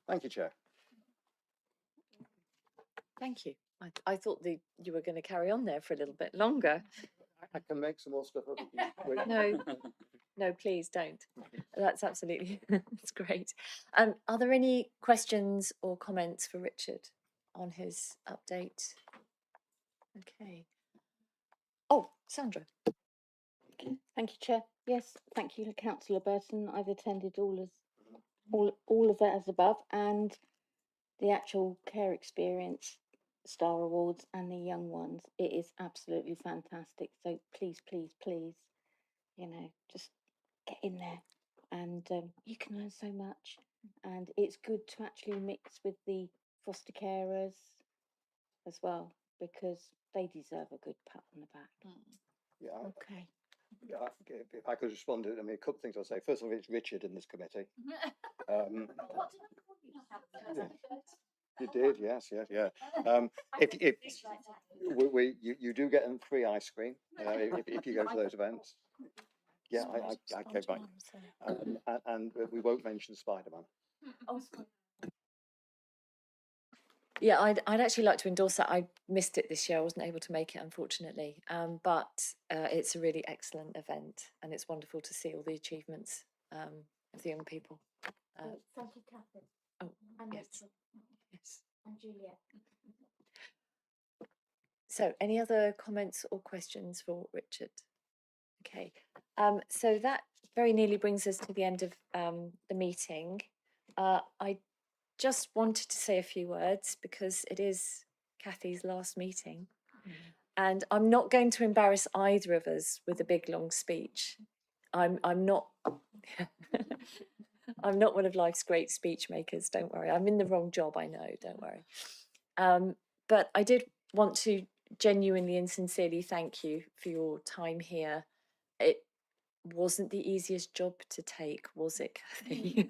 Thank you, Chair. Thank you. I thought you were going to carry on there for a little bit longer. I can make some more stuff up. No, please don't. That's absolutely, that's great. Are there any questions or comments for Richard on his update? Okay. Oh, Sandra. Thank you, Chair. Yes, thank you, Councillor Burton. I've attended all of that as above, and the actual care experience Star Awards and the young ones. It is absolutely fantastic. So please, you know, just get in there, and you can learn so much. And it's good to actually mix with the foster carers as well, because they deserve a good pat on the back. Yeah. Okay. Yeah, if I could respond to it, I mean, a couple of things I'll say. First of all, it's Richard in this committee. What did I call you? You did, yes. If you do get them free ice cream if you go to those events. Yeah, I came back, and we won't mention Spider-Man. Yeah, I'd actually like to endorse that. I missed it this year. I wasn't able to make it, unfortunately. But it's a really excellent event, and it's wonderful to see all the achievements of the young people. Thank you, Catherine. Oh, And yes. Rachel. Yes. And Juliet. So, any other comments or questions for Richard? Okay, so that very nearly brings us to the end of the meeting. I just wanted to say a few words because it is Kathy's last meeting. And I'm not going to embarrass either of us with a big long speech. I'm not I'm not one of life's great speech makers, don't worry. I'm in the wrong job, I know, don't worry. But I did want to genuinely and sincerely thank you for your time here. It wasn't the easiest job to take, was it, Kathy?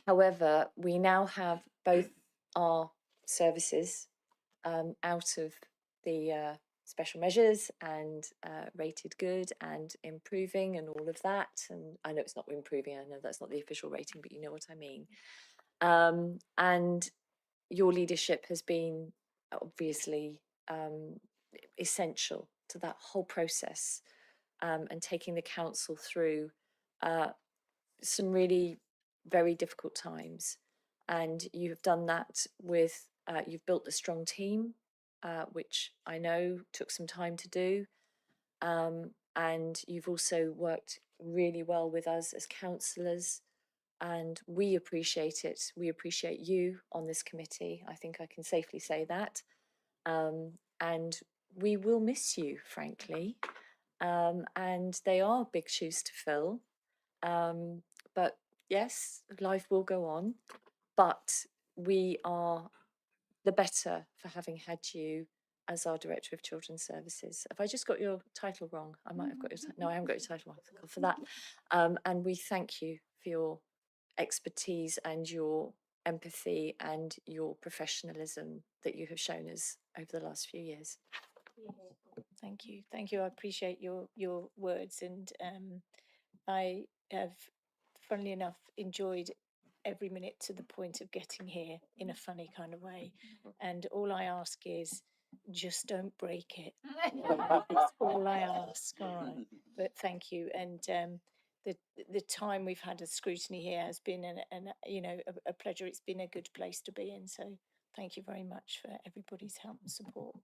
However, we now have both our services out of the special measures and rated good and improving and all of that. And I know it's not improving, I know that's not the official rating, but you know what I mean. And your leadership has been obviously essential to that whole process and taking the council through some really very difficult times. And you have done that with, you've built a strong team, which I know took some time to do. And you've also worked really well with us as councillors, and we appreciate it. We appreciate you on this committee. I think I can safely say that. And we will miss you, frankly. And they are big shoes to fill. But yes, life will go on. But we are the better for having had you as our Director of Children's Services. Have I just got your title wrong? I might have got your no, I haven't got your title wrong. Thank God for that. And we thank you for your expertise and your empathy and your professionalism that you have shown us over the last few years. Thank you. Thank you. I appreciate your words, and I have, funnily enough, enjoyed every minute to the point of getting here in a funny kind of way. And all I ask is just don't break it. That's all I ask. All right. But thank you. And the time we've had a scrutiny here has been a pleasure. It's been a good place to be in. So thank you very much for everybody's help and support.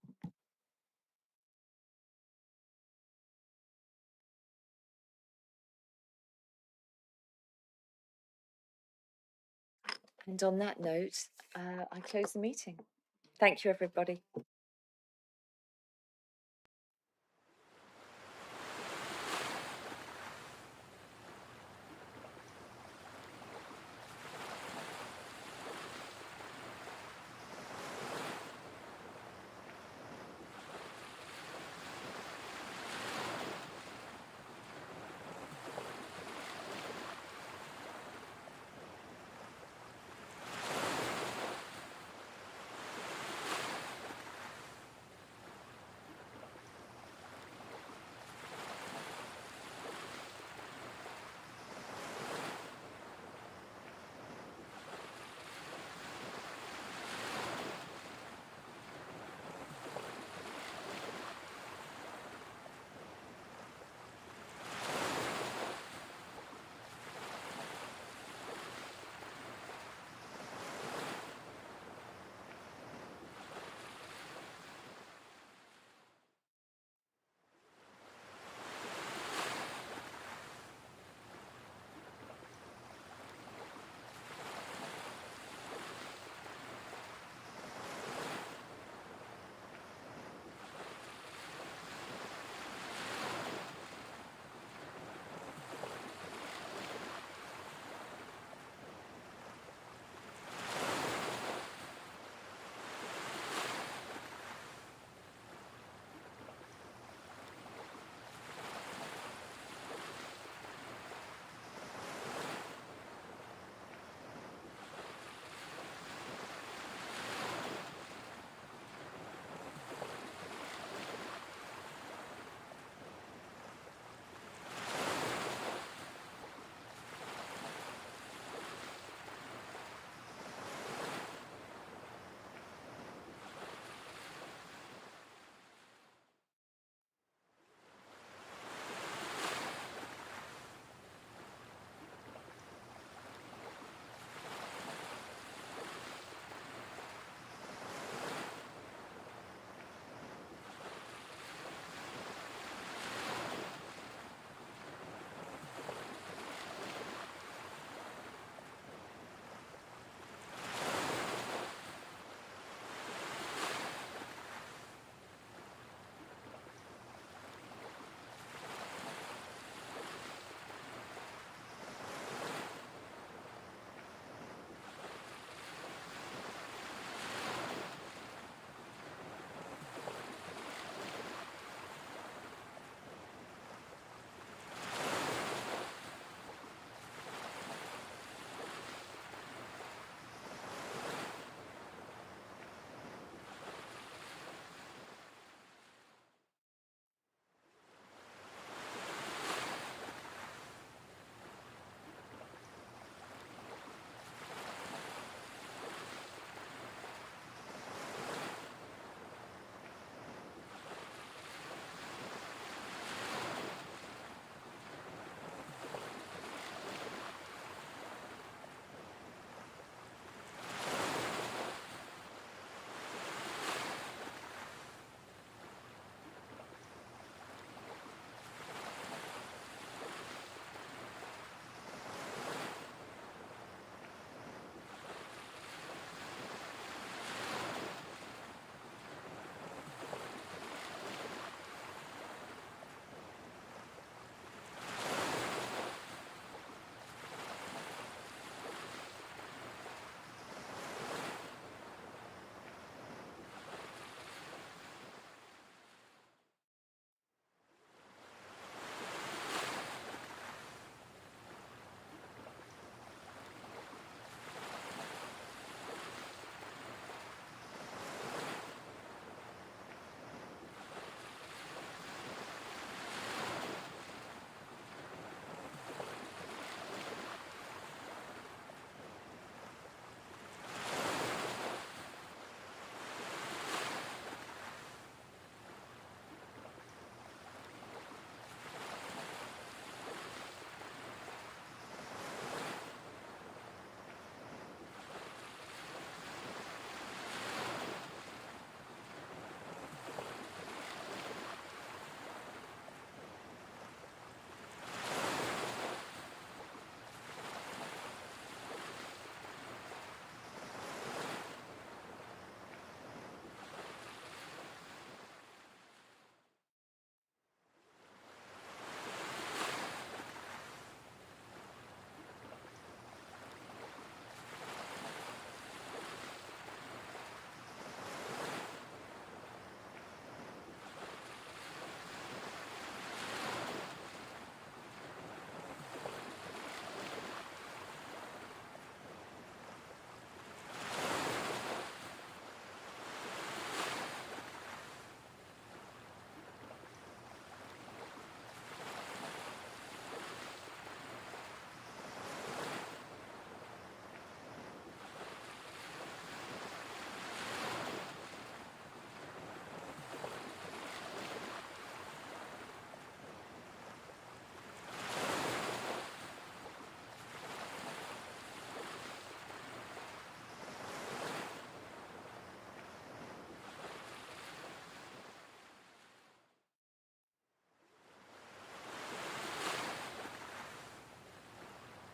And on that note, I close the meeting. Thank you, everybody.